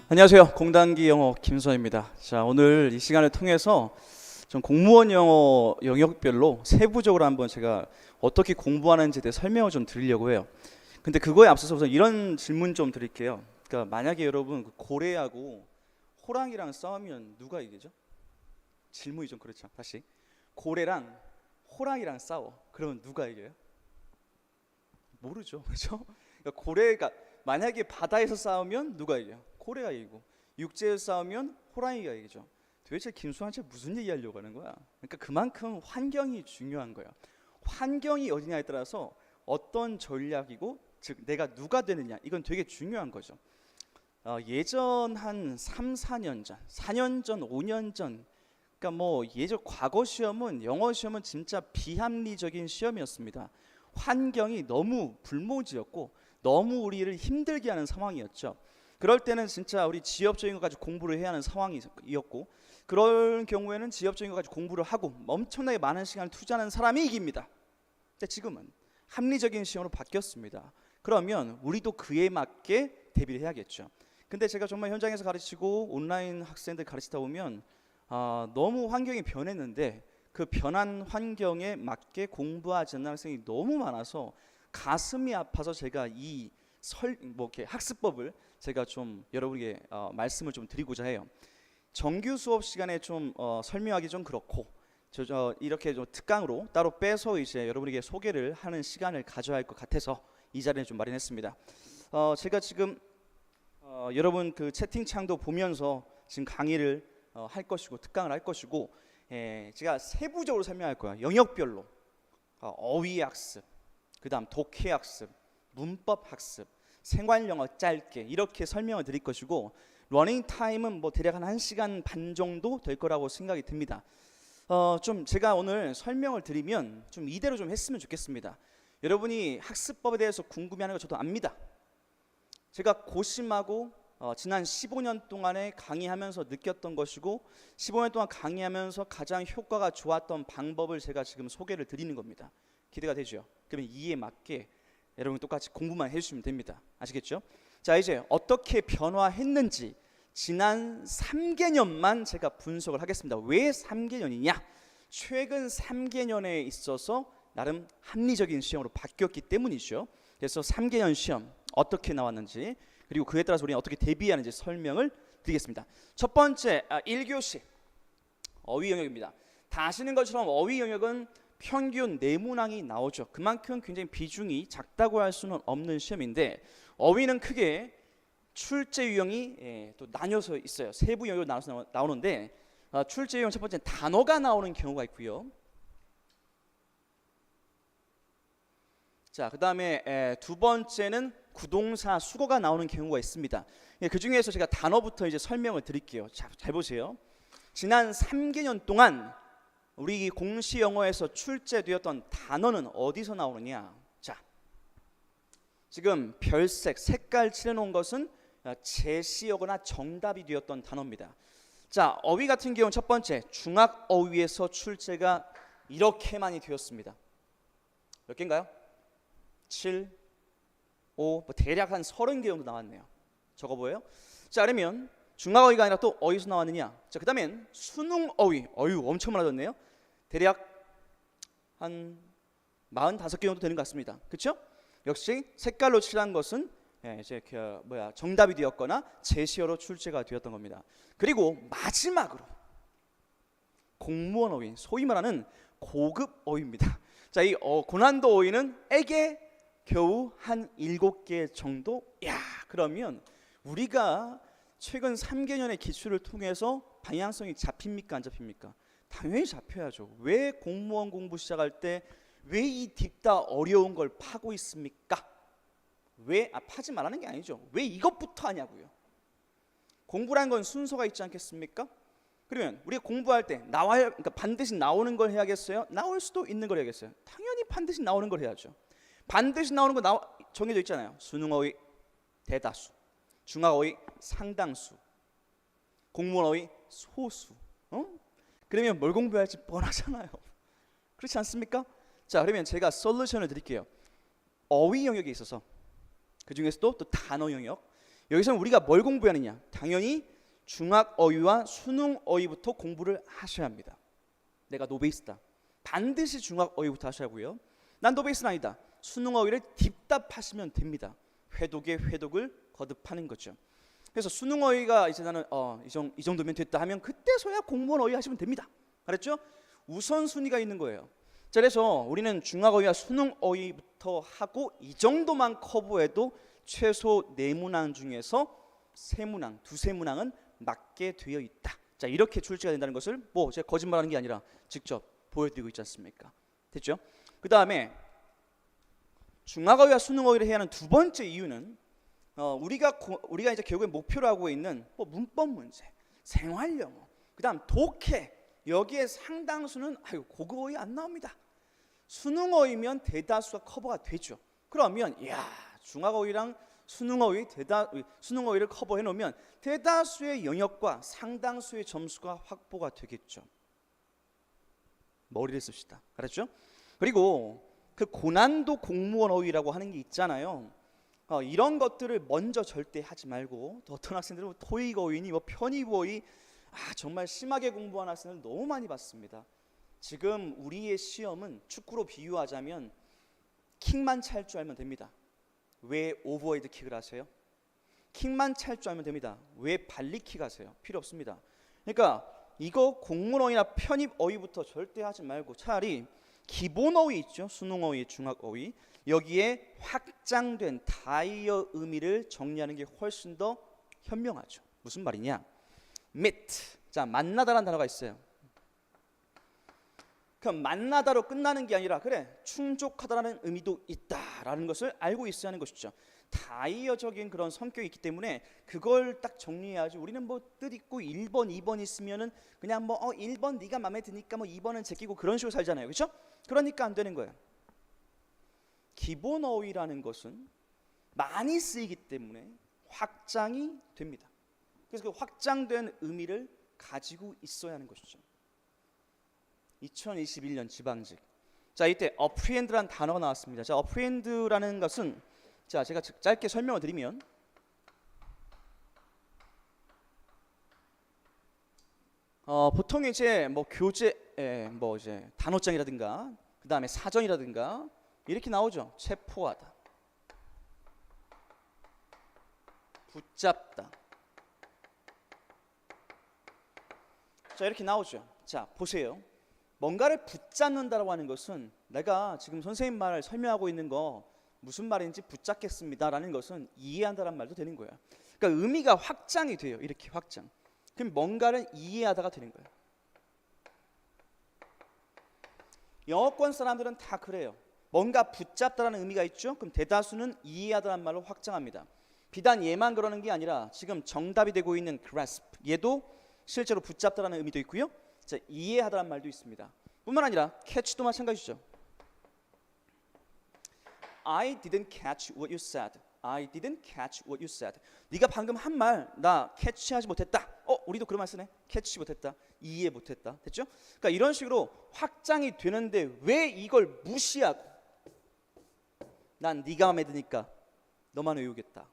안녕하세요. 공단기 영어 김선입니다. 자, 오늘 이 시간을 통해서 좀 공무원 영어 영역별로 세부적으로 한번 제가 어떻게 공부하는지에 대해 설명을 좀 드리려고 해요. 근데 그거에 앞서서 우선 이런 질문 좀 드릴게요. 그러니까 만약에 여러분 고래하고 호랑이랑 싸우면 누가 이기죠? 질문이 좀 그렇죠. 다시. 고래랑 호랑이랑 싸워. 그러면 누가 이겨요? 모르죠. 그렇죠? 그러니까 고래가 만약에 바다에서 싸우면 누가 이겨요? 고래가 이기고, 육지에서 싸우면 호랑이가 이기죠. 도대체 김수환 씨 무슨 얘기 하려고 하는 거야? 그러니까 그만큼 환경이 중요한 거야. 환경이 어디냐에 따라서 어떤 전략이고, 즉 내가 누가 되느냐, 이건 되게 중요한 거죠. 예전 한 3, 4년 전, 4년 전, 5년 전, 그러니까 뭐 예전 과거 시험은, 영어 시험은 진짜 비합리적인 시험이었습니다. 환경이 너무 불모지였고 너무 우리를 힘들게 하는 상황이었죠. 그럴 때는 진짜 우리 지엽적인 거 가지고 공부를 해야 하는 상황이었고, 그럴 경우에는 지엽적인 거 가지고 공부를 하고 엄청나게 많은 시간을 투자하는 사람이 이깁니다. 근데 지금은 합리적인 시험으로 바뀌었습니다. 그러면 우리도 그에 맞게 대비를 해야겠죠. 근데 제가 정말 현장에서 가르치고 온라인 학생들 가르치다 보면 너무 환경이 변했는데 그 변한 환경에 맞게 공부하지 않는 학생이 너무 많아서 가슴이 아파서 제가 이렇게 학습법을 제가 좀 여러분에게 말씀을 좀 드리고자 해요. 정규 수업 시간에 좀 설명하기 좀 그렇고 이렇게 좀 특강으로 따로 빼서 이제 여러분에게 소개를 하는 시간을 가져야 할 것 같아서 이 자리를 좀 마련했습니다. 제가 지금 여러분 그 채팅창도 보면서 지금 강의를 할 것이고 특강을 할 것이고, 제가 세부적으로 설명할 거예요. 영역별로 어휘 학습, 그 다음 독해 학습, 문법 학습, 생활영어 짧게 이렇게 설명을 드릴 것이고, 러닝 타임은 뭐 대략 한 1시간 반 정도 될 거라고 생각이 듭니다. 좀 제가 오늘 설명을 드리면 좀 이대로 좀 했으면 좋겠습니다. 여러분이 학습법에 대해서 궁금해하는 거 저도 압니다. 제가 고심하고 지난 15년 동안에 강의하면서 느꼈던 것이고, 15년 동안 강의하면서 가장 효과가 좋았던 방법을 제가 지금 소개를 드리는 겁니다. 기대가 되죠? 그러면 이에 맞게 여러분 똑같이 공부만 해주시면 됩니다. 아시겠죠? 자, 이제 어떻게 변화했는지 지난 3개년만 제가 분석을 하겠습니다. 왜 3개년이냐? 최근 3개년에 있어서 나름 합리적인 시험으로 바뀌었기 때문이죠. 그래서 3개년 시험 어떻게 나왔는지, 그리고 그에 따라서 우리는 어떻게 대비하는지 설명을 드리겠습니다. 첫 번째 1교시 어휘 영역입니다. 다 아시는 것처럼 어휘 영역은 평균 4문항이 나오죠. 그만큼 굉장히 비중이 작다고 할 수는 없는 시험인데, 어휘는 크게 출제 유형이 또 나뉘어서 있어요. 세부 영역으로 나눠서 나오는데, 출제 유형 첫 번째 단어가 나오는 경우가 있고요. 자, 그 다음에 두 번째는 구동사 수거가 나오는 경우가 있습니다. 그 중에서 제가 단어부터 이제 설명을 드릴게요. 자, 잘 보세요. 지난 3개년 동안 우리 공시 영어에서 출제되었던 단어는 어디서 나오느냐? 자, 지금 별색, 색깔 칠해놓은 것은 제시어거나 정답이 되었던 단어입니다. 자, 어휘 같은 경우는 첫 번째 중학 어휘에서 출제가 이렇게 많이 되었습니다. 몇 개인가요? 7, 5, 뭐 대략 한 30개 정도 나왔네요. 저거 보여요? 자, 그러면 중학 어휘가 아니라 또 어디서 나왔느냐? 자, 그 다음엔 수능 어휘, 엄청 많아졌네요. 대략 한 45개 정도 되는 것 같습니다. 그렇죠? 역시 색깔로 칠한 것은 이제 정답이 되었거나 제시어로 출제가 되었던 겁니다. 그리고 마지막으로 공무원 어휘, 소위 말하는 고급 어휘입니다. 자, 이 고난도 어휘는 에게 겨우 한 7개 정도. 야, 그러면 우리가 최근 3개년의 기출을 통해서 방향성이 잡힙니까, 안 잡힙니까? 당연히 잡혀야죠. 왜 공무원 공부 시작할 때 왜 이 딥다 어려운 걸 파고 있습니까? 왜 파지 말라는 게 아니죠. 왜 이것부터 하냐고요. 공부란 건 순서가 있지 않겠습니까? 그러면 우리가 공부할 때 그러니까 반드시 나오는 걸 해야겠어요? 나올 수도 있는 걸 해야겠어요? 당연히 반드시 나오는 걸 해야죠. 반드시 나오는 거 정해져 있잖아요. 수능 어휘 대다수, 중학 어휘 상당수, 공무원 어휘 소수. 그러면 뭘 공부할지 뻔하잖아요. 그렇지 않습니까? 자, 그러면 제가 솔루션을 드릴게요. 어휘 영역에 있어서 그 중에서도 또 단어 영역, 여기서는 우리가 뭘 공부하느냐? 당연히 중학어휘와 수능어휘부터 공부를 하셔야 합니다. 내가 노베이스다. 반드시 중학어휘부터 하셔야 하고요. 난 노베이스는 아니다. 수능어휘를 딥답하시면 됩니다. 회독에 회독을 거듭하는 거죠. 그래서 수능어휘가 이제 나는 이 정도면 됐다 하면 그때서야 공무원 어휘 하시면 됩니다. 알았죠? 우선순위가 있는 거예요. 자, 그래서 우리는 중학어휘와 수능어휘부터 하고 이 정도만 커버해도 최소 4문항 중에서 3문항, 두세 문항은 맞게 되어 있다. 자, 이렇게 출제가 된다는 것을 뭐 제가 거짓말하는 게 아니라 직접 보여드리고 있지 않습니까? 됐죠? 그 다음에 중학어휘와 수능어휘를 해야 하는 두 번째 이유는 우리가 이제 결국에 목표로 하고 있는 뭐 문법 문제, 생활 영어, 그다음 독해, 여기에 상당수는 고급 어휘 안 나옵니다. 수능어휘면 대다수가 커버가 되죠. 그러면 중학어휘랑 수능어휘를 커버해 놓으면 대다수의 영역과 상당수의 점수가 확보가 되겠죠. 머리를 씁시다. 알았죠? 그리고 그 고난도 공무원 어휘라고 하는 게 있잖아요. 이런 것들을 먼저 절대 하지 말고, 어떤 학생들은 토익 어휘니 뭐 편입 어휘 정말 심하게 공부한 학생을 너무 많이 봤습니다. 지금 우리의 시험은 축구로 비유하자면 킥만 찰 줄 알면 됩니다. 왜 오버헤드 킥을 하세요? 킥만 찰 줄 알면 됩니다. 왜 발리킥 하세요? 필요 없습니다. 그러니까 이거 공문 어휘나 편입 어휘부터 절대 하지 말고 차라리 기본 어휘 있죠. 수능 어휘, 중학 어휘, 여기에 확장된 다이어 의미를 정리하는 게 훨씬 더 현명하죠. 무슨 말이냐? meet. 자, 만나다라는 단어가 있어요. 그럼 만나다로 끝나는 게 아니라 그래, 충족하다라는 의미도 있다라는 것을 알고 있어야 하는 것이죠. 다이어적인 그런 성격이 있기 때문에 그걸 딱 정리해야지. 우리는 뭐 뜻 있고 1번, 2번 있으면은 그냥 뭐 1번 네가 마음에 드니까 뭐 2번은 제끼고 그런 식으로 살잖아요. 그렇죠? 그러니까 안 되는 거예요. 기본 어휘라는 것은 많이 쓰이기 때문에 확장이 됩니다. 그래서 그 확장된 의미를 가지고 있어야 하는 것이죠. 2021년 지방직. 자, 이때 어프리엔드라는 단어가 나왔습니다. 자, 어프리엔드라는 것은 자, 제가 짧게 설명을 드리면 보통 이제 뭐 교재 뭐 이제 단어장이라든가 그 다음에 사전이라든가 이렇게 나오죠. 체포하다, 붙잡다. 자, 이렇게 나오죠. 자, 보세요. 뭔가를 붙잡는다라고 하는 것은 내가 지금 선생님 말을 설명하고 있는 거 무슨 말인지 붙잡겠습니다라는 것은 이해한다는 말도 되는 거예요. 그러니까 의미가 확장이 돼요. 이렇게 확장. 그럼 뭔가를 이해하다가 되는 거예요. 영어권 사람들은 다 그래요. 뭔가 붙잡다라는 의미가 있죠. 그럼 대다수는 이해하다는 말로 확장합니다. 비단 얘만 그러는 게 아니라 지금 정답이 되고 있는 grasp, 얘도 실제로 붙잡다라는 의미도 있고요. 자, 이해하다라는 말도 있습니다. 뿐만 아니라 catch도 마찬가지죠. I didn't catch what you said. I didn't catch what you said. 네가 방금 한 말 나 캐치하지 못했다. 우리도 그런 말 쓰네. 캐치 못했다. 이해 못했다. 됐죠? 그러니까 이런 식으로 확장이 되는데 왜 이걸 무시하고 난 네가 마음에 드니까 너만 외우겠다.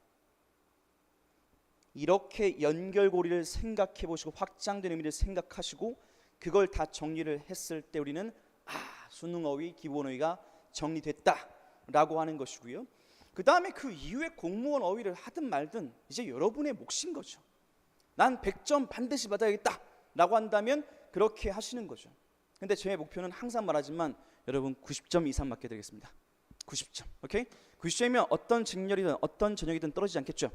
이렇게 연결고리를 생각해 보시고 확장된 의미를 생각하시고 그걸 다 정리를 했을 때 우리는 수능 어휘, 기본 어휘가 정리됐다라고 하는 것이고요. 그 다음에 그 이후에 공무원 어휘를 하든 말든 이제 여러분의 몫인 거죠. 난 100점 반드시 받아야겠다라고 한다면 그렇게 하시는 거죠. 근데 제 목표는 항상 말하지만 여러분 90점 이상 맞게 되겠습니다. 90점, 오케이? 90점이면 어떤 직렬이든 어떤 전형이든 떨어지지 않겠죠.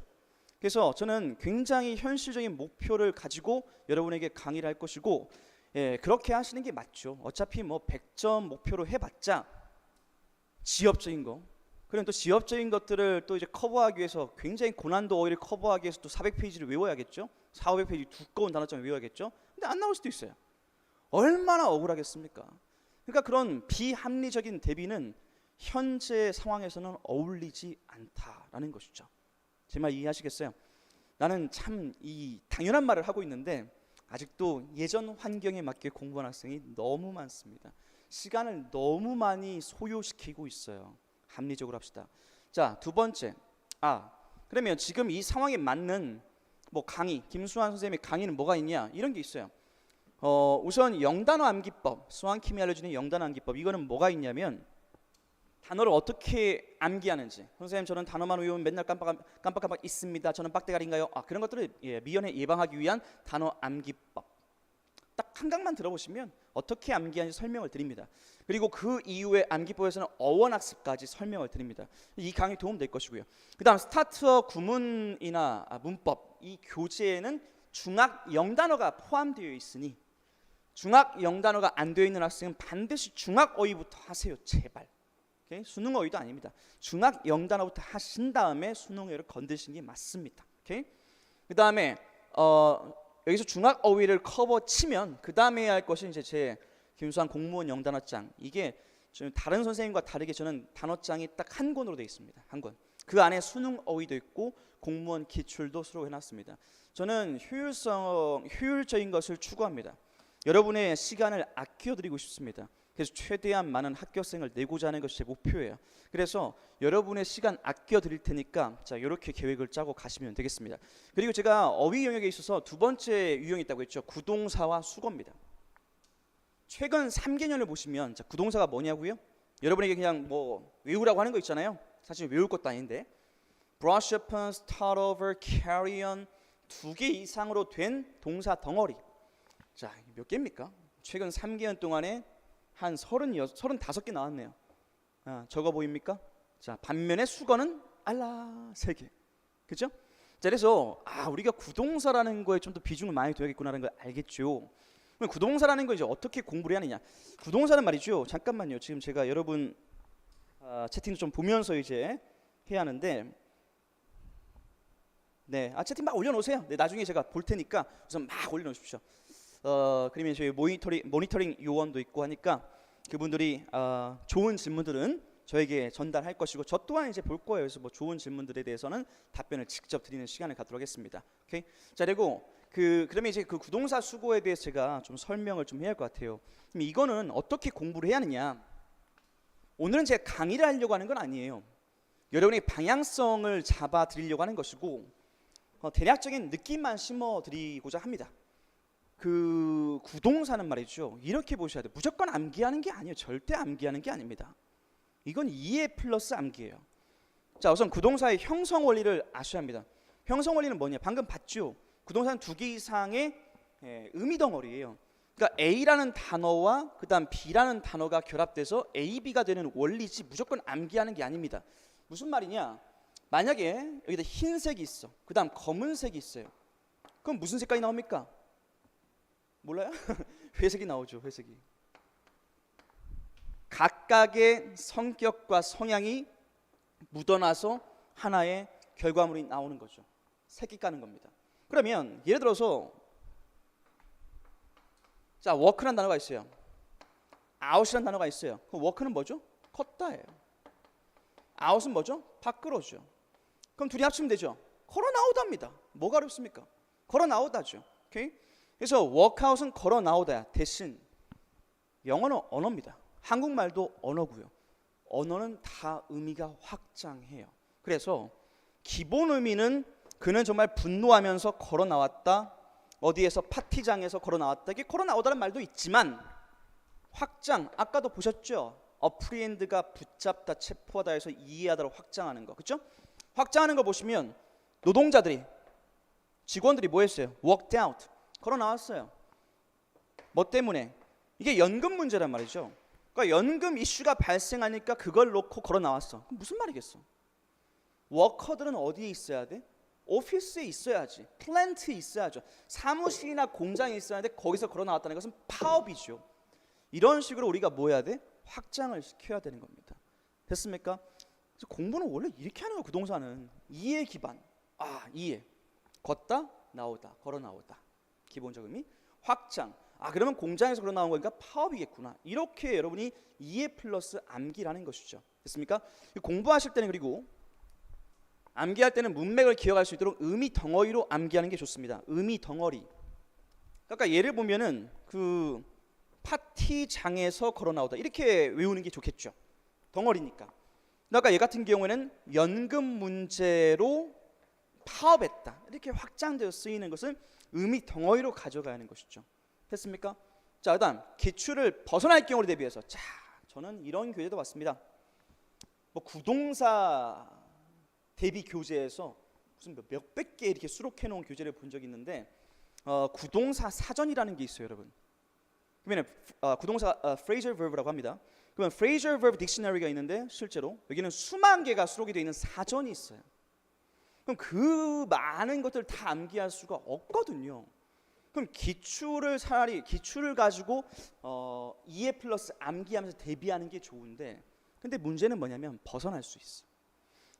그래서 저는 굉장히 현실적인 목표를 가지고 여러분에게 강의를 할 것이고, 그렇게 하시는 게 맞죠. 어차피 뭐 100점 목표로 해봤자 지엽적인 거, 그럼 또 지엽적인 것들을 또 이제 커버하기 위해서 굉장히 고난도 어휘를 커버하기 위해서 또 400페이지를 외워야겠죠. 400~500페이지 두꺼운 단어장을 외워야겠죠. 근데 안 나올 수도 있어요. 얼마나 억울하겠습니까? 그러니까 그런 비합리적인 대비는 현재 상황에서는 어울리지 않다라는 것이죠. 제 말 이해하시겠어요? 나는 참 이 당연한 말을 하고 있는데 아직도 예전 환경에 맞게 공부하는 학생이 너무 많습니다. 시간을 너무 많이 소요시키고 있어요. 합리적으로 합시다. 자, 두 번째, 그러면 지금 이 상황에 맞는 뭐 강의, 김수환 선생님의 강의는 뭐가 있냐? 이런 게 있어요. 우선 영단어 암기법, 수환킴이 알려주는 영단어 암기법. 이거는 뭐가 있냐면 단어를 어떻게 암기하는지. 선생님 저는 단어만 외우면 맨날 깜빡깜빡 있습니다. 저는 빡대가리인가요? 그런 것들을 미연에 예방하기 위한 단어 암기법. 딱 한 강만 들어보시면 어떻게 암기하는지 설명을 드립니다. 그리고 그 이후에 암기법에서는 어원학습까지 설명을 드립니다. 이 강의 도움될 것이고요. 그 다음 스타트어 구문이나 문법, 이 교재에는 중학 영단어가 포함되어 있으니 중학 영단어가 안 되어 있는 학생은 반드시 중학 어휘부터 하세요. 제발. 오케이? 수능 어휘도 아닙니다. 중학 영단어부터 하신 다음에 수능 어휘를 건드시는 게 맞습니다. 오케이? 그 다음에 여기서 중학 어휘를 커버 치면 그 다음에 해야 할 것이 이제 제 김수환 공무원 영단어장. 이게 좀 다른 선생님과 다르게 저는 단어장이 딱 한 권으로 되어 있습니다. 한 권. 그 안에 수능 어휘도 있고 공무원 기출도 수록해놨습니다. 저는 효율적인 것을 추구합니다. 여러분의 시간을 아껴드리고 싶습니다. 그래서 최대한 많은 합격생을 내고자 하는 것이 제 목표예요. 그래서 여러분의 시간 아껴드릴 테니까 자 이렇게 계획을 짜고 가시면 되겠습니다. 그리고 제가 어휘 영역에 있어서 두 번째 유형이 있다고 했죠. 구동사와 수거입니다. 최근 3개년을 보시면 자, 구동사가 뭐냐고요? 여러분에게 그냥 뭐 외우라고 하는 거 있잖아요. 사실 외울 것도 아닌데 brush up on, start over, carry on 2개 이상으로 된 동사 덩어리. 자, 몇 개입니까? 최근 3개년 동안에 한 35개 나왔네요. 적어 보입니까? 자, 반면에 수거는 알라 3개. 그죠? 자, 그래서 우리가 구동사라는 거에 좀 더 비중을 많이 둬야겠구나라는 걸 알겠죠. 그럼 구동사라는 거 이제 어떻게 공부를 해야 하느냐? 구동사는 말이죠. 잠깐만요. 지금 제가 여러분 채팅 좀 보면서 이제 해야 하는데 네, 채팅 막 올려놓으세요. 네, 나중에 제가 볼 테니까 우선 막 올려놓으십시오. 그러면 저희 모니터링 요원도 있고 하니까 그분들이 좋은 질문들은 저에게 전달할 것이고 저 또한 이제 볼 거예요. 그래서 뭐 좋은 질문들에 대해서는 답변을 직접 드리는 시간을 갖도록 하겠습니다. 오케이? 자, 그리고 그러면 이제 그 구동사 수거에 대해서 제가 좀 설명을 좀 해야 할 것 같아요. 그럼 이거는 어떻게 공부를 해야 하느냐? 오늘은 제가 강의를 하려고 하는 건 아니에요. 여러분의 방향성을 잡아 드리려고 하는 것이고 대략적인 느낌만 심어 드리고자 합니다. 그 구동사는 말이죠. 이렇게 보셔야 돼요. 무조건 암기하는 게 아니에요. 절대 암기하는 게 아닙니다. 이건 이해 플러스 암기예요. 자, 우선 구동사의 형성 원리를 아셔야 합니다. 형성 원리는 뭐냐? 방금 봤죠? 구동사는 2개 이상의 의미 덩어리예요. 그러니까 A라는 단어와 그다음 B라는 단어가 결합돼서 A, B가 되는 원리지 무조건 암기하는 게 아닙니다. 무슨 말이냐? 만약에 여기다 흰색이 있어. 그다음 검은색이 있어요. 그럼 무슨 색깔이 나옵니까? 몰라요? 회색이 나오죠. 회색이. 각각의 성격과 성향이 묻어나서 하나의 결과물이 나오는 거죠. 색이 까는 겁니다. 그러면 예를 들어서 자, 워크란 단어가 있어요. 아웃이란 단어가 있어요. 그 워크는 뭐죠? 컸다예요. 아웃은 뭐죠? 밖으로죠. 그럼 둘이 합치면 되죠. 걸어 나오다입니다. 뭐가 어렵습니까? 걸어 나오다죠. 오케이? 그래서 워크아웃은 걸어 나오다야. 대신 영어는 언어입니다. 한국말도 언어고요. 언어는 다 의미가 확장해요. 그래서 기본 의미는 그는 정말 분노하면서 걸어 나왔다. 어디에서 파티장에서 걸어 나왔다. 이게 걸어 나오다는 말도 있지만 확장, 아까도 보셨죠? 어프리엔드가 붙잡다, 체포하다 해서 이해하다로 확장하는 거. 그렇죠? 확장하는 거 보시면 노동자들이 직원들이 뭐 했어요? Walked out. 걸어 나왔어요. 뭐 때문에? 이게 연금 문제란 말이죠. 그러니까 연금 이슈가 발생하니까 그걸 놓고 걸어 나왔어. 그럼 무슨 말이겠어? 워커들은 어디에 있어야 돼? 오피스에 있어야지. 플랜트에 있어야죠. 사무실이나 공장에 있어야 돼. 거기서 걸어 나왔다는 것은 파업이죠. 이런 식으로 우리가 뭐 해야 돼? 확장을 시켜야 되는 겁니다. 됐습니까? 그래서 공부는 원래 이렇게 하는 거예요. 구동사는 이해 기반. 이해. 걷다, 나오다, 걸어 나오다. 기본적 의미. 확장. 그러면 공장에서 걸어 나온 거니까 파업이겠구나. 이렇게 여러분이 이해 플러스 암기라는 것이죠. 됐습니까? 공부하실 때는 그리고 암기할 때는 문맥을 기억할 수 있도록 의미 덩어리로 암기하는 게 좋습니다. 의미 덩어리. 그러니까 예를 보면은 그 파티장에서 걸어 나오다 이렇게 외우는 게 좋겠죠. 덩어리니까. 그러니까 얘 같은 경우에는 연금 문제로 파업했다 이렇게 확장되어 쓰이는 것을 의미 덩어리로 가져가는 것이죠. 됐습니까? 자, 그다음 기출을 벗어날 경우를 대비해서 자, 저는 이런 교재도 봤습니다. 뭐 구동사 대비 교재에서 무슨 몇백 개 이렇게 수록해 놓은 교재를 본 적이 있는데 구동사 사전이라는 게 있어요, 여러분. 그러면 구동사 phrasal verb라고 합니다. 그러면 phrasal verb 딕셔너리가 있는데 실제로 여기는 수만 개가 수록이 되어 있는 사전이 있어요. 그럼 그 많은 것들 다 암기할 수가 없거든요. 그럼 차라리 기출을 가지고 이해 플러스 암기하면서 대비하는 게 좋은데, 근데 문제는 뭐냐면 벗어날 수 있어.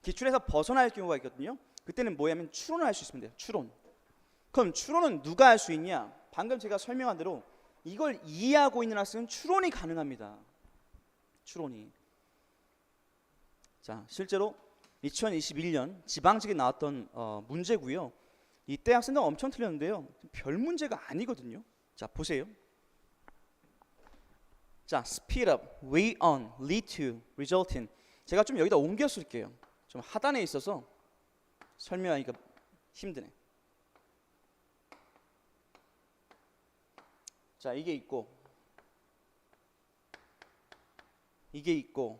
기출에서 벗어날 경우가 있거든요. 그때는 뭐냐면 추론을 할 수 있으면 돼요. 추론. 그럼 추론은 누가 할 수 있냐? 방금 제가 설명한 대로 이걸 이해하고 있는 학생은 추론이 가능합니다. 추론이. 자, 실제로 2021년 지방직에 나왔던 문제고요. 이때 학생들 엄청 틀렸는데요. 별 문제가 아니거든요. 자, 보세요. 자, speed up, wait on, lead to, result in. 제가 좀 여기다 옮겨 쓸게요. 좀 하단에 있어서 설명하기가 힘드네. 자, 이게 있고 이게 있고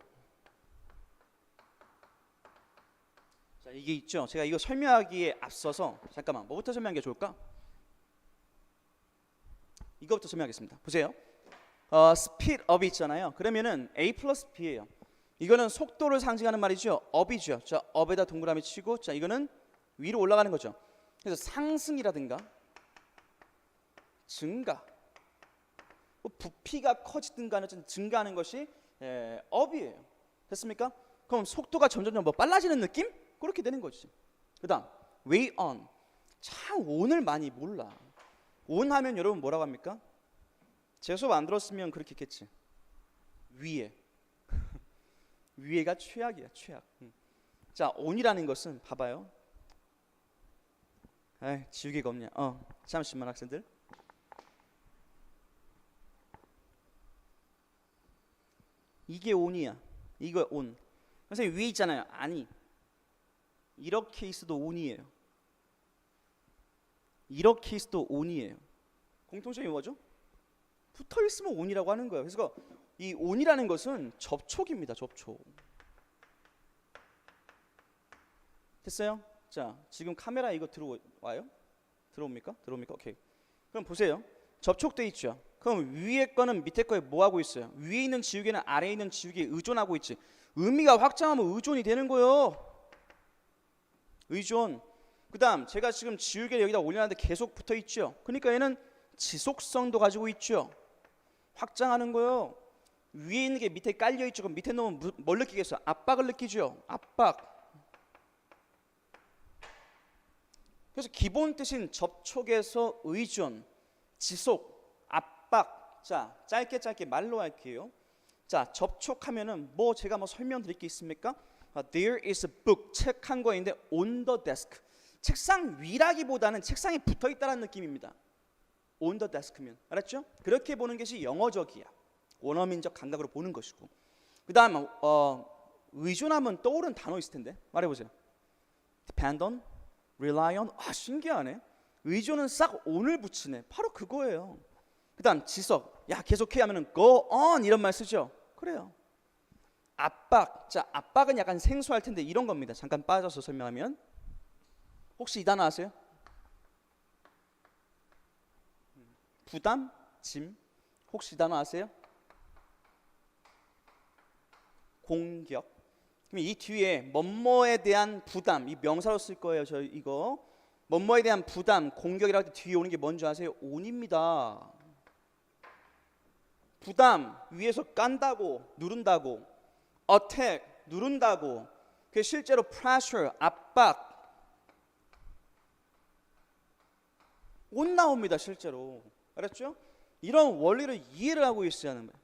자, 이게 있죠. 제가 이거 설명하기에 앞서서 잠깐만 뭐부터 설명하는 게 좋을까? 이거부터 설명하겠습니다. 보세요. speed up 있잖아요. 그러면은 A 플러스 B예요. 이거는 속도를 상징하는 말이죠. up이죠. 자, up에다 동그라미 치고, 자, 이거는 위로 올라가는 거죠. 그래서 상승이라든가 증가, 뭐 부피가 커지든가 는 증가하는 것이 up이에요. 됐습니까? 그럼 속도가 점점 뭐 빨라지는 느낌? 그렇게 되는 거지. 그다음 way on. 참 on을 많이 몰라. on 하면 여러분 뭐라고 합니까? 제 수업 안 들었으면 그렇게 했겠지. 위에. 위에가 최악이야, 최악. 자, on이라는 것은 봐봐요. 에이, 지우개가 없냐? 잠시만 학생들. 이게 on이야. 이거 on. 선생님 위에 있잖아요. 아니. 이렇게 있어도 on이에요. 이렇게 있어도 on이에요. 공통점이 뭐죠? 붙어 있으면 on이라고 하는 거예요. 그래서 이 on이라는 것은 접촉입니다. 접촉. 됐어요? 자, 지금 카메라 이거 들어와요? 들어옵니까? 들어옵니까? 오케이. 그럼 보세요. 접촉돼 있죠. 그럼 위에 거는 밑에 거에 뭐 하고 있어요? 위에 있는 지우개는 아래에 있는 지우개에 의존하고 있지. 의미가 확장하면 의존이 되는 거예요. 의존. 그다음 제가 지금 지우개를 여기다 올려놨는데 계속 붙어 있죠. 그러니까 얘는 지속성도 가지고 있죠. 확장하는 거예요. 위에 있는 게 밑에 깔려 있죠. 그럼 밑에 놓으면 뭘 느끼겠어요? 압박을 느끼죠. 압박. 그래서 기본 뜻인 접촉에서 의존, 지속, 압박. 자, 짧게 말로 할게요. 자, 접촉하면은 뭐 제가 뭐 설명드릴 게 있습니까? There is a book. 책 한 거인데 on the desk. 책상 위라기보다는 책상에 붙어 있다는 느낌입니다. on the desk면 알았죠? 그렇게 보는 것이 영어적이야. 원어민적 감각으로 보는 것이고. 그다음 의존하면 떠오르는 단어 있을 텐데 말해보세요. depend on, rely on. 신기하네. 의존은 싹 on을 붙이네. 바로 그거예요. 그다음 지속. 야, 계속해 하면은 go on 이런 말 쓰죠. 그래요. 압박. 자, 압박은 약간 생소할 텐데 이런 겁니다. 잠깐 빠져서 설명하면 혹시 이 단어 아세요? 부담, 짐. 혹시 이 단어 아세요? 공격. 그럼 이 뒤에 뭐뭐에 대한 부담, 이 명사로 쓸 거예요. 저 이거 뭐뭐에 대한 부담, 공격이라고 할 때 뒤에 오는 게 뭔지 아세요? on입니다. 부담, 위에서 깐다고, 누른다고. attack, 누른다고. 그게 실제로 pressure, 압박. on 나옵니다. 실제로. 알았죠? 이런 원리를 이해를 하고 있어야 하는 거예요.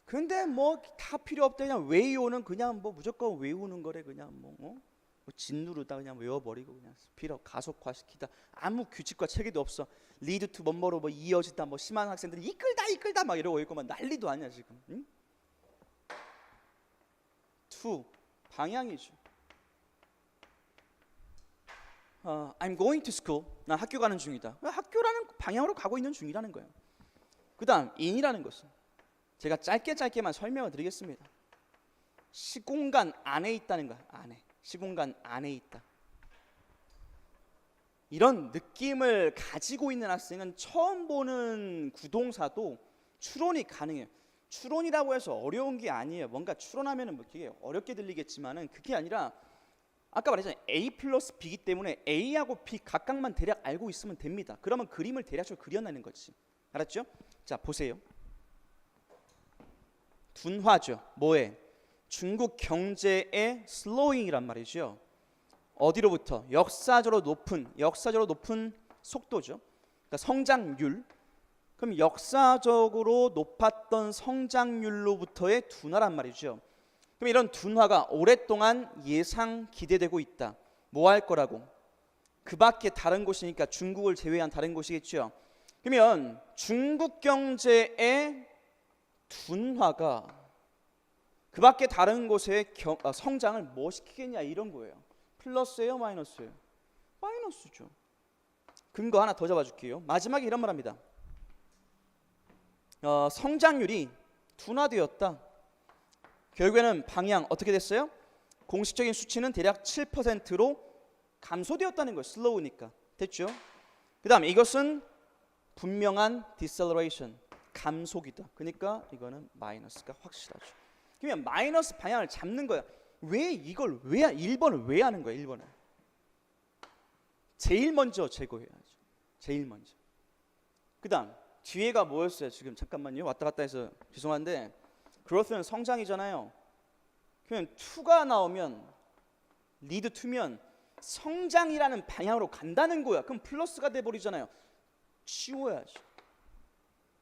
근데 뭐 다 필요 없다. 그냥 외우는 그냥 뭐 무조건 외우는 거래. 그냥 뭐 짓누르다 그냥 외워버리고 그냥 스피드업 가속화시키다. 아무 규칙과 체계도 없어. 리드 투 뭐뭐로 뭐 이어지다. 뭐 심한 학생들이 이끌다 막 이러고 있고 막 난리도 아니야 지금. 응? 투 방향이죠. I'm going to school. 난 학교 가는 중이다. 학교라는 방향으로 가고 있는 중이라는 거예요. 그 다음 in이라는 것은 제가 짧게만 설명을 드리겠습니다. 시공간 안에 있다는 거야. 안에. 시공간 안에 있다. 이런 느낌을 가지고 있는 학생은 처음 보는 구동사도 추론이 가능해요. 추론이라고 해서 어려운 게 아니에요. 뭔가 추론하면은 뭐 되게 어렵게 들리겠지만은 그게 아니라 아까 말했잖아요. A 플러스 B이기 때문에 A하고 B 각각만 대략 알고 있으면 됩니다. 그러면 그림을 대략적으로 그려내는 거지. 알았죠? 자, 보세요. 둔화죠. 뭐에? 중국 경제의 슬로잉이란 말이죠. 어디로부터? 역사적으로 높은 속도죠. 그러니까 성장률. 그럼 역사적으로 높았던 성장률로부터의 둔화란 말이죠. 그럼 이런 둔화가 오랫동안 예상 기대되고 있다. 뭐 할 거라고? 그 밖에 다른 곳이니까 중국을 제외한 다른 곳이겠죠. 그러면 중국 경제의 둔화가 그 밖에 다른 곳의 성장을 뭐 시키겠냐 이런 거예요. 플러스예요, 마이너스예요? 마이너스죠. 근거 하나 더 잡아줄게요. 마지막에 이런 말합니다. 성장률이 둔화되었다. 결국에는 방향 어떻게 됐어요? 공식적인 수치는 대략 7%로 감소되었다는 거예요. 슬로우니까. 됐죠? 그 다음에 이것은 분명한 deceleration, 감속이다. 그러니까 이거는 마이너스가 확실하죠. 그러면 마이너스 방향을 잡는 거야. 왜 이걸 1번을 왜 하는 거야? 1번을 제일 먼저 제거해야죠. 제일 먼저. 그 다음 뒤에가 뭐였어요? 지금 잠깐만요. 왔다 갔다 해서 죄송한데 growth는 성장이잖아요. 그러면 to가 나오면 lead to면 성장이라는 방향으로 간다는 거야. 그럼 플러스가 돼버리잖아요. 치워야죠.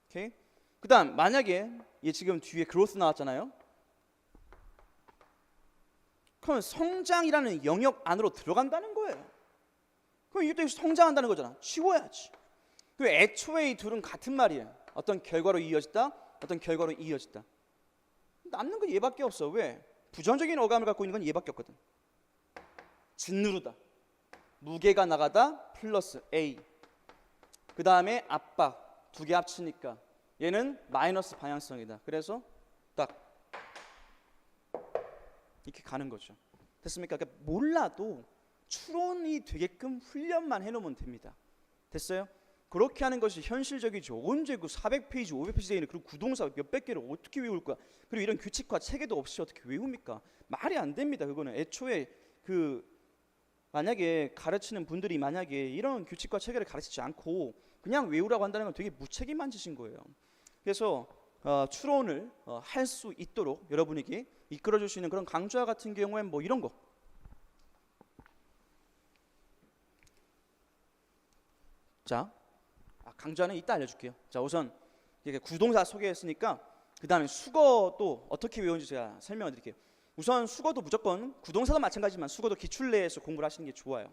오케이? 그 다음 만약에 얘 지금 뒤에 growth 나왔잖아요. 그럼 성장이라는 영역 안으로 들어간다는 거예요. 그럼 이것도 성장한다는 거잖아. 치워야지. 그 애초에 이 둘은 같은 말이에요. 어떤 결과로 이어졌다, 어떤 결과로 이어졌다. 남는 건 얘밖에 없어. 왜? 부정적인 어감을 갖고 있는 건 얘밖에 없거든. 짓누르다, 무게가 나가다 플러스 A. 그 다음에 압박, 두 개 합치니까 얘는 마이너스 방향성이다. 그래서 딱 이렇게 가는 거죠. 됐습니까? 그러니까 몰라도 추론이 되게끔 훈련만 해놓으면 됩니다. 됐어요? 그렇게 하는 것이 현실적이죠. 언제 그 400페이지, 500페이지 되는 그리고 구동사 몇백 개를 어떻게 외울 거야? 그리고 이런 규칙과 체계도 없이 어떻게 외웁니까? 말이 안 됩니다. 그거는 애초에 그 만약에 가르치는 분들이 만약에 이런 규칙과 체계를 가르치지 않고 그냥 외우라고 한다는 건 되게 무책임한 짓인 거예요. 그래서 추론을 할 수 있도록 여러분에게 이끌어줄 수 있는 그런 강좌 같은 경우엔 뭐 이런 거. 자, 강좌는 이따 알려줄게요. 자, 우선 이렇게 구동사 소개했으니까 그 다음에 수거도 어떻게 외우는지 제가 설명을 드릴게요. 우선 수거도 무조건 구동사도 마찬가지지만 수거도 기출 내에서 공부를 하시는 게 좋아요.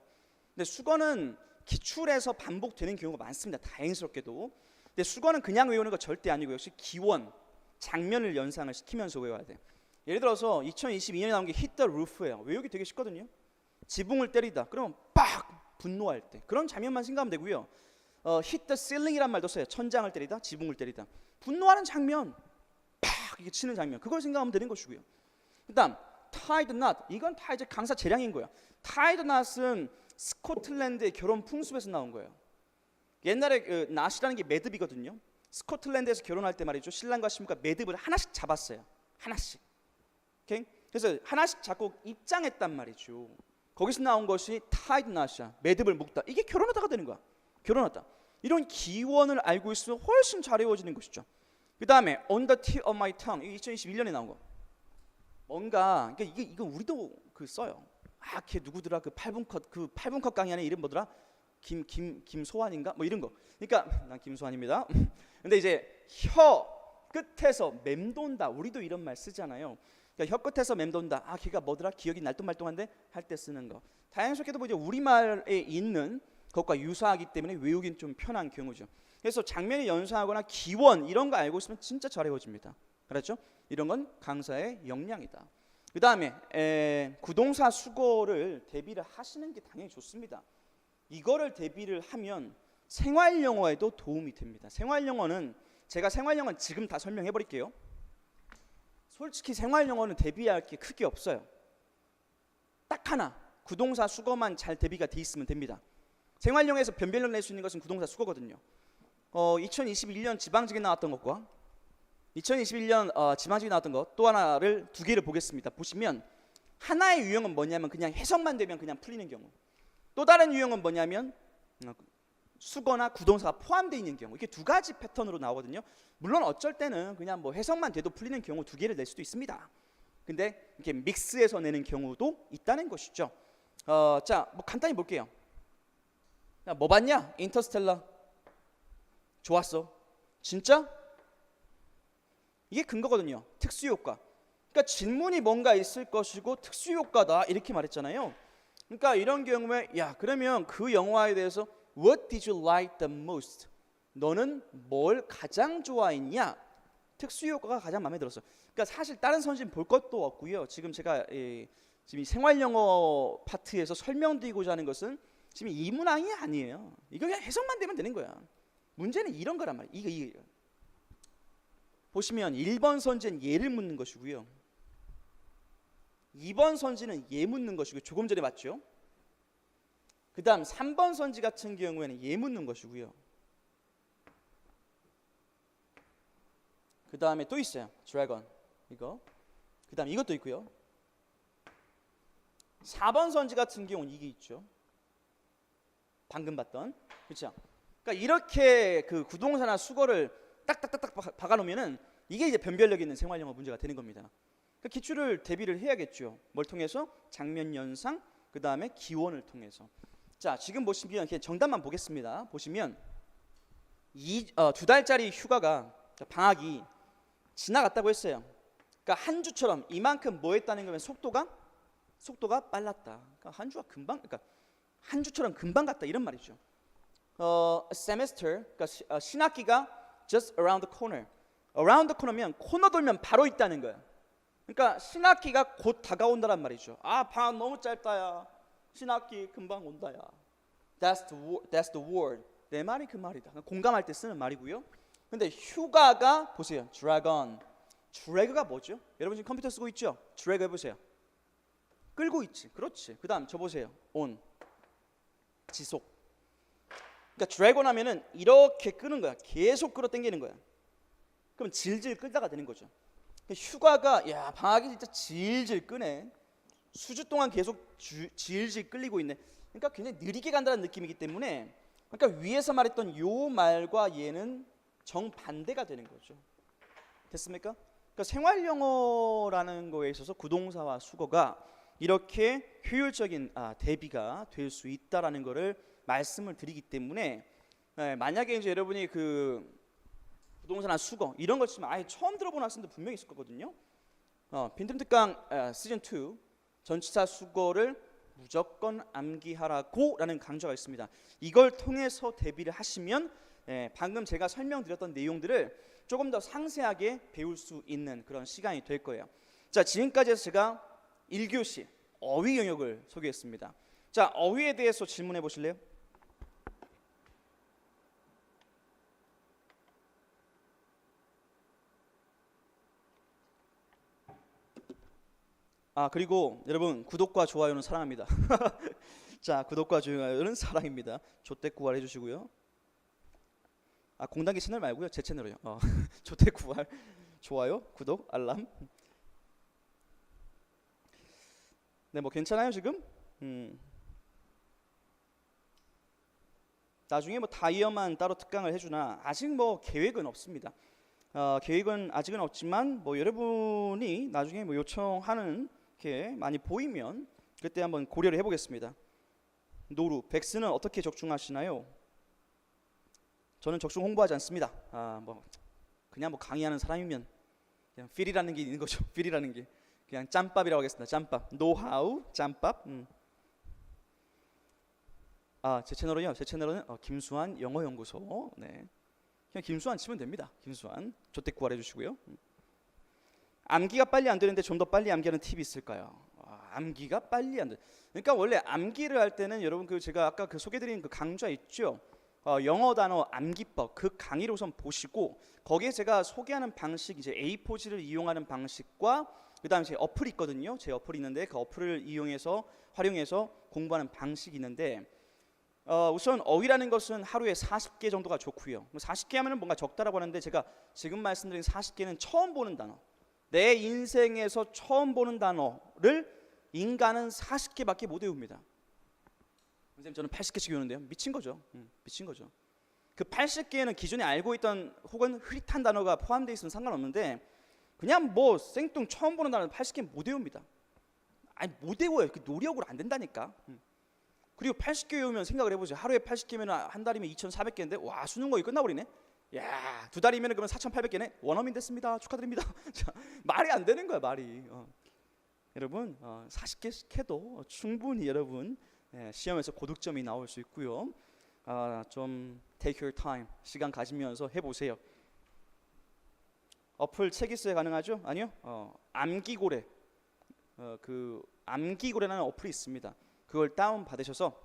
근데 수거는 기출에서 반복되는 경우가 많습니다. 다행스럽게도. 근데 수거는 그냥 외우는 거 절대 아니고 역시 기원, 장면을 연상을 시키면서 외워야 돼요. 예를 들어서 2022년에 나온 게 Hit the Roof예요. 외우기 되게 쉽거든요. 지붕을 때리다. 그러면 빡! 분노할 때. 그런 장면만 생각하면 되고요. Hit the Ceiling이란 말도 써요. 천장을 때리다, 지붕을 때리다. 분노하는 장면, 팍! 이게 치는 장면. 그걸 생각하면 되는 것이고요. 그 다음 Tied Knot. 이건 다 이제 강사 재량인 거예요. Tied Knot은 스코틀랜드의 결혼 풍습에서 나온 거예요. 옛날에 그 낫이라는 게 매듭이거든요. 스코틀랜드에서 결혼할 때 말이죠. 신랑과 신부가 매듭을 하나씩 잡았어요. 하나씩. 오케이? 그래서 하나씩 잡고 입장했단 말이죠. 거기서 나온 것이 tied knot이야. 매듭을 묶다. 이게 결혼하다가 되는 거야. 결혼하다. 이런 기원을 알고 있으면 훨씬 잘 외워지는 것이죠. 그 다음에 on the tip of my tongue. 이게 2021년에 나온 거. 뭔가 그러니까 이거 우리도 그 써요. 걔 누구더라? 그 8분 컷 강의 안에 이름 뭐더라? 김소환인가? 뭐 이런 거. 그러니까 난 김소환입니다. 근데 이제 혀 끝에서 맴돈다. 우리도 이런 말 쓰잖아요. 그러니까 혀 끝에서 맴돈다. 걔가 뭐더라? 기억이 날똥말똥한데 할 때 쓰는 거. 다행스럽게도 뭐 이제 우리말에 있는 그것과 유사하기 때문에 외우긴 좀 편한 경우죠. 그래서 장면을 연상하거나 기원 이런 거 알고 있으면 진짜 잘 외워집니다. 그렇죠? 이런 건 강사의 역량이다. 그 다음에 구동사 수거를 대비를 하시는 게 당연히 좋습니다. 이거를 대비를 하면 생활 영어에도 도움이 됩니다. 생활 영어는 제가 생활 영어는 지금 다 설명해 버릴게요. 솔직히 생활 영어는 대비할 게 크게 없어요. 딱 하나, 구동사 수거만 잘 대비가 돼 있으면 됩니다. 생활 영어에서 변별력 낼 수 있는 것은 구동사 수거거든요. 2021년 지방직에 나왔던 것과 2021년 지방직에 나왔던 것 또 하나를 두 개를 보겠습니다. 보시면 하나의 유형은 뭐냐면 그냥 해석만 되면 그냥 풀리는 경우, 또 다른 유형은 뭐냐면 수거나 구동사가 포함되어 있는 경우, 이렇게 두 가지 패턴으로 나오거든요. 물론 어쩔 때는 그냥 뭐 해석만 돼도 풀리는 경우 두 개를 낼 수도 있습니다. 근데 이렇게 믹스해서 내는 경우도 있다는 것이죠. 자, 뭐 간단히 볼게요. 야, 뭐 봤냐? 인터스텔라. 좋았어. 진짜? 이게 근거거든요. 특수효과. 그러니까 질문이 뭔가 있을 것이고 특수효과다 이렇게 말했잖아요. 그러니까 이런 경우에 야, 그러면 그 영화에 대해서 What did you like the most? 너는 뭘 가장 좋아했냐? 특수효과가 가장 마음에 들었어. 그러니까 사실 다른 선진 볼 것도 없고요. 지금 제가 지금 이 생활영어 파트에서 설명드리고자 하는 것은 지금 이 문항이 아니에요. 이거 그냥 해석만 되면 되는 거야. 문제는 이런 거란 말이에요. 이거. 보시면 1번 선지는 예를 묻는 것이고요. 2번 선지는 예 묻는 것이고 조금 전에 봤죠. 그 다음 3번 선지 같은 경우에는 예 묻는 것이고요. 그 다음에 또 있어요. 드래곤 이거. 그 다음 이것도 있고요. 4번 선지 같은 경우는 이게 있죠. 방금 봤던. 그렇죠. 그러니까 이렇게 그 구동사나 수거를 딱딱딱딱 박아놓으면은 이게 이제 변별력 있는 생활영어 문제가 되는 겁니다. 그러니까 기출을 대비를 해야겠죠. 뭘 통해서? 장면 연상, 그 다음에 기원을 통해서. 자, 지금 보시면 정답만 보겠습니다. 보시면 두 달짜리 휴가가 방학이 지나갔다고 했어요. 그러니까 한 주처럼 이만큼 뭐 했다는 거면 속도가 빨랐다. 그러니까 한 주가 금방, 그러니까 한 주처럼 금방 갔다 이런 말이죠. semester, 그러니까 신학기가 just around the corner. around the corner면 코너 돌면 바로 있다는 거야. 그러니까 신학기가 곧 다가온다란 말이죠. 아, 방학 너무 짧다야. 신학기 금방 온다야. That's the word. 내 말이 그 말이다. 공감할 때 쓰는 말이고요. 근데 휴가가 보세요. dragon. 드래그가 뭐죠? 여러분 지금 컴퓨터 쓰고 있죠? 드래그 해보세요. 끌고 있지. 그렇지. 그 다음 저 보세요. on. 지속. 그러니까 드래곤 하면은 이렇게 끄는 거야. 계속 끌어당기는 거야. 그럼 질질 끌다가 되는 거죠. 휴가가 야, 방학이 진짜 질질 끄네. 수주 동안 계속 질질 끌리고 있네. 그러니까 굉장히 느리게 간다는 느낌이기 때문에, 그러니까 위에서 말했던 요 말과 얘는 정반대가 되는 거죠. 됐습니까? 그러니까 생활 영어라는 거에 있어서 구동사와 수거가 이렇게 효율적인 대비가 될 수 있다라는 거를 말씀을 드리기 때문에, 만약에 이제 여러분이 그 부동산이나 수거 이런 것 치면 아예 처음 들어본 학생도 분명히 있을 거거든요. 빈틈 특강 시즌 2 전치사 수거를 무조건 암기하라고라는 강조가 있습니다. 이걸 통해서 대비를 하시면 방금 제가 설명드렸던 내용들을 조금 더 상세하게 배울 수 있는 그런 시간이 될 거예요. 자, 지금까지 해서 제가 1교시 어휘 영역을 소개했습니다. 자, 어휘에 대해서 질문해 보실래요? 그리고 여러분 구독과 좋아요는 사랑합니다. 자, 구독과 좋아요는 사랑입니다. 조태구알 해주시고요. 공단기 채널 말고요, 제 채널이요. 조태구알 좋아요, 구독, 알람. 네, 뭐 괜찮아요 지금? 나중에 뭐 다이어만 따로 특강을 해주나 아직 뭐 계획은 없습니다. 계획은 아직은 없지만 뭐 여러분이 나중에 뭐 요청하는 게 많이 보이면 그때 한번 고려를 해보겠습니다. 노루, 백스는 어떻게 적중하시나요? 저는 적중 홍보하지 않습니다. 뭐 그냥 뭐 강의하는 사람이면 그냥 필이라는 게 있는 거죠. 필이라는 게 그냥 짬밥이라고 하겠습니다. 짬밥, 노하우, 짬밥. 제 채널은요. 제 채널은 김수환 영어연구소. 네, 그냥 김수환 치면 됩니다. 김수환. 조태구알 해주시고요. 암기가 빨리 안 되는데 좀 더 빨리 암기하는 팁이 있을까요? 암기가 빨리 안 돼. 그러니까 원래 암기를 할 때는 여러분 그 제가 아까 그 소개드린 그 강좌 있죠. 영어 단어 암기법 그 강의를 우선 보시고 거기에 제가 소개하는 방식 이제 A4지를 이용하는 방식과 그다음에 제 어플이 있거든요. 제 어플이 있는데 그 어플을 활용해서 공부하는 방식이 있는데 우선 어휘라는 것은 하루에 40개 정도가 좋고요. 40개 하면은 뭔가 적다라고 하는데 제가 지금 말씀드린 40개는 처음 보는 단어. 내 인생에서 처음 보는 단어를 인간은 40개밖에 못 외웁니다. 선생님 저는 80개씩 외우는데요. 미친 거죠. 미친 거죠. 그 80개는 기존에 알고 있던 혹은 흐릿한 단어가 포함되어 있으면 상관없는데 그냥 뭐 생뚱 처음 보는 단어 80개 못 외웁니다. 아니 못 외워요. 그 노력으로 안 된다니까. 그리고 80개 외우면 생각을 해보죠. 하루에 80개면 한 달이면 2,400개인데 와 수능 거의 끝나버리네. 야, 두 달이면 그러면 4,800개네. 원어민 됐습니다. 축하드립니다. 자, 말이 안 되는 거야 말이. 여러분 40개씩 해도 충분히 여러분 시험에서 고득점이 나올 수 있고요. 좀 take your time 시간 가지면서 해보세요. 어플 책이스에 가능하죠? 아니요. 암기고래 그 암기고래라는 어플이 있습니다. 그걸 다운 받으셔서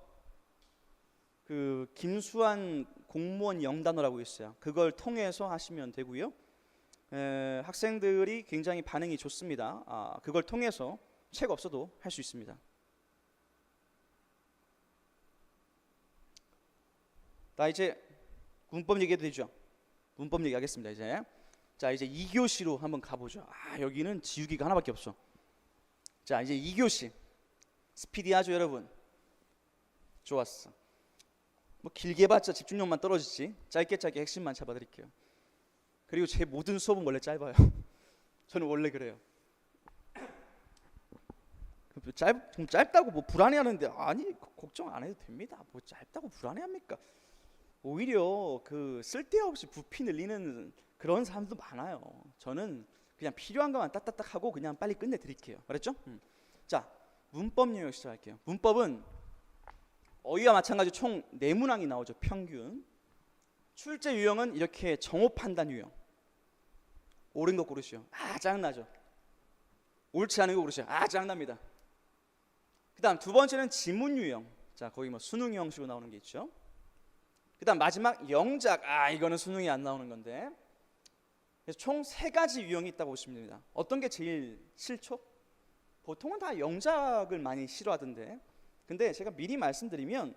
그 김수환 공무원 영단어라고 있어요. 그걸 통해서 하시면 되고요. 학생들이 굉장히 반응이 좋습니다. 그걸 통해서 책 없어도 할 수 있습니다. 나 이제 문법 얘기해도 되죠? 문법 얘기하겠습니다. 이제 자 이제 2교시로 한번 가보죠. 여기는 지우기가 하나밖에 없어. 자 이제 2교시 스피디하죠 여러분? 좋았어. 뭐 길게 봤자 집중력만 떨어지지 짧게 핵심만 잡아드릴게요. 그리고 제 모든 수업은 원래 짧아요. 저는 원래 그래요. 좀 짧다고 뭐 불안해하는데 아니 걱정 안 해도 됩니다. 뭐 짧다고 불안해합니까? 오히려 그 쓸데없이 부피 늘리는 그런 사람도 많아요. 저는 그냥 필요한 것만 딱딱딱 하고 그냥 빨리 끝내드릴게요. 알았죠? 자 문법 영역 시작할게요. 문법은 어휘와 마찬가지로 총 4문항이 나오죠. 평균. 출제 유형은 이렇게 정오 판단 유형. 옳은 거 고르시오. 짜증나죠. 옳지 않은 거 고르시오. 짜증납니다. 그 다음 두 번째는 지문 유형. 자 거기 뭐 수능 형식으로 나오는 게 있죠. 그 다음 마지막 영작. 이거는 수능이 안 나오는 건데. 그래서 총 3가지 유형이 있다고 보시면 됩니다. 어떤 게 제일 싫죠? 보통은 다 영작을 많이 싫어하던데 근데 제가 미리 말씀드리면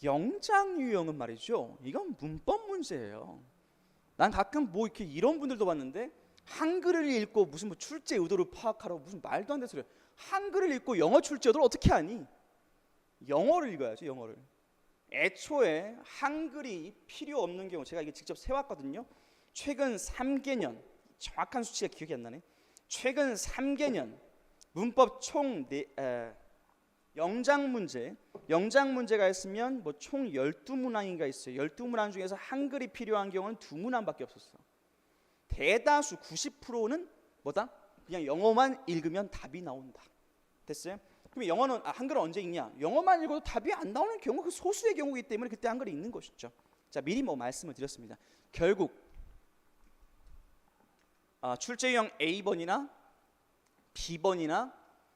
영작 유형은 말이죠. 이건 문법 문제예요. 난 가끔 뭐 이렇게 이런 분들도 봤는데 한글을 읽고 무슨 뭐 출제 의도를 파악하라고 무슨 말도 안 되는 소리야. 한글을 읽고 영어 출제 의도를 어떻게 아니? 영어를 읽어야죠. 영어를. 애초에 한글이 필요 없는 경우 제가 이게 직접 세왔거든요. 최근 3개년 정확한 수치가 기억이 안 나네. 최근 3개년 문법 총 영작 문제가 있으면 뭐 총 12문항인가 있어요. 12문항 중에서 한글이 필요한 경우는 2문항밖에 없었어. 대다수 90%는 뭐다? 그냥 영어만 읽으면 답이 나온다. 됐어요? 그럼 영어는 한글은 언제 읽냐? 영어만 읽어도 답이 안 나오는 경우 그 소수의 경우이기 때문에 그때 한글이 읽는 것이죠. 자 미리 뭐 말씀을 드렸습니다. 결국 출제 유형 A번이나 B번이나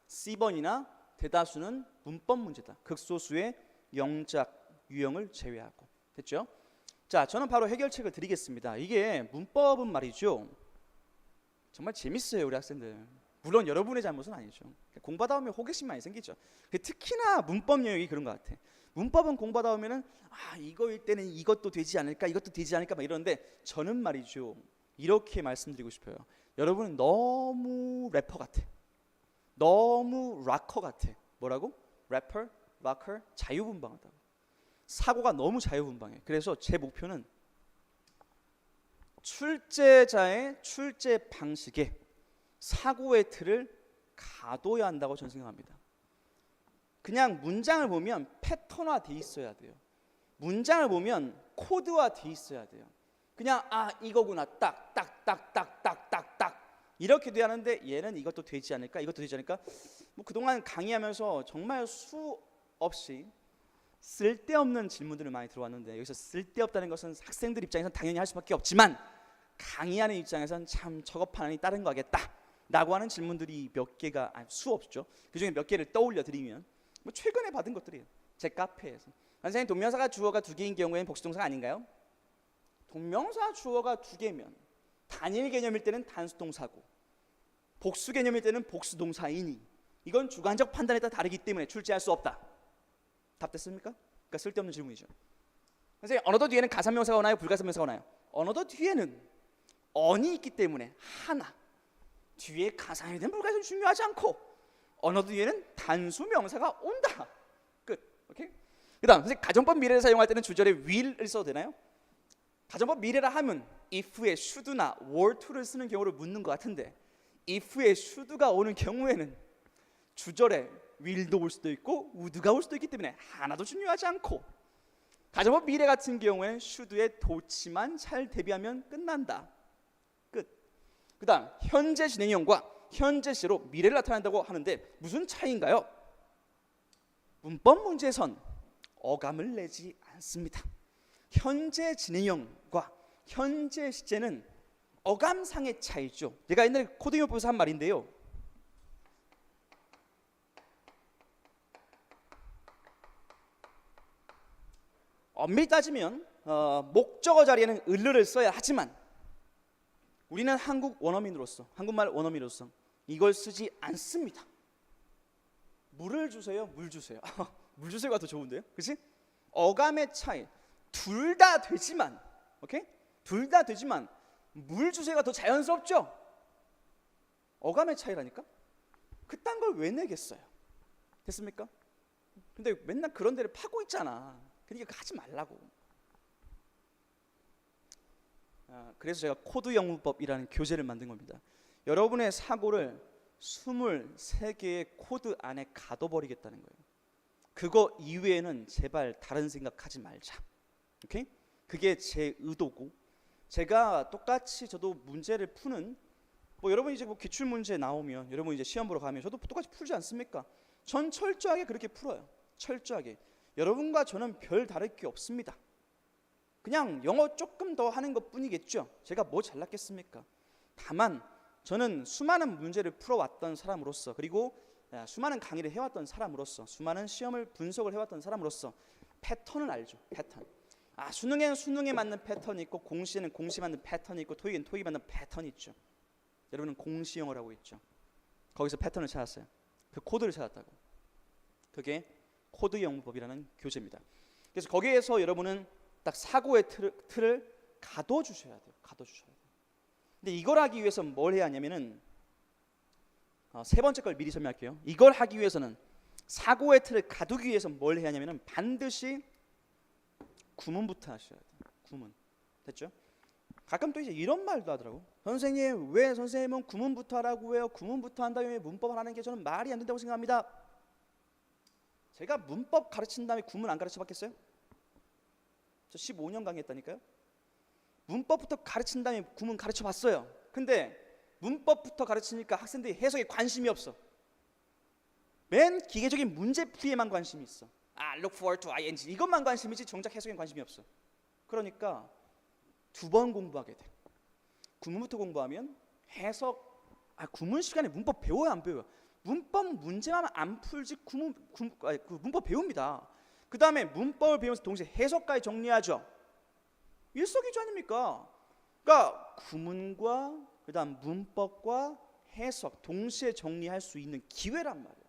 C번이나 대다수는 문법 문제다. 극소수의 영작 유형을 제외하고. 됐죠? 자, 저는 바로 해결책을 드리겠습니다. 이게 문법은 말이죠. 정말 재밌어요, 우리 학생들. 물론 여러분의 잘못은 아니죠. 공부하다 보면 호기심 많이 생기죠. 특히나 문법 영역이 그런 것 같아. 문법은 공부하다 보면은 이거일 때는 이것도 되지 않을까, 이것도 되지 않을까 막 이러는데 저는 말이죠. 이렇게 말씀드리고 싶어요. 여러분은 너무 래퍼 같아. 너무 락커 같아. 뭐라고? 래퍼, 락커, 자유분방하다. 사고가 너무 자유분방해. 그래서 제 목표는 출제자의 출제 방식에 사고의 틀을 가둬야 한다고 저는 생각합니다. 그냥 문장을 보면 패턴화 돼 있어야 돼요. 문장을 보면 코드화 돼 있어야 돼요. 그냥 이거구나 딱 이렇게 돼야 하는데 얘는 이것도 되지 않을까 이것도 되지 않을까 뭐 그동안 강의하면서 정말 수없이 쓸데없는 질문들을 많이 들어왔는데 여기서 쓸데없다는 것은 학생들 입장에서는 당연히 할 수밖에 없지만 강의하는 입장에서는 참 저거 판단이 다른 거 하겠다 라고 하는 질문들이 몇 개가 수없죠. 그 중에 몇 개를 떠올려 드리면 뭐 최근에 받은 것들이에요. 제 카페에서. 선생님, 동명사가 주어가 두 개인 경우에는 복수동사가 아닌가요? 동명사 주어가 두 개면 단일 개념일 때는 단수동사고 복수 개념일 때는 복수동사이니 이건 주관적 판단에 따라 다르기 때문에 출제할 수 없다. 답 됐습니까? 그러니까 쓸데없는 질문이죠. 선생님, 언어도 뒤에는 가산명사가 오나요? 불가산명사가 오나요? 언어도 뒤에는 언이 있기 때문에 하나, 뒤에 가상이 된 불가상이 중요하지 않고 언어도 뒤에는 단수명사가 온다. 끝. 오케이? 그다음 선생님, 가정법 미래를 사용할 때는 주절에 will을 써도 되나요? 가정법 미래라 하면 if에 should나 were to를 쓰는 경우를 묻는 것 같은데 if에 should가 오는 경우에는 주절에 will도 올 수도 있고 would가 올 수도 있기 때문에 하나도 중요하지 않고 가정법 미래 같은 경우에는 should의 도치만 잘 대비하면 끝난다. 끝. 그 다음 현재 진행형과 현재 시로 미래를 나타낸다고 하는데 무슨 차이인가요? 문법 문제에선 어감을 내지 않습니다. 현재 진행형과 현재 시제는 어감상의 차이죠. 제가 옛날에 코딩요법에서 한 말인데요. 엄밀히 따지면 목적어 자리에는 을을 써야 하지만 우리는 한국 원어민으로서 한국말 원어민으로서 이걸 쓰지 않습니다. 물을 주세요, 물 주세요. 물 주세요가 더 좋은데요, 그렇지? 어감의 차이, 둘 다 되지만, 오케이? 둘 다 되지만 물 주세요가 더 자연스럽죠. 어감의 차이라니까. 그딴 걸 왜 내겠어요? 됐습니까? 근데 맨날 그런 데를 파고 있잖아. 그러니까 하지 말라고. 그래서 제가 코드 영문법이라는 교재를 만든 겁니다. 여러분의 사고를 23개의 코드 안에 가둬버리겠다는 거예요. 그거 이외에는 제발 다른 생각하지 말자. 오케이? 그게 제 의도고, 제가 똑같이 저도 문제를 푸는 여러분 이제 기출 문제 나오면 여러분 이제 시험 보러 가면 저도 똑같이 풀지 않습니까? 전 철저하게 그렇게 풀어요. 철저하게. 여러분과 저는 별 다를 게 없습니다. 그냥 영어 조금 더 하는 것 뿐이겠죠. 제가 뭐 잘났겠습니까? 다만 저는 수많은 문제를 풀어왔던 사람으로서, 그리고 수많은 강의를 해왔던 사람으로서, 수많은 시험을 분석을 해왔던 사람으로서 패턴을 알죠. 패턴. 수능에는 수능에 맞는 패턴이 있고, 공시에는 공시에 맞는 패턴이 있고, 토익에는 토익에 맞는 패턴이 있죠. 여러분은 공시영어를 하고 있죠. 거기서 패턴을 찾았어요. 그 코드를 찾았다고. 그게 코드 영문법이라는 교재입니다. 그래서 거기에서 여러분은 딱 사고의 틀을 가둬주셔야 돼요. 가둬주셔야 돼요. 근데 이걸 하기 위해서 뭘 해야 하냐면은 세 번째 걸 미리 설명할게요. 이걸 하기 위해서는 사고의 틀을 가두기 위해서 뭘 해야 하냐면은 반드시 구문부터 하셔야 돼요. 구문. 됐죠? 가끔 또 이제 이런 말도 하더라고. 선생님, 왜 선생님은 구문부터 하라고 해요? 구문부터 한 다음에 문법을 하는 게 저는 말이 안 된다고 생각합니다. 제가 문법 가르친 다음에 구문 안 가르쳐 봤겠어요? 저 15년 강의했다니까요. 문법부터 가르친 다음에 구문 가르쳐 봤어요. 근데 문법부터 가르치니까 학생들이 해석에 관심이 없어. 맨 기계적인 문제풀이에만 관심이 있어. look forward to ing 이것만 관심이지 정작 해석엔 관심이 없어. 그러니까 두 번 공부하게 돼. 구문부터 공부하면 해석, 구문 시간에 문법 배워요, 안 배워요? 문법 문제만 안 풀지 문법 배웁니다. 그 다음에 문법을 배우면서 동시에 해석까지 정리하죠. 일석이조 아닙니까? 그러니까 구문과 그다음 문법과 해석 동시에 정리할 수 있는 기회란 말이에요.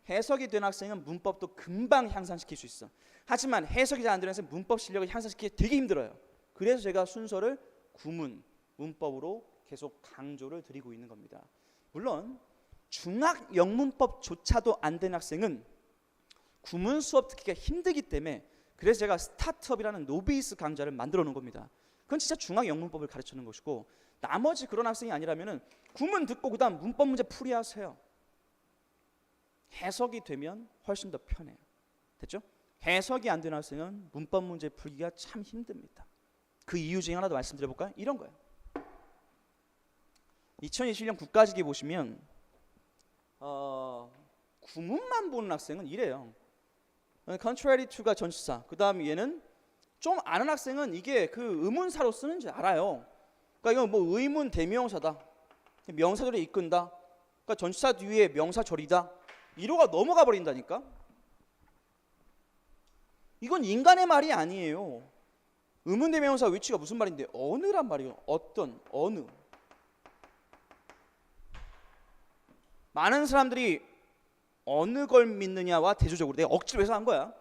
해석이 된 학생은 문법도 금방 향상시킬 수 있어. 하지만 해석이 잘 안 되는 학생은 문법 실력을 향상시키기 되게 힘들어요. 그래서 제가 순서를 구문, 문법으로 계속 강조를 드리고 있는 겁니다. 물론 중학 영문법조차도 안 된 학생은 구문 수업 듣기가 힘들기 때문에 그래서 제가 스타트업이라는 노비스 강좌를 만들어 놓은 겁니다. 그건 진짜 중학 영문법을 가르치는 것이고, 나머지 그런 학생이 아니라면은 구문 듣고 그다음 문법 문제 풀이하세요. 해석이 되면 훨씬 더 편해요. 됐죠? 해석이 안 되는 학생은 문법 문제 풀기가 참 힘듭니다. 그 이유 중에 하나 더 말씀드려볼까요? 이런 거예요. 2021년 국가직위 보시면 구문만 보는 학생은 이래요. contrary to가 전치사, 그 다음 얘는 좀 아는 학생은 이게 그 의문사로 쓰는지 알아요. 그러니까 이건 뭐 의문 대명사다. 명사절에 이끈다. 그러니까 전치사 뒤에 명사절이다. 1호가 넘어가 버린다니까. 이건 인간의 말이 아니에요. 의문대명사 위치가 무슨 말인데? 어느란 말이에요. 어떤, 어느. 많은 사람들이 어느 걸 믿느냐와 대조적으로, 내가 억지로 해서 한 거야.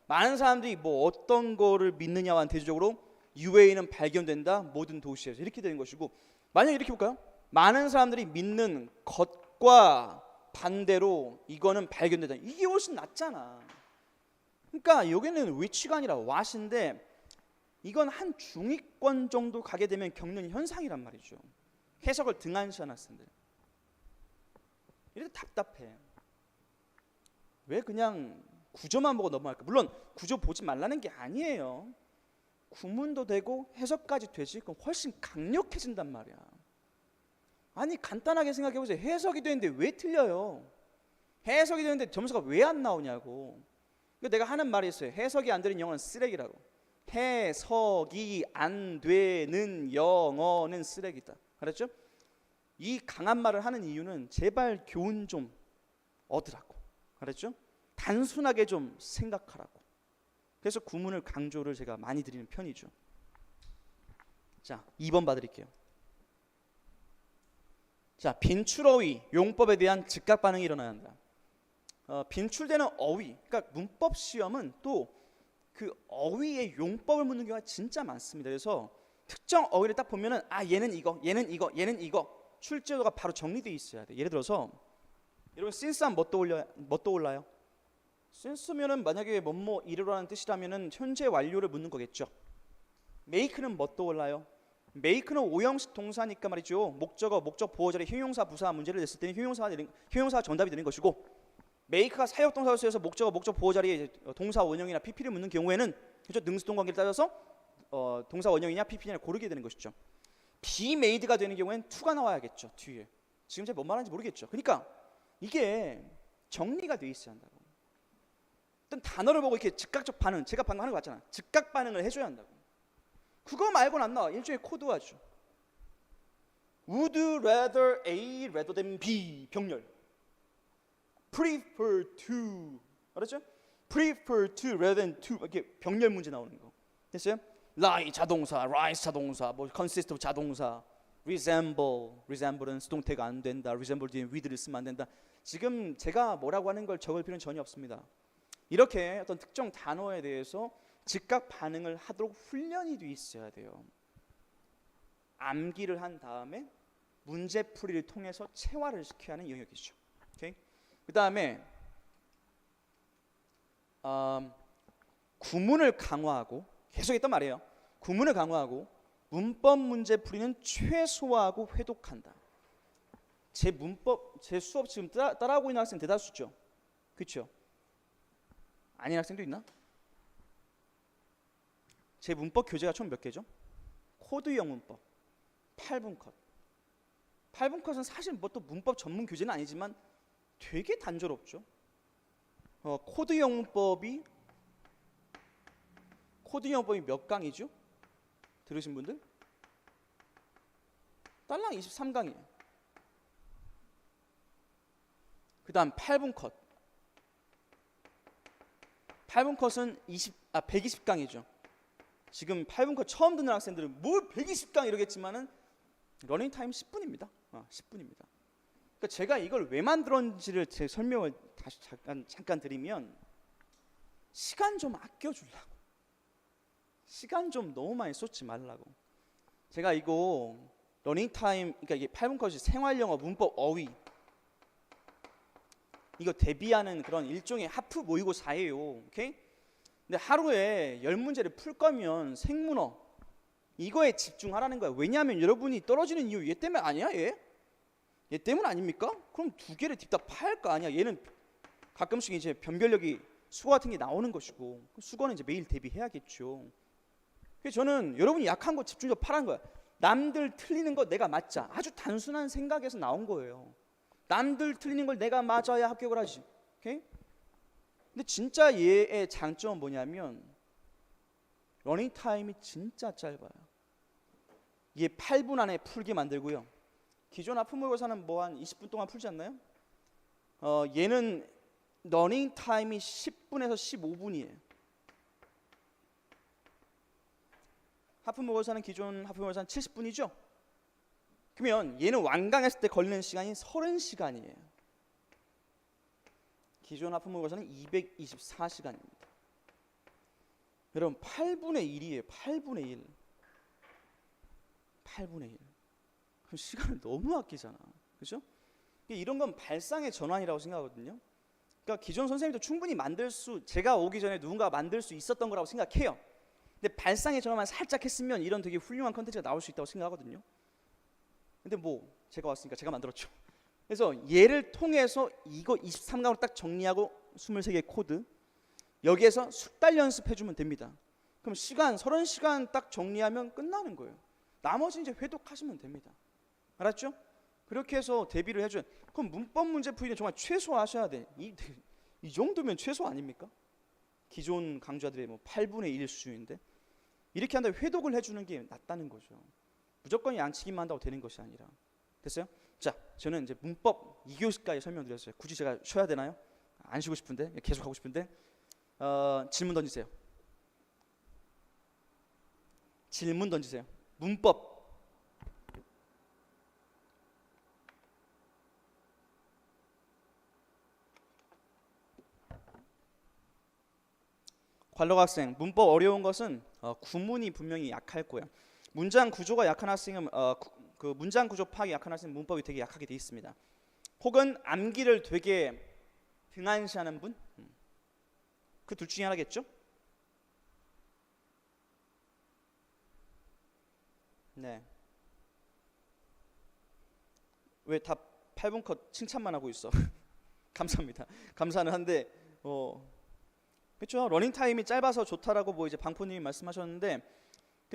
많은 사람들이 뭐 어떤 거를 믿느냐와 대조적으로 UAE는 발견된다. 모든 도시에서 이렇게 되는 것이고, 만약에 이렇게 볼까요? 많은 사람들이 믿는 것과 반대로 이거는 발견된다. 이게 훨씬 낫잖아. 그러니까 여기는 위치가 아니라 what인데, 이건 한 중위권 정도 가게 되면 겪는 현상이란 말이죠. 해석을 등한시한 학생들. 이래도 답답해. 왜 그냥 구조만 보고 넘어갈까? 물론 구조 보지 말라는 게 아니에요. 구문도 되고 해석까지 되지. 그럼 훨씬 강력해진단 말이야. 아니 간단하게 생각해보세요. 해석이 되는데 왜 틀려요? 해석이 되는데 점수가 왜 안 나오냐고. 그러니까 내가 하는 말이 있어요. 해석이 안 되는 영어는 쓰레기라고. 해석이 안 되는 영어는 쓰레기다. 알았죠? 이 강한 말을 하는 이유는 제발 교훈 좀 얻으라고. 알았죠? 단순하게 좀 생각하라고. 그래서 구문을 강조를 제가 많이 드리는 편이죠. 자, 2번 봐드릴게요. 자, 빈출어휘 용법에 대한 즉각 반응이 일어나야 한다. 빈출되는 어휘, 그러니까 문법 시험은 또 그 어휘의 용법을 묻는 경우가 진짜 많습니다. 그래서 특정 어휘를 딱 보면은 아 얘는 이거, 얘는 이거, 얘는 이거 출제도가 바로 정리되어 있어야 돼. 예를 들어서 여러분 since하면 뭐 떠올라요? since면은 만약에 뭐뭐 이르라는 뜻이라면은 현재 완료를 묻는 거겠죠. make는 뭐 떠올라요? make는 오형식 동사니까 말이죠. 목적어, 목적 보호 자리 형용사 부사 문제를 냈을 때는 형용사가 정답이 되는 것이고, make가 사역 동사로 쓰여서 목적어, 목적 보호 자리에 동사 원형이나 pp를 묻는 경우에는 그렇죠? 능수동 관계를 따져서 동사 원형이냐 pp냐 고르게 되는 것이죠. be made가 되는 경우에는 to가 나와야겠죠. 뒤에. 지금 제가 뭔 말하는지 모르겠죠. 그러니까 이게 정리가 돼 있어야 한다고. 어떤 단어를 보고 이렇게 즉각적 반응, 제가 방금 하는 거 같잖아. 즉각 반응을 해줘야 한다고. 그거 말고는 안 나와. 일종의 코드화죠. Would rather A rather than B 병렬. Prefer to, 알았죠? Prefer to rather than to, 이렇게 병렬 문제 나오는 거. 됐어요? lie 자동사, rise 자동사, 뭐 consist of 자동사, resemble는 수동태가 안 된다. resemble 뒤에 with를 쓰면 안 된다. 지금 제가 뭐라고 하는 걸 적을 필요는 전혀 없습니다. 이렇게 어떤 특정 단어에 대해서 즉각 반응을 하도록 훈련이 돼 있어야 돼요. 암기를 한 다음에 문제풀이를 통해서 체화를 시켜야 하는 영역이죠. 오케이? 그 다음에 구문을 강화하고, 계속 했단 말이에요. 구문을 강화하고 문법 문제풀이는 최소화하고 회독한다. 제 수업 지금 따라하고 있는 학생 대다수죠. 그렇죠? 아닌 학생도 있나? 제 문법 교재가 총 몇 개죠? 코드형 문법 8분 컷. 8분 컷은 사실 뭐 또 문법 전문 교재는 아니지만 되게 단조롭죠. 코드형 문법이 몇 강이죠? 들으신 분들? 딸랑 23강이에요. 그 다음 8분 컷. 8분 컷은 120강이죠. 지금 8분 컷 처음 듣는 학생들은 뭘 120강 이러겠지만은 러닝 타임 10분입니다. 10분입니다. 그러니까 제가 이걸 왜 만들었는지를 제 설명을 다시 잠깐 드리면, 시간 좀 아껴주려고. 시간 좀 너무 많이 쏟지 말라고. 제가 이거 러닝 타임, 그러니까 이게 8분 컷이 생활영어, 문법, 어휘, 이거 대비하는 그런 일종의 하프 모의고사예요. 오케이? 근데 하루에 10문제를 풀 거면 생문어 이거에 집중하라는 거야. 왜냐하면 여러분이 떨어지는 이유 얘 때문에 아니야? 얘 때문 아닙니까? 그럼 2개를 딥다 파할 거 아니야. 얘는 가끔씩 이제 변별력이 수거 같은 게 나오는 것이고, 수거는 이제 매일 대비해야겠죠. 그래서 저는 여러분이 약한 거 집중적으로 파라는 거야. 남들 틀리는 거 내가 맞자. 아주 단순한 생각에서 나온 거예요. 남들 틀리는 걸 내가 맞아야 합격을 하지. 오케이? 근데 진짜 얘의 장점은 뭐냐면 러닝 타임이 진짜 짧아요. 얘 8분 안에 풀게 만들고요. 기존 하프 모의고사는 뭐 한 20분 동안 풀지 않나요? 얘는 러닝 타임이 10분에서 15분이에요. 하프 모의고사는 기존 하프 모의고사는 70분이죠. 그러면 얘는 완강했을 때 걸리는 시간이 30시간이에요. 기존 하프 모의고사는 224시간입니다. 여러분 8분의 1이에요. 8분의 1. 8분의 1. 그럼 시간을 너무 아끼잖아. 그렇죠? 이런 건 발상의 전환이라고 생각하거든요. 그러니까 기존 선생님도 충분히 제가 오기 전에 누군가가 만들 수 있었던 거라고 생각해요. 근데 발상의 전환만 살짝 했으면 이런 되게 훌륭한 컨텐츠가 나올 수 있다고 생각하거든요. 근데 뭐 제가 왔으니까 제가 만들었죠. 그래서 얘를 통해서 이거 23강으로 딱 정리하고 23개의 코드, 여기에서 숙달 연습해주면 됩니다. 그럼 시간 30시간 딱 정리하면 끝나는 거예요. 나머지 이제 회독하시면 됩니다. 알았죠? 그렇게 해서 대비를 해줘요. 그럼 문법 문제 풀이는 정말 최소화하셔야 돼. 이 정도면 최소 아닙니까? 기존 강좌들의 뭐 8분의 1 수준인데 이렇게 한다면 회독을 해주는 게 낫다는 거죠. 무조건 양치기만 한다고 되는 것이 아니라. 됐어요? 자, 저는 이제 문법 2교시까지 설명드렸어요. 굳이 제가 쉬어야 되나요? 안 쉬고 싶은데, 계속 하고 싶은데 질문 던지세요. 질문 던지세요. 문법 관록 학생, 문법 어려운 것은 구문이 분명히 약할 거야. 문장 구조가 약한 학생은 그 문장 구조 파악이 약한 학생은 문법이 되게 약하게 돼 있습니다. 혹은 암기를 되게 등한시하는 분, 그 둘 중에 하나겠죠? 네. 왜 다 8분 컷 칭찬만 하고 있어? 감사합니다. 감사는 한데 그렇죠. 러닝 타임이 짧아서 좋다라고 뭐 이제 방포님이 말씀하셨는데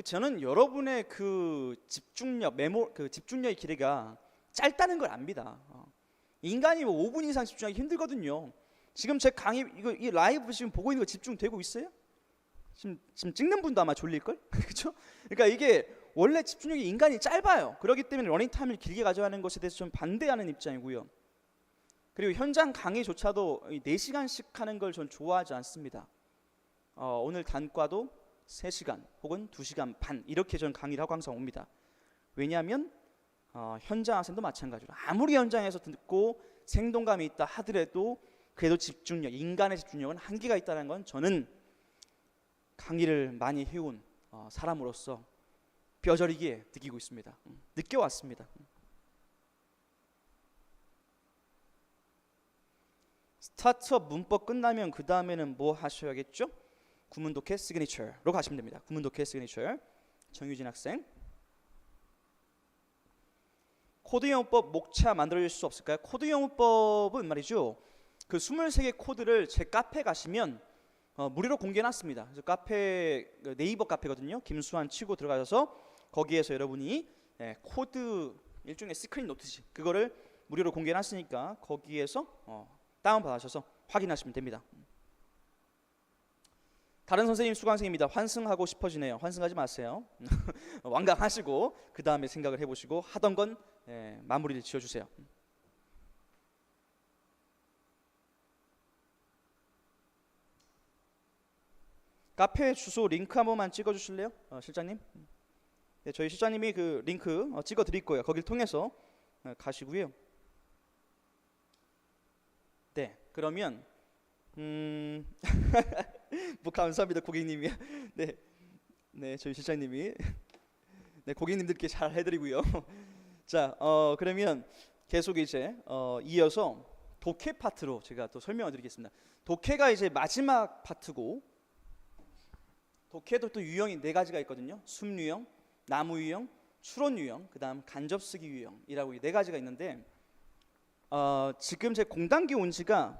저는 여러분의 그 집중력의 길이가 짧다는 걸 압니다. 인간이 뭐 5분 이상 집중하기 힘들거든요. 지금 제 강의 이 라이브 지금 보고 있는 거 집중되고 있어요? 지금 찍는 분도 아마 졸릴 걸, 그렇죠? 그러니까 이게 원래 집중력이 인간이 짧아요. 그렇기 때문에 러닝 타임을 길게 가져가는 것에 대해서 좀 반대하는 입장이고요. 그리고 현장 강의조차도 4시간씩 하는 걸 전 좋아하지 않습니다. 오늘 단과도 3시간 혹은 2시간 반 이렇게 전 강의를 하고 항상 옵니다. 왜냐하면 현장 학생도 마찬가지로 아무리 현장에서 듣고 생동감이 있다 하더라도 그래도 인간의 집중력은 한계가 있다는 건 저는 강의를 많이 해온 사람으로서 뼈저리게 느끼고 있습니다. 느껴왔습니다. 스타트업 문법 끝나면 그 다음에는 뭐 하셔야겠죠? 구문 독해 시그니처로 가시면 됩니다. 구문 독해 시그니처. 정유진 학생. 코드 영어법 목차 만들어줄 수 없을까요? 코드 영어법은 말이죠. 그 23개 코드를 제 카페 가시면 무료로 공개해놨습니다. 그래서 네이버 카페거든요. 김수환 치고 들어가셔서 거기에서 여러분이 코드 일종의 스크린 노트지 그거를 무료로 공개해놨으니까 거기에서 다운받으셔서 확인하시면 됩니다. 다른 선생님 수강생입니다. 환승하고 싶어지네요. 환승하지 마세요. 완강하시고 그 다음에 생각을 해보시고 하던 건 마무리를 지어주세요. 카페 주소 링크 한 번만 찍어주실래요? 실장님? 네, 저희 실장님이 그 링크 찍어드릴 거예요. 거길 통해서 가시고요. 네, 그러면 뭐 감사합니다 고객님이. 네, 저희 실장님이 고객님들께 잘 해드리고요. 자, 그러면 계속 이제 이어서 독해 파트로 제가 또 설명을 드리겠습니다. 독해가 이제 마지막 파트고 독해도 또 유형이 4가지가 있거든요. 숨 유형, 나무 유형, 추론 유형, 그 다음 간접쓰기 유형이라고 4가지가 있는데 지금 제 공단기 온 지가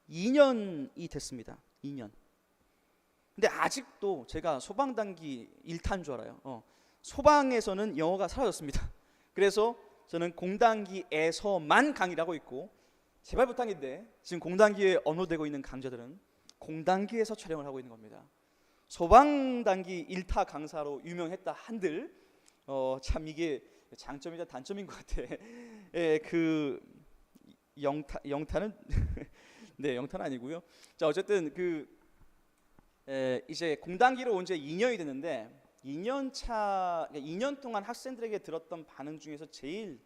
2년이 됐습니다. 2년. 근데 아직도 제가 소방단기 1탄 줄 알아요. 소방에서는 영어가 사라졌습니다. 그래서 저는 공단기에서만 강의를 하고 있고 제발 부탁인데 지금 공단기에 업로드되고 있는 강좌들은 공단기에서 촬영을 하고 있는 겁니다. 소방단기 1타 강사로 유명했다 한들 참 이게 장점이자 단점인 것 같아. 예, 그 영타는 네, 영타는 아니고요. 자, 어쨌든 이제 공단기로 온 지 2년이 됐는데 2년 동안 학생들에게 들었던 반응 중에서 제일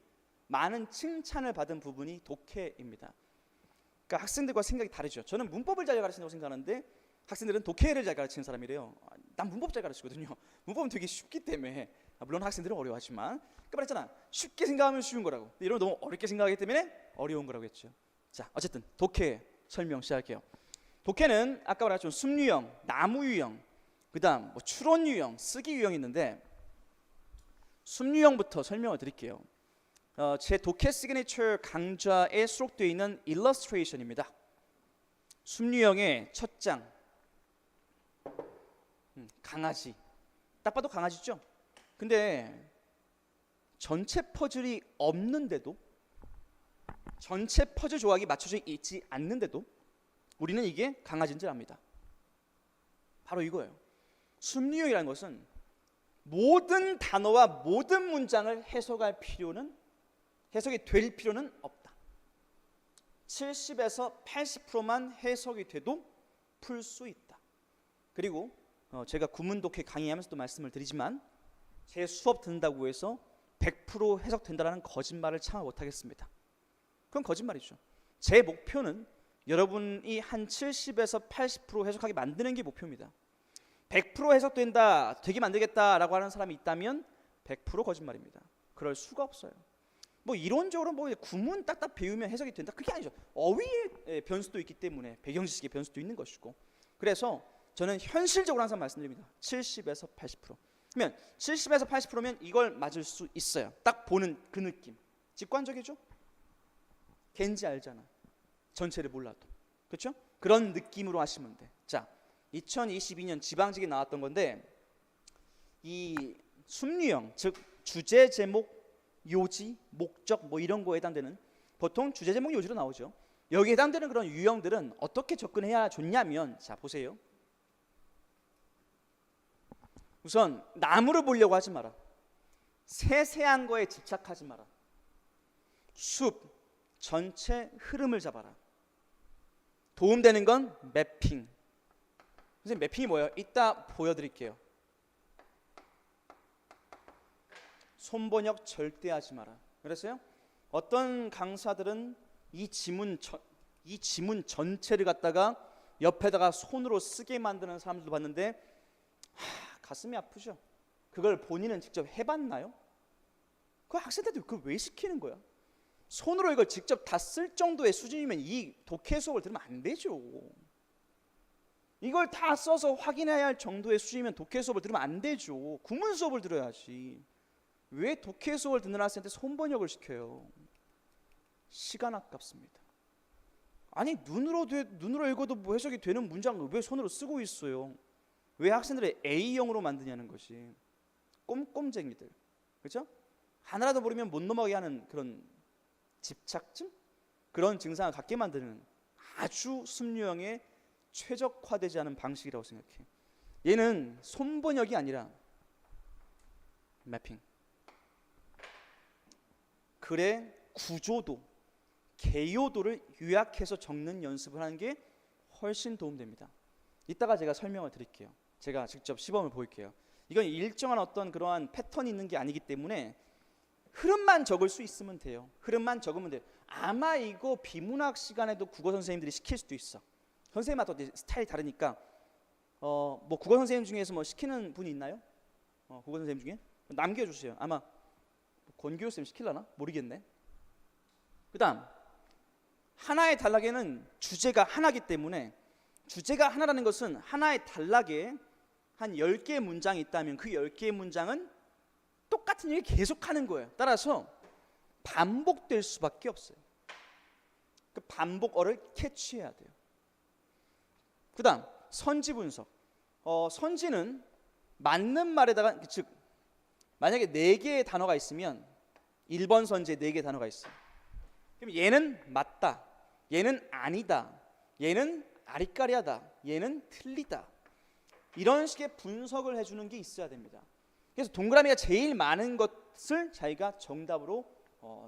많은 칭찬을 받은 부분이 독해입니다. 그러니까 학생들과 생각이 다르죠. 저는 문법을 잘 가르친다고 생각하는데 학생들은 독해를 잘 가르치는 사람이래요. 난 문법 잘 가르치거든요. 문법은 되게 쉽기 때문에 물론 학생들은 어려워하지만 말했잖아. 쉽게 생각하면 쉬운 거라고. 근데 이런 너무 어렵게 생각하기 때문에 어려운 거라고 했죠. 자, 어쨌든 독해 설명 시작할게요. 독해는 아까 말했죠. 습유형, 나무 유형, 그다음 뭐 추론 유형, 쓰기 유형이 있는데 습유형부터 설명을 드릴게요. 제 독해 시그니처 강좌에 수록되어 있는 일러스트레이션입니다. 습유형의 첫 장, 강아지. 딱 봐도 강아지죠? 근데 전체 퍼즐이 없는데도, 전체 퍼즐 조각이 맞춰져 있지 않는데도 우리는 이게 강아지인 줄 압니다. 바로 이거예요. 습유형이라는 것은 모든 단어와 모든 문장을 해석이 될 필요는 없다. 70에서 80%만 해석이 돼도 풀 수 있다. 그리고 제가 구문독해 강의하면서도 말씀을 드리지만 제 수업 듣는다고 해서 100% 해석된다는 거짓말을 참아 못하겠습니다. 그건 거짓말이죠. 제 목표는 여러분이 한 70에서 80% 해석하게 만드는 게 목표입니다. 100% 해석된다, 되게 만들겠다라고 하는 사람이 있다면 100% 거짓말입니다. 그럴 수가 없어요. 뭐 이론적으로 뭐 구문 딱딱 배우면 해석이 된다, 그게 아니죠. 어휘의 변수도 있기 때문에 배경지식의 변수도 있는 것이고, 그래서 저는 현실적으로 항상 말씀드립니다. 70에서 80%. 그러면 70에서 80%면 이걸 맞을 수 있어요. 딱 보는 그 느낌. 직관적이죠? 걘지 알잖아. 전체를 몰라도. 그렇죠? 그런 느낌으로 하시면 돼. 자, 2022년 지방직에 나왔던 건데 이 습유형, 즉 주제, 제목, 요지, 목적 뭐 이런 거에 해당되는, 보통 주제, 제목, 요지로 나오죠. 여기에 해당되는 그런 유형들은 어떻게 접근해야 좋냐면, 자 보세요. 우선 나무를 보려고 하지 마라. 세세한 거에 집착하지 마라. 숲 전체 흐름을 잡아라. 도움되는 건 매핑. 선생님, 매핑이 뭐예요? 이따 보여드릴게요. 손번역 절대 하지 마라. 그랬어요? 어떤 강사들은 이 지문 전체를 갖다가 옆에다가 손으로 쓰게 만드는 사람들도 봤는데 가슴이 아프죠. 그걸 본인은 직접 해봤나요? 그 학생들도 그걸 왜 시키는 거야? 손으로 이걸 직접 다 쓸 정도의 수준이면 이 독해 수업을 들으면 안 되죠. 이걸 다 써서 확인해야 할 정도의 수준이면 독해 수업을 들으면 안 되죠. 구문 수업을 들어야지. 왜 독해 수업을 듣는 학생한테 손번역을 시켜요? 시간 아깝습니다. 아니 눈으로 읽어도 뭐 해석이 되는 문장을 왜 손으로 쓰고 있어요? 왜 학생들을 A형으로 만드냐는 것이. 꼼꼼쟁이들, 그렇죠? 하나라도 모르면 못 넘어가게 하는 그런 집착증? 그런 증상을 갖게 만드는 아주 습유형의 최적화되지 않은 방식이라고 생각해. 얘는 손번역이 아니라 매핑. 글의 구조도, 개요도를 요약해서 적는 연습을 하는 게 훨씬 도움됩니다. 이따가 제가 설명을 드릴게요. 제가 직접 시범을 보일게요. 이건 일정한 어떤 그러한 패턴이 있는 게 아니기 때문에 흐름만 적을 수 있으면 돼요. 흐름만 적으면 돼요. 아마 이거 비문학 시간에도 국어 선생님들이 시킬 수도 있어. 선생님마다 스타일이 다르니까 뭐 국어 선생님 중에서 뭐 시키는 분이 있나요? 국어 선생님 중에? 남겨주세요. 아마 권규호 쌤 시킬라나? 모르겠네. 그 다음 하나의 단락에는 주제가 하나이기 때문에, 주제가 하나라는 것은 하나의 단락에 한 10개의 문장이 있다면 그 10개의 문장은 똑같은 얘기 계속하는 거예요. 따라서 반복될 수밖에 없어요. 그 반복어를 캐치해야 돼요. 그 다음 선지 분석. 선지는 맞는 말에다가, 즉 만약에 4개의 단어가 있으면 1번 선지에 4개의 단어가 있어요. 그럼 얘는 맞다, 얘는 아니다, 얘는 아리까리하다, 얘는 틀리다, 이런 식의 분석을 해주는 게 있어야 됩니다. 그래서 동그라미가 제일 많은 것 것을 자기가 정답으로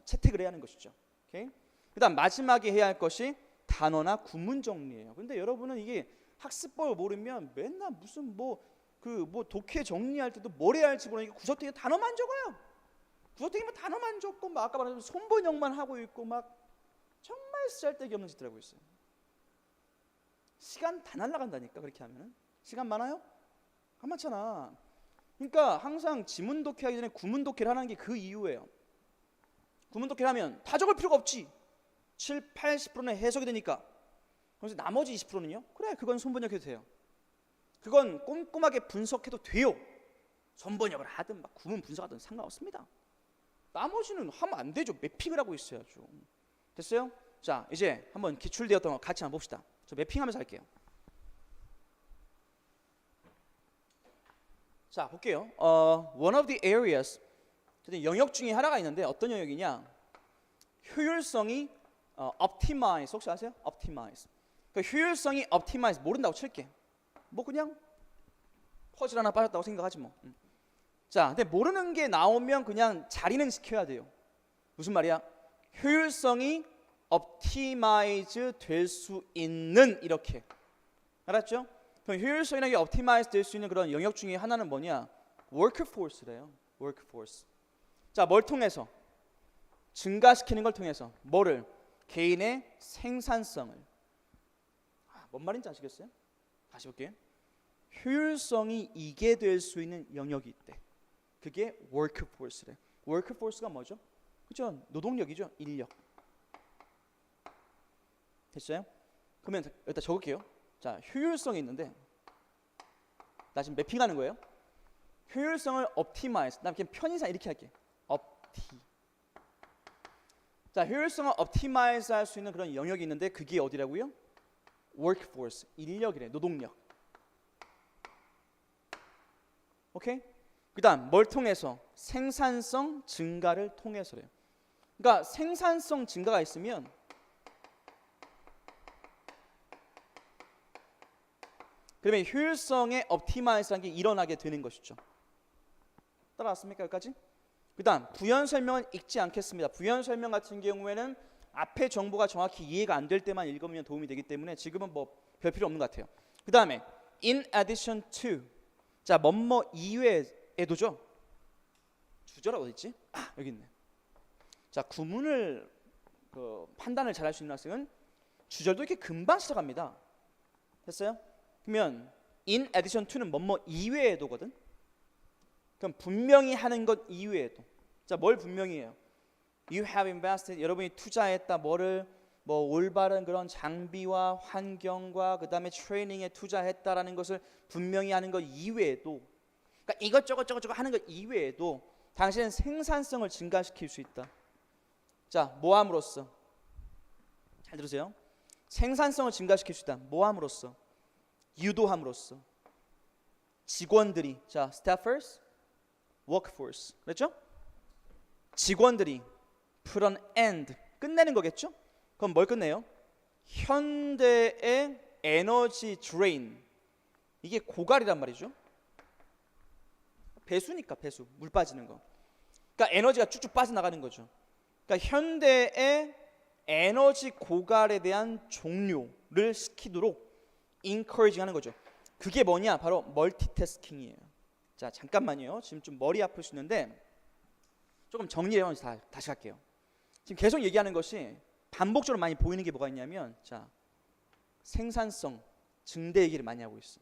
채택을 해야 하는 것이죠. 오케이? 그다음 마지막에 해야 할 것이 단어나 구문 정리예요. 근데 여러분은 이게 학습법을 모르면 맨날 무슨 뭐 독해 정리할 때도 뭘 해야 할지 모르니까 구석탱이에 단어만 적어요. 구석탱이만 단어만 적고 막 아까 말한 손번역만 하고 있고 막 정말 쓸데기 없는 짓들 하고 있어요. 시간 다 날라간다니까 그렇게 하면은. 시간 많아요? 안 많잖아. 그러니까 항상 지문 독해하기 전에 구문 독해를 하는 게 그 이유예요. 구문 독해를 하면 다 적을 필요가 없지. 7, 80%는 해석이 되니까. 그래서 나머지 20%는요? 그래, 그건 손번역해도 돼요. 그건 꼼꼼하게 분석해도 돼요. 손번역을 하든 막 구문 분석하든 상관없습니다. 나머지는 하면 안 되죠. 매핑을 하고 있어야죠. 됐어요? 자, 이제 한번 기출되었던 거 같이 한번 봅시다. 저 매핑하면서 할게요. 자, 볼게요. One of the areas, 영역 중에 하나가 있는데 어떤 영역이냐? 효율성이 optimize, 혹시 아세요? optimize. 그러니까 효율성이 optimize 모른다고 칠게. 뭐 그냥 퍼즐 하나 빠졌다고 생각하지 뭐. 자, 근데 모르는 게 나오면 그냥 자리는 지켜야 돼요. 무슨 말이야? 효율성이 optimize 될 수 있는 이렇게. 알았죠? 그럼 효율성이라는 게 optimize 될 수 있는 그런 영역 중에 하나는 뭐냐? workforce래요. workforce. 자, 뭘 통해서? 증가시키는 걸 통해서. 뭐를? 개인의 생산성을. 뭔 말인지 아시겠어요? 다시 볼게요. 효율성이 이게 될 수 있는 영역이 있대. 그게 workforce래. workforce가 뭐죠? 그죠? 노동력이죠. 인력. 됐어요? 그러면 일단 적을게요. 자, 효율성이 있는데 나 지금 매핑하는 거예요. 효율성을 optimize. 나 그냥 편의상 이렇게 할게. 자, 효율성을 optimize 할 수 있는 그런 영역이 있는데 그게 어디라고요? workforce. 인력이래. 노동력. 오케이? 그다음 뭘 통해서? 생산성 증가를 통해서래요. 그러니까 생산성 증가가 있으면 그러면 효율성의 optimize라는 게 일어나게 되는 것이죠. 따라왔습니까? 여기까지? 그다음 부연 설명은 읽지 않겠습니다. 부연 설명 같은 경우에는 앞에 정보가 정확히 이해가 안 될 때만 읽으면 도움이 되기 때문에 지금은 뭐 별 필요 없는 것 같아요. 그다음에 in addition to. 자, 뭐뭐 이외에도죠. 주절은 어디 있지? 아, 여기 있네. 자, 구문을 판단을 잘할 수 있는 학생은 주절도 이렇게 금방 시작합니다. 됐어요? 그러면 in addition to는 뭐뭐 이외에도거든. 그럼 분명히 하는 것 이외에도. 자, 뭘 분명히 해요? You have invested. 여러분이 투자했다. 뭐를? 뭐 올바른 그런 장비와 환경과 그다음에 트레이닝에 투자했다라는 것을 분명히 하는 것 이외에도, 그러니까 이것저것 저것저것 하는 것 이외에도 당신은 생산성을 증가시킬 수 있다. 자, 뭐 함으로써? 잘 들으세요. 생산성을 증가시킬 수 있다. 뭐 함으로써? 유도함으로써. 직원들이, 자, staffers, workforce. 그렇죠? 직원들이 put an end, 끝내는 거겠죠? 그럼 뭘 끝내요? 현대의 에너지 드레인. 이게 고갈이란 말이죠. 배수니까 배수, 물 빠지는 거. 그러니까 에너지가 쭉쭉 빠져나가는 거죠. 그러니까 현대의 에너지 고갈에 대한 종료를 시키도록 encouraging 하는 거죠. 그게 뭐냐? 바로 멀티태스킹이에요. 자, 잠깐만요. 지금 좀 머리 아플 수 있는데 조금 정리해서 다시 할게요. 지금 계속 얘기하는 것이 반복적으로 많이 보이는 게 뭐가 있냐면, 자, 생산성 증대 얘기를 많이 하고 있어.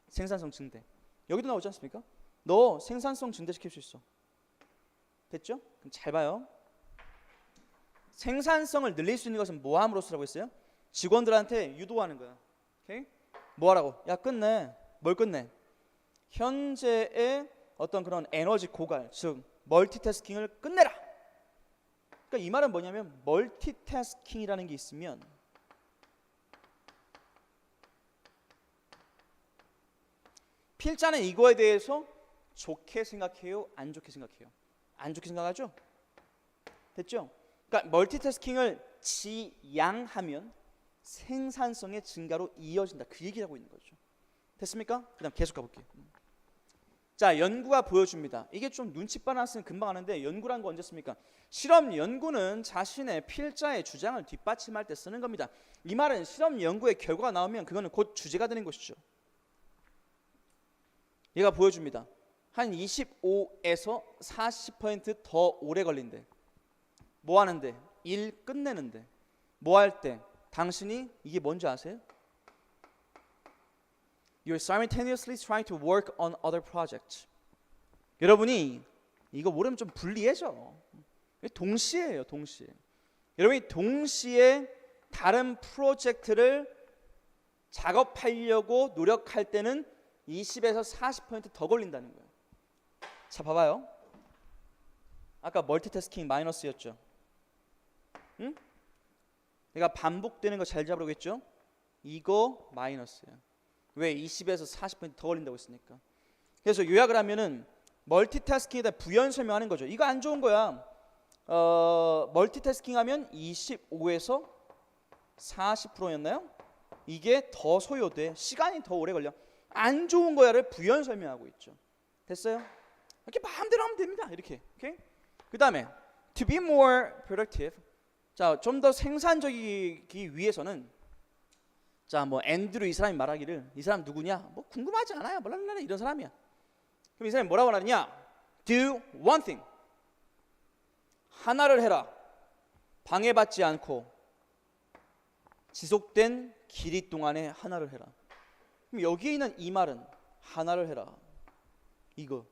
생산성 증대. 여기도 나오지 않습니까? 너 생산성 증대시킬 수 있어. 됐죠? 그럼 잘 봐요. 생산성을 늘릴 수 있는 것은 뭐 함으로써라고 했어요? 직원들한테 유도하는 거야. 오케이? 뭐 하라고? 야, 끝내. 뭘 끝내? 현재의 어떤 그런 에너지 고갈, 즉 멀티태스킹을 끝내라. 그러니까 이 말은 뭐냐면 멀티태스킹이라는 게 있으면 필자는 이거에 대해서 좋게 생각해요? 안 좋게 생각해요? 안 좋게 생각하죠? 됐죠? 그러니까 멀티태스킹을 지양하면 생산성의 증가로 이어진다. 그 얘기를 하고 있는 거죠. 됐습니까? 그 다음 계속 가볼게요. 자, 연구가 보여줍니다. 이게 좀 눈치 빠르면 금방 하는데 연구란 거 언제 씁니까? 실험 연구는 자신의 필자의 주장을 뒷받침할 때 쓰는 겁니다. 이 말은 실험 연구의 결과가 나오면 그거는 곧 주제가 되는 것이죠. 얘가 보여줍니다. 한 25에서 40%더 오래 걸린대. 뭐 하는데? 일 끝내는데. 뭐 할 때? 당신이 이게 뭔지 아세요? You're simultaneously trying to work on other projects. 여러분이 이거 모르면 좀 불리해져. 동시에예요, 동시에. 여러분이 동시에 다른 프로젝트를 작업하려고 노력할 때는 20에서 40%더 걸린다는 거예요. 자, 봐봐요. 아까 멀티태스킹 마이너스였죠. 응? 내가 반복되는 거 잘 잡으려겠죠? 이거 마이너스예요. 왜? 20에서 40%더 걸린다고 했으니까. 그래서 요약을 하면은 멀티태스킹에 대한 부연 설명하는 거죠. 이거 안 좋은 거야. 멀티태스킹 하면 25에서 40%였나요? 이게 더 소요돼. 시간이 더 오래 걸려. 안 좋은 거야를 부연 설명하고 있죠. 됐어요? 이렇게 마음대로 하면 됩니다. 이렇게. 오케이? 그다음에 to be more productive. 자, 좀 더 생산적이기 위해서는 자, 뭐 앤드류 이 사람이 말하기를 이 사람 누구냐? 뭐 궁금하지 않아요. 몰랄랄라 이런 사람이야. 그럼 이 사람이 뭐라고 말하느냐? Do one thing. 하나를 해라. 방해받지 않고 지속된 길이 동안에 하나를 해라. 그럼 여기에 있는 이 말은 하나를 해라. 이거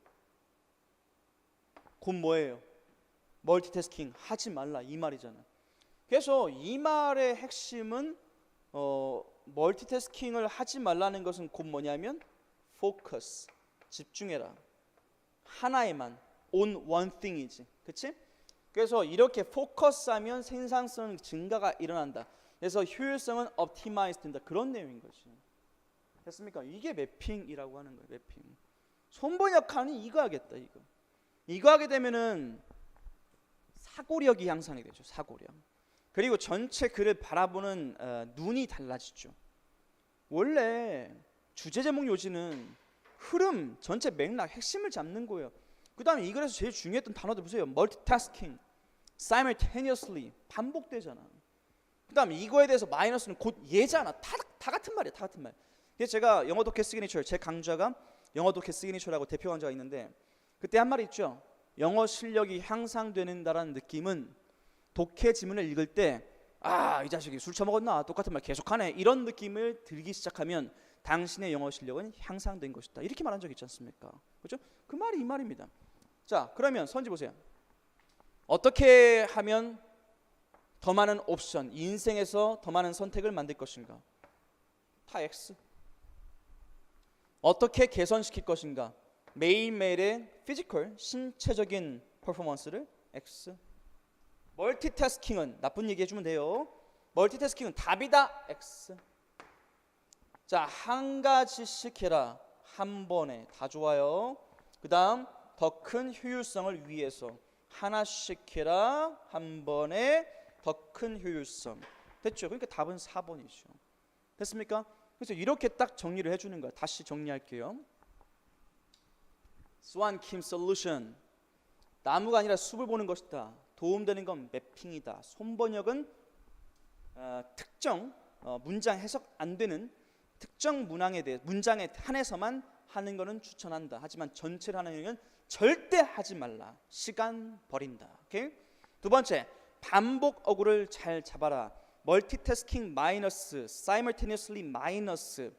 곧 뭐예요? 멀티태스킹 하지 말라 이 말이잖아. 그래서 이 말의 핵심은 멀티태스킹을 하지 말라는 것은 곧 뭐냐면 focus, 집중해라. 하나에만 on one thing이지. 그치? 그래서 이렇게 포커스하면 생산성 증가가 일어난다. 그래서 효율성은 optimize 된다. 그런 내용인 거지. 됐습니까? 이게 매핑이라고 하는 거예요. 매핑. 손번역하니 이거 하겠다. 이거 하게 되면은 사고력이 향상이 되죠. 사고력. 그리고 전체 글을 바라보는 눈이 달라지죠. 원래 주제 제목 요지는 흐름, 전체 맥락, 핵심을 잡는 거예요. 그 다음에 이 글에서 제일 중요했던 단어들 보세요. multitasking, simultaneously, 반복되잖아. 그 다음에 이거에 대해서 마이너스는 곧 얘잖아. 다 같은 말이야. 다 같은 말. 그래서 제가 영어 독해 시그니처, 제 강좌가 영어 독해 시그니처라고 대표 강좌가 있는데 그때 한 말이 있죠. 영어 실력이 향상되는다라는 느낌은 독해 지문을 읽을 때 이 자식이 술 처먹었나? 똑같은 말 계속하네. 이런 느낌을 들기 시작하면 당신의 영어 실력은 향상된 것이다. 이렇게 말한 적 있지 않습니까? 그렇죠? 그 말이 이 말입니다. 자, 그러면 선지 보세요. 어떻게 하면 더 많은 옵션, 인생에서 더 많은 선택을 만들 것인가? 다 X. 어떻게 개선시킬 것인가? 매일매일의 피지컬, 신체적인 퍼포먼스를 X. 멀티태스킹은 나쁜 얘기 해주면 돼요. 멀티태스킹은 답이다. X. 자, 한 가지씩 해라. 한 번에. 다 좋아요. 그 다음 더 큰 효율성을 위해서 하나씩 해라. 한 번에 더 큰 효율성. 됐죠? 그러니까 답은 4번이죠. 됐습니까? 그래서 이렇게 딱 정리를 해주는 거야. 다시 정리할게요. 스완 킴 솔루션. 나무가 아니라 숲을 보는 것이다. 도움되는 건 매핑이다. 손번역은 특정 문장 해석 안 되는 특정 문장에 한해서만 하는 거는 추천한다. 하지만 전체를 하는 경우는 절대 하지 말라. 시간 버린다. 오케이? 두 번째, 반복 어구를 잘 잡아라. 멀티태스킹 마이너스, simultaneously 마이너스,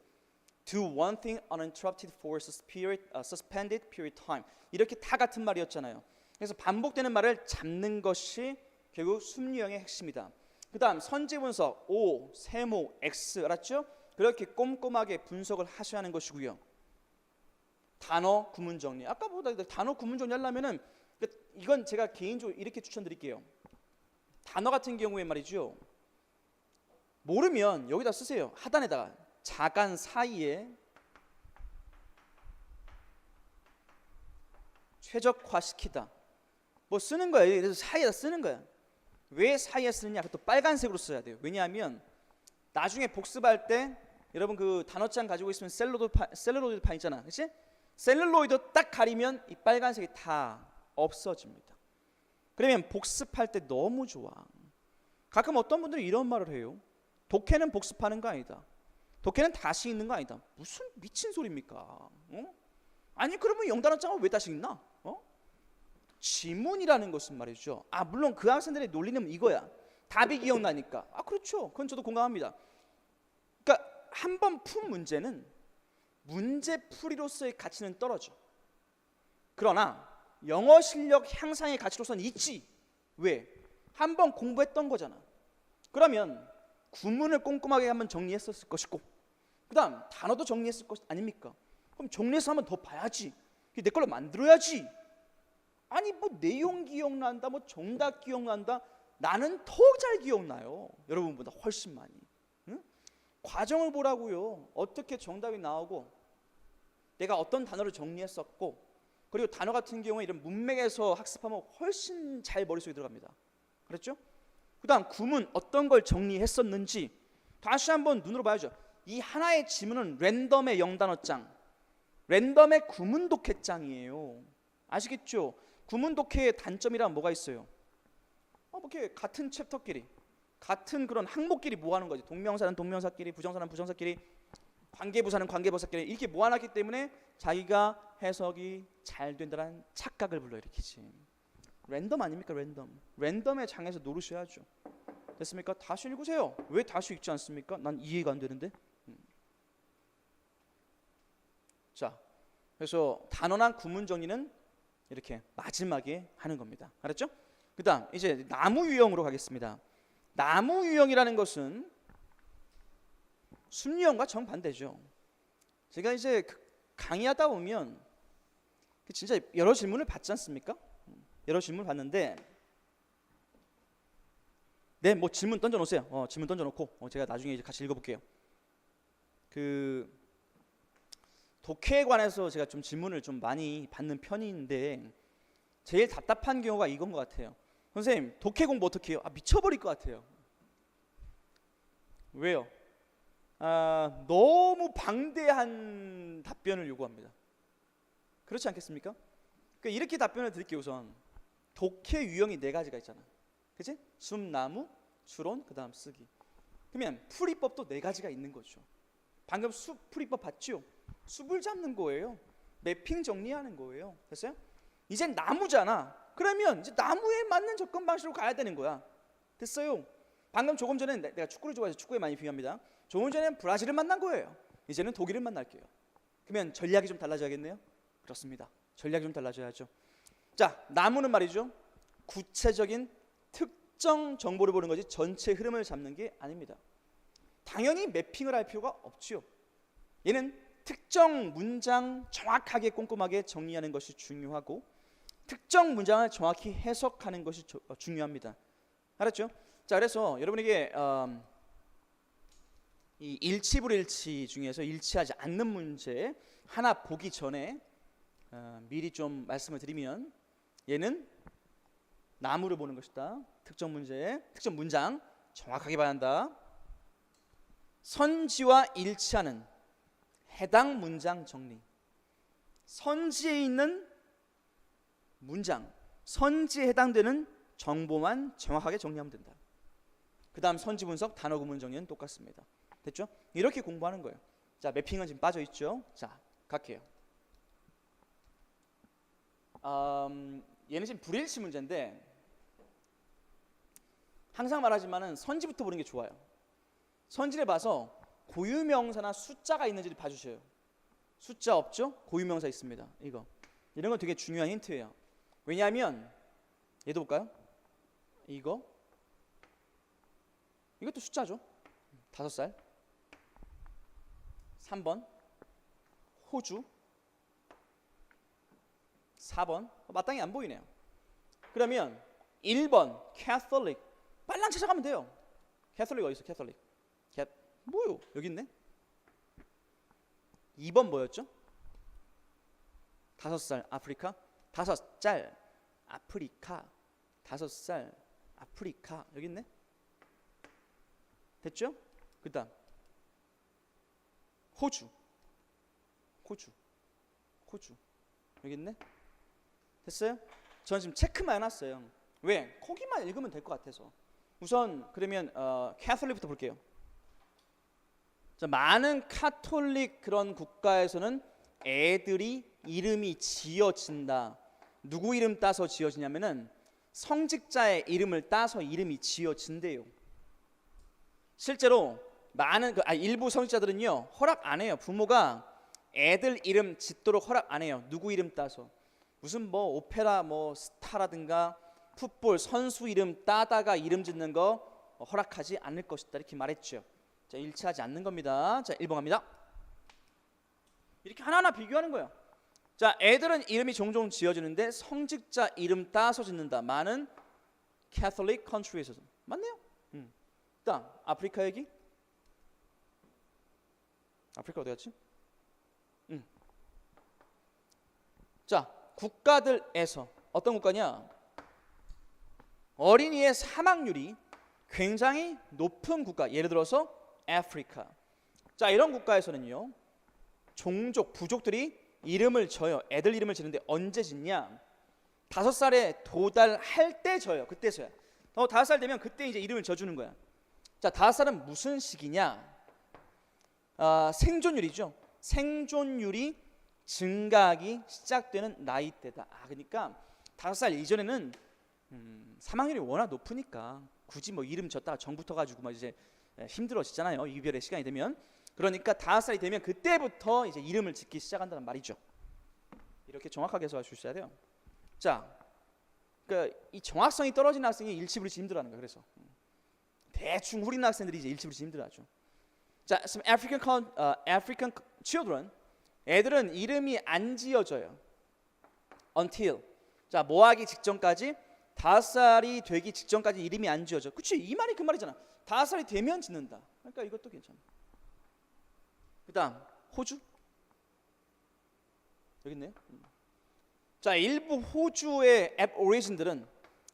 do one thing uninterrupted for suspended period time. 이렇게 다 같은 말이었잖아요. 그래서 반복되는 말을 잡는 것이 결국 순유형의 핵심이다. 그 다음 선지 분석, O, 세모, X 알았죠? 그렇게 꼼꼼하게 분석을 하셔야 하는 것이고요. 단어 구문 정리. 아까보다 단어 구문 정리 하려면은 이건 제가 개인적으로 이렇게 추천드릴게요. 단어 같은 경우에 말이죠. 모르면 여기다 쓰세요. 하단에다가 자간 사이에 최적화시키다. 뭐 쓰는 거야. 그래서 사이에다 쓰는 거야. 왜 사이에 쓰느냐? 그것도 빨간색으로 써야 돼요. 왜냐하면 나중에 복습할 때 여러분 그 단어장 가지고 있으면 셀룰로이드 판 있잖아. 그렇지? 셀룰로이드 딱 가리면 이 빨간색이 다 없어집니다. 그러면 복습할 때 너무 좋아. 가끔 어떤 분들이 이런 말을 해요. 독해는 복습하는 거 아니다. 독해는 다시 읽는 거 아니다. 무슨 미친 소리입니까? 아니 그러면 영단어장을 왜 다시 읽나? 지문이라는 것은 말이죠. 물론 그 학생들의 논리는 이거야. 답이 기억나니까. 그렇죠. 그건 저도 공감합니다. 그러니까 한 번 푼 문제는 문제풀이로서의 가치는 떨어져. 그러나 영어 실력 향상의 가치로서는 있지. 왜? 한 번 공부했던 거잖아. 그러면 구문을 꼼꼼하게 한번 정리했었을 것이고, 그 다음 단어도 정리했을 것 아닙니까? 그럼 정리해서 한번 더 봐야지. 내 걸로 만들어야지. 아니 뭐 내용 기억난다, 뭐 정답 기억난다. 나는 더 잘 기억나요. 여러분보다 훨씬 많이. 응? 과정을 보라고요. 어떻게 정답이 나오고, 내가 어떤 단어를 정리했었고, 그리고 단어 같은 경우에 이런 문맥에서 학습하면 훨씬 잘 머릿속에 들어갑니다. 그렇죠? 그 다음 구문 어떤 걸 정리했었는지 다시 한번 눈으로 봐야죠. 이 하나의 지문은 랜덤의 영단어장, 랜덤의 구문 독해장이에요. 아시겠죠? 구문 독해의 단점이란 뭐가 있어요? 이렇게 같은 챕터끼리, 같은 그런 항목끼리 모아놓은 거지. 동명사는 동명사끼리, 부정사는 부정사끼리, 관계부사는 관계부사끼리 이렇게 모아놨기 때문에 자기가 해석이 잘 된다는 착각을 불러일으키지. 랜덤 아닙니까? 랜덤의 장에서 노르셔야죠. 됐습니까? 다시 읽으세요. 왜 다시 읽지 않습니까? 난 이해가 안 되는데. 자, 그래서 단어나 구문 정리는 이렇게 마지막에 하는 겁니다. 알았죠? 그 다음 이제 나무 유형으로 가겠습니다. 나무 유형이라는 것은 순유형과 정반대죠. 제가 이제 강의하다 보면 진짜 여러 질문을 받지 않습니까? 여러 질문을 받는데, 네, 뭐 질문 던져놓으세요. 질문 던져놓고 제가 나중에 이제 같이 읽어볼게요. 그 독해에 관해서 제가 좀 질문을 좀 많이 받는 편인데 제일 답답한 경우가 이건 것 같아요. 선생님, 독해 공부 어떻게 해요? 미쳐버릴 것 같아요. 왜요? 너무 방대한 답변을 요구합니다. 그렇지 않겠습니까? 그러니까 이렇게 답변을 드릴게요. 우선 독해 유형이 4가지가 있잖아. 그치? 숲나무, 추론, 그 다음 쓰기. 그러면 풀이법도 4가지가 있는 거죠. 방금 숲 풀이법 봤죠? 숲을 잡는 거예요. 매핑 정리하는 거예요. 됐어요? 이젠 나무잖아. 그러면 이제 나무에 맞는 접근 방식으로 가야 되는 거야. 됐어요? 방금 조금 전에 내가 축구를 좋아해서 축구에 많이 비유합니다. 조금 전에 브라질을 만난 거예요. 이제는 독일을 만날게요. 그러면 전략이 좀 달라져야겠네요? 그렇습니다. 전략이 좀 달라져야죠. 자, 나무는 말이죠. 구체적인 특정 정보를 보는 거지 전체 흐름을 잡는 게 아닙니다. 당연히 매핑을 할 필요가 없죠. 얘는 특정 문장 정확하게 꼼꼼하게 정리하는 것이 중요하고 특정 문장을 정확히 해석하는 것이 중요합니다. 알았죠? 자, 그래서 여러분에게 이 일치불일치 중에서 일치하지 않는 문제 하나 보기 전에 미리 좀 말씀을 드리면, 얘는 나무를 보는 것이다. 특정 문제, 특정 문장 정확하게 봐야 한다. 선지와 일치하는 해당 문장 정리. 선지에 있는 문장, 선지에 해당되는 정보만 정확하게 정리하면 된다. 그 다음 선지 분석, 단어 구문 정리는 똑같습니다. 됐죠? 이렇게 공부하는 거예요. 자, 매핑은 지금 빠져 있죠. 자, 갈게요. 얘는 지금 불일치 문제인데 항상 말하지만은 선지부터 보는 게 좋아요. 선지를 봐서 고유명사나 숫자가 있는지를 봐주셔요. 숫자 없죠? 고유명사 있습니다. 이런 건 되게 중요한 힌트예요. 왜냐하면 얘도 볼까요? 이것도 숫자죠. 5살. 3번 호주. 4번 마땅히 안 보이네요. 그러면 1번 Catholic. 빨랑 찾아가면 돼요. Catholic 어디 있어? Catholic. 뭐요? 여기 있네. 2번 뭐였죠? 5살 아프리카. 5살 아프리카. 5살 아프리카. 여기 있네. 됐죠? 그 다음 호주. 호주. 여기 있네. 됐어요? 저는 지금 체크만 해놨어요. 왜? 거기만 읽으면 될 것 같아서. 우선 그러면 캐톨릭부터 볼게요. 자, 많은 카톨릭 그런 국가에서는 애들이 이름이 지어진다. 누구 이름 따서 지어지냐면은 성직자의 이름을 따서 이름이 지어진대요. 실제로 많은 일부 성직자들은요 허락 안 해요. 부모가 애들 이름 짓도록 허락 안 해요. 누구 이름 따서. 무슨 뭐 오페라 뭐 스타라든가 풋볼 선수 이름 따다가 이름 짓는 거 허락하지 않을 것이다 이렇게 말했죠. 자, 일치하지 않는 겁니다. 자, 1번 갑니다. 이렇게 하나하나 비교하는 거예요. 자, 애들은 이름이 종종 지어지는데 성직자 이름 따서 짓는다. 많은 캐톨릭 컨트리에서. 맞네요. 일단 아프리카 얘기. 아프리카 어디 갔지? 자, 국가들에서 어떤 국가냐? 어린이의 사망률이 굉장히 높은 국가. 예를 들어서 아프리카. 자, 이런 국가에서는요 종족, 부족들이 이름을 져요. 애들 이름을 지는데 언제 짓냐? 5살에 도달할 때 져요. 그때서야. 5살 되면 그때 이제 이름을 져주는 거야. 자, 5살은 무슨 시기냐? 생존율이죠. 생존율이 증가하기 시작되는 나이대다. 그러니까 5살 이전에는 사망률이 워낙 높으니까 굳이 뭐 이름 졌다가 정 붙어가지고 막 이제 힘들어지잖아요. 이별의 시간이 되면. 그러니까 5살이 되면 그때부터 이제 이름을 짓기 시작한다는 말이죠. 이렇게 정확하게 해석할 수 있어야 돼요. 자, 그러니까 이 정확성이 떨어진 학생이 일치불이치 힘들어하는 거예요. 그래서 대충 후린 학생들이 이제 일치불이치 힘들어하죠. 자, some African children, 애들은 이름이 안 지어져요. until, 자, 뭐하기 직전까지 5살이 되기 직전까지 이름이 안 지어져. 그치? 이 말이 그 말이잖아. 5살이 되면 짓는다. 그러니까 이것도 괜찮아. 그다음 호주 여기 있네요. 자, 일부 호주의 애보리진들은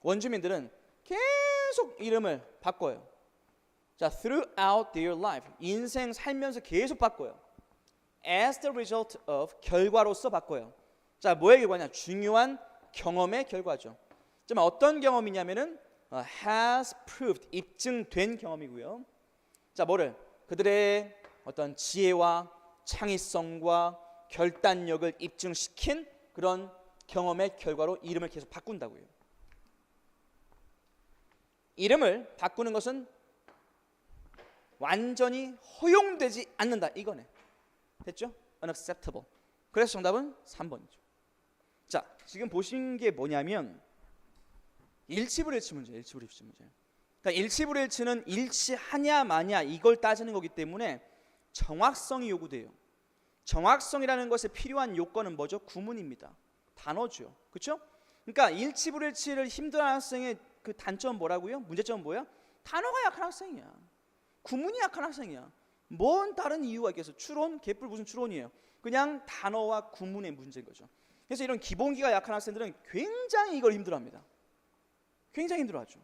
원주민들은 계속 이름을 바꿔요. 자, throughout their life, 인생 살면서 계속 바꿔요. As the result of, 결과로서 바꿔요. 자, 뭐의 결과냐? 중요한 경험의 결과죠. 좀 어떤 경험이냐면은 has proved, 입증된 경험이고요. 자, 뭐를? 그들의 어떤 지혜와 창의성과 결단력을 입증시킨 그런 경험의 결과로 이름을 계속 바꾼다고요. 이름을 바꾸는 것은 완전히 허용되지 않는다 이거네. 됐죠? unacceptable. 그래서 정답은 3번이죠. 자, 지금 보신 게 뭐냐면 일치불일치 문제, 일치불일치 문제. 그러니까 일치불일치는 일치하냐 마냐 이걸 따지는 거기 때문에 정확성이 요구돼요. 정확성이라는 것에 필요한 요건은 뭐죠? 구문입니다. 단어죠. 그렇죠? 그러니까 일치불일치를 힘들어하는 학생의 그 단점은 뭐라고요? 문제점은 뭐야? 단어가 약한 학생이야. 구문이 약한 학생이야. 뭔 다른 이유가 있겠어? 추론? 개뿔 무슨 추론이에요? 그냥 단어와 구문의 문제인 거죠. 그래서 이런 기본기가 약한 학생들은 굉장히 이걸 힘들어합니다. 굉장히 힘들어하죠.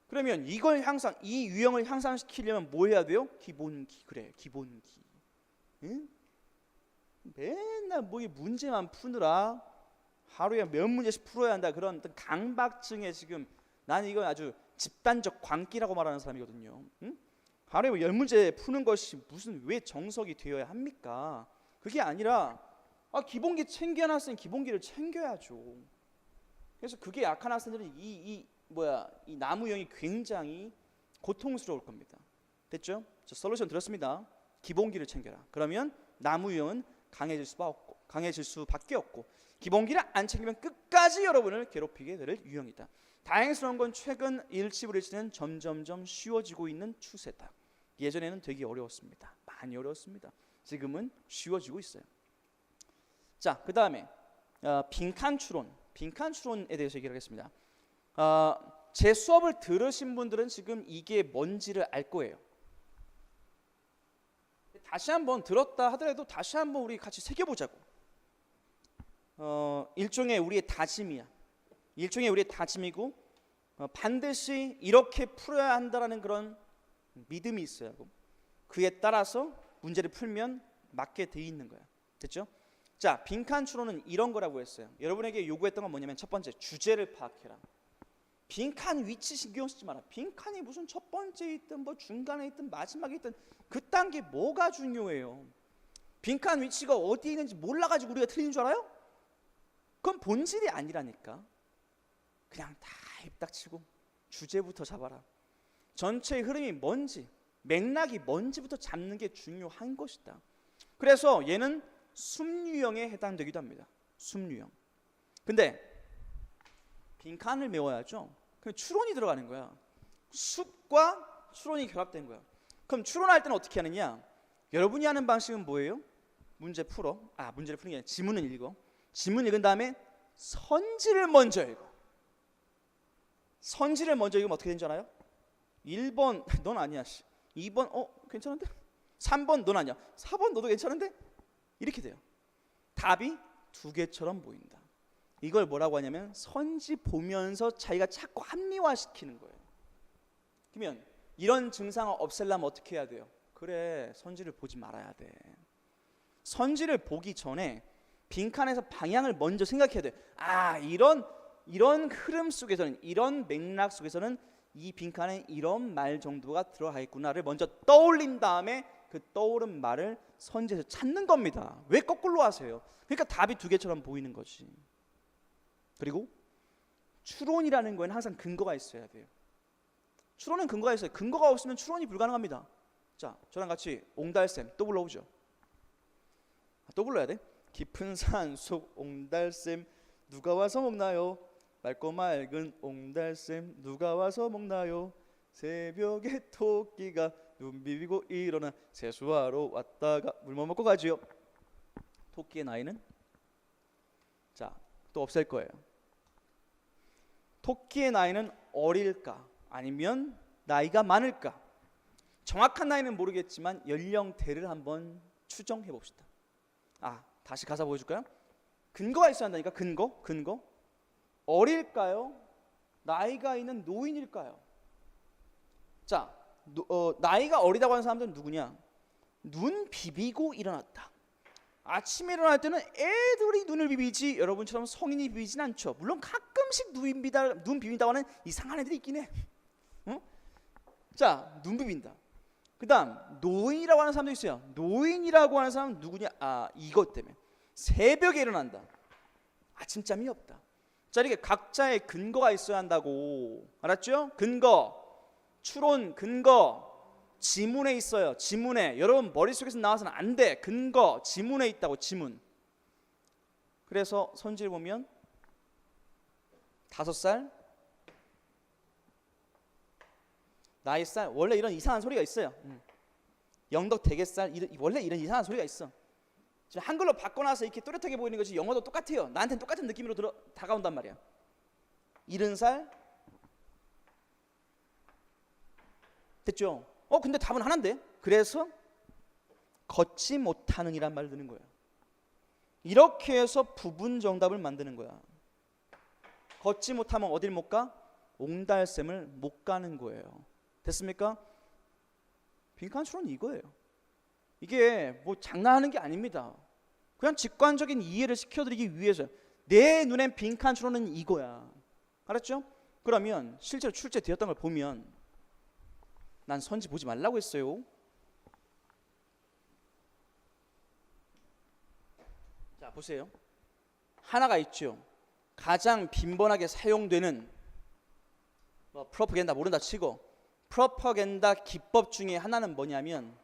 그러면 이걸 향상, 이 유형을 향상시키려면 뭐 해야 돼요? 기본기. 그래, 기본기. 응? 맨날 뭐 이 문제만 푸느라 하루에 몇 문제씩 풀어야 한다 그런 강박증에 지금 나는 이건 아주 집단적 광기라고 말하는 사람이거든요. 응? 하루에 10문제 푸는 것이 무슨 왜 정석이 되어야 합니까? 그게 아니라 기본기 챙겨야 하는 학생은 기본기를 챙겨야죠. 그래서 그게 약한 학생들은 이 나무형이 굉장히 고통스러울 겁니다. 됐죠? 저 솔루션 들었습니다. 기본기를 챙겨라. 그러면 나무형은 강해질 수밖에 없고 기본기를 안 챙기면 끝까지 여러분을 괴롭히게 될 유형이다. 다행스러운 건 최근 일치불일치는 점점점 쉬워지고 있는 추세다. 예전에는 되게 어려웠습니다. 많이 어려웠습니다. 지금은 쉬워지고 있어요. 자, 그 다음에 빈칸 추론에 대해서 얘기를 하겠습니다. 제 수업을 들으신 분들은 지금 이게 뭔지를 알 거예요. 다시 한번 들었다 하더라도 다시 한번 우리 같이 새겨보자고. 일종의 우리의 다짐이야. 일종의 우리의 다짐이고 반드시 이렇게 풀어야 한다라는 그런 믿음이 있어야 하고 그에 따라서 문제를 풀면 맞게 돼 있는 거야. 됐죠? 자, 빈칸 추론은 이런 거라고 했어요. 여러분에게 요구했던 건 뭐냐면 첫 번째, 주제를 파악해라. 빈칸 위치 신경 쓰지 마라. 빈칸이 무슨 첫 번째에 있든 뭐 중간에 있든 마지막에 있든 그딴 게 뭐가 중요해요. 빈칸 위치가 어디에 있는지 몰라가지고 우리가 틀린 줄 알아요? 그건 본질이 아니라니까. 그냥 다 입닥치고 주제부터 잡아라. 전체의 흐름이 뭔지, 맥락이 뭔지부터 잡는 게 중요한 것이다. 그래서 얘는 숲유형에 해당되기도 합니다. 숲유형. 근데 빈칸을 메워야죠. 그럼 추론이 들어가는 거야. 숲과 추론이 결합된 거야. 그럼 추론할 때는 어떻게 하느냐? 여러분이 하는 방식은 뭐예요? 문제 풀어. 문제를 푸는 게 아니라 지문을 읽어. 지문 읽은 다음에 선지를 먼저 읽어. 선지를 먼저 읽으면 어떻게 되는지 알아요? 1번 넌 아니야. 2번 괜찮은데? 3번 넌 아니야. 4번 너도 괜찮은데? 이렇게 돼요. 답이 두 개처럼 보인다. 이걸 뭐라고 하냐면 선지 보면서 자기가 자꾸 합리화시키는 거예요. 그러면 이런 증상을 없애려면 어떻게 해야 돼요? 그래, 선지를 보지 말아야 돼. 선지를 보기 전에 빈칸에서 방향을 먼저 생각해야 돼. 이런 흐름 속에서는, 이런 맥락 속에서는 이 빈칸에 이런 말 정도가 들어가 있구나를 먼저 떠올린 다음에 그 떠오른 말을 선지에서 찾는 겁니다. 왜 거꾸로 하세요? 그러니까 답이 두 개처럼 보이는 거지. 그리고 추론이라는 거에는 항상 근거가 있어야 돼요. 추론은 근거가 있어요. 근거가 없으면 추론이 불가능합니다. 자, 저랑 같이 옹달샘 또 불러보죠. 또 불러야 돼. 깊은 산 속 옹달샘 누가 와서 먹나요? 맑고 맑은 옹달샘 누가 와서 먹나요? 새벽에 토끼가 눈 비비고 일어나 세수하러 왔다가 물만 먹고 가지요. 토끼의 나이는? 자, 또 없앨 거예요. 토끼의 나이는 어릴까 아니면 나이가 많을까? 정확한 나이는 모르겠지만 연령대를 한번 추정해 봅시다. 다시 가사 보여줄까요? 근거가 있어야 한다니까. 근거. 어릴까요? 나이가 있는 노인일까요? 자, 나이가 어리다고 하는 사람들은 누구냐? 눈 비비고 일어났다. 아침에 일어날 때는 애들이 눈을 비비지 여러분처럼 성인이 비비진 않죠. 물론 가끔씩 눈 비빈다고 하는 이상한 애들이 있긴 해. 자, 눈 비빈다. 그 다음 노인이라고 하는 사람도 있어요. 노인이라고 하는 사람은 누구냐? 이것 때문에 새벽에 일어난다. 아침잠이 없다. 자, 이렇게 각자의 근거가 있어야 한다고. 알았죠? 근거, 추론, 근거 지문에 있어요. 지문에. 여러분 머릿속에서 나와서는 안 돼. 근거 지문에 있다고. 지문. 그래서 선지를 보면 5살, 나이살, 원래 이런 이상한 소리가 있어요. 영덕 대게살, 원래 이런 이상한 소리가 있어. 지금 한글로 바꿔놔서 이렇게 또렷하게 보이는 것이 영어도 똑같아요. 나한테는 똑같은 느낌으로 다가온단 말이야. 70살 됐죠? 근데 답은 하나인데. 그래서 걷지 못하는 이란 말을 드는 거야. 이렇게 해서 부분 정답을 만드는 거야. 걷지 못하면 어딜 못 가? 옹달샘을 못 가는 거예요. 됐습니까? 빈칸 추론이 이거예요. 이게 뭐 장난하는 게 아닙니다. 그냥 직관적인 이해를 시켜드리기 위해서. 내 눈엔 빈칸 추론은 이거야. 알았죠? 그러면 실제로 출제되었던 걸 보면 난 선지 보지 말라고 했어요. 자, 보세요. 하나가 있죠. 가장 빈번하게 사용되는 프로파간다 모른다 치고 프로파간다 기법 중에 하나는 뭐냐면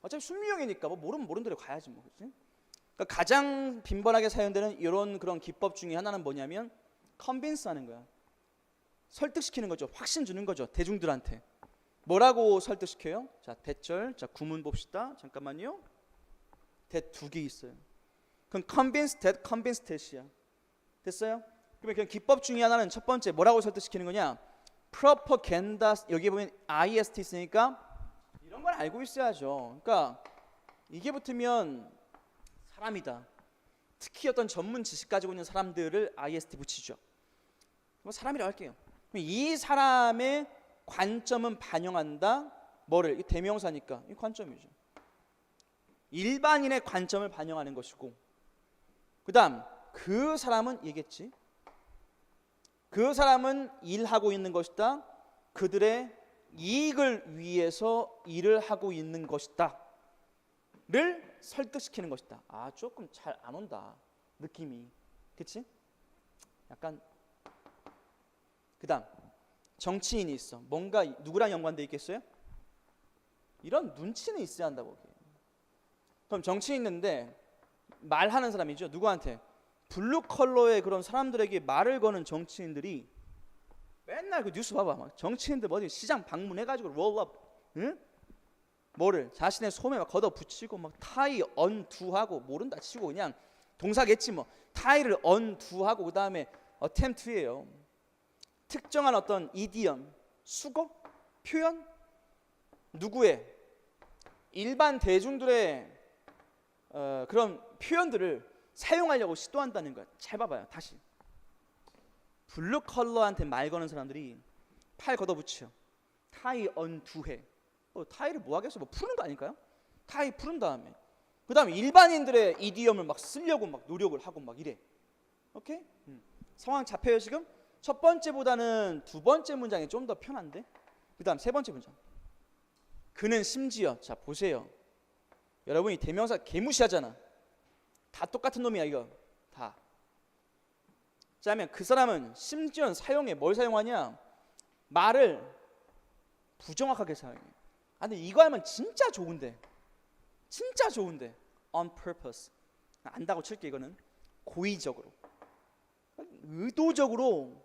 어차피 순미형이니까 모르면 모르는 대로 가야지 뭐. 그치? 그러니까 가장 빈번하게 사용되는 이런 그런 기법 중에 하나는 뭐냐면 컨빈스 하는 거야. 설득시키는 거죠. 확신 주는 거죠. 대중들한테. 뭐라고 설득시켜요? 자, 대절. 자, 구문 봅시다. 잠깐만요. 대 두 개 있어요. 그럼 convince that, convince that이야. 됐어요? 그러면 그냥 기법 중에 하나는 첫 번째 뭐라고 설득시키는 거냐? propaganda. 여기 보면 ist 있으니까 이런 걸 알고 있어야죠. 그러니까 이게 붙으면 사람이다. 특히 어떤 전문 지식 가지고 있는 사람들을 ist 붙이죠. 뭐 사람이라고 할게요. 이 사람의 관점은 반영한다. 뭐를? 이 대명사니까 이 관점이죠. 일반인의 관점을 반영하는 것이고 그다음 그 사람은 얘기했지. 그 사람은 일하고 있는 것이다. 그들의 이익을 위해서 일을 하고 있는 것이다. 를 설득시키는 것이다. 아, 조금 잘 안 온다. 느낌이. 그치? 약간. 그다음 정치인이 있어. 뭔가 누구랑 연관돼 있겠어요? 이런 눈치는 있어야 한다고. 그럼 정치인 있는데 말하는 사람이죠. 누구한테? 블루 컬러의 그런 사람들에게 말을 거는 정치인들이 맨날 그 뉴스 봐봐. 막 정치인들 어디 시장 방문해가지고 롤업, 응? 뭐를 자신의 소매 막 걷어 붙이고 막 타이 언두하고 모른다 치고 그냥 동사겠지 뭐. 타이를 언두하고 그 다음에 attempt예요. 특정한 어떤 이디엄, 수거, 표현, 누구의 일반 대중들의 그런 표현들을 사용하려고 시도한다는 거야. 잘 봐봐요. 다시. 블루 컬러한테 말 거는 사람들이 팔 걷어붙여. 타이 언두해. 타이를 뭐 하겠어? 뭐 푸는 거 아닐까요? 타이 푸른 다음에 그 다음에 일반인들의 이디엄을 막 쓰려고 막 노력을 하고 막 이래. 오케이? 상황 잡혀요 지금? 첫 번째보다는 두 번째 문장이 좀 더 편한데? 그 다음 세 번째 문장. 그는 심지어, 자 보세요. 여러분이 대명사 개무시하잖아. 다 똑같은 놈이야 이거. 다. 자 하면 그 사람은 심지어 사용해. 뭘 사용하냐? 말을 부정확하게 사용해. 아 근데 이거 하면 진짜 좋은데. 진짜 좋은데. On purpose. 안다고 칠게 이거는. 고의적으로. 의도적으로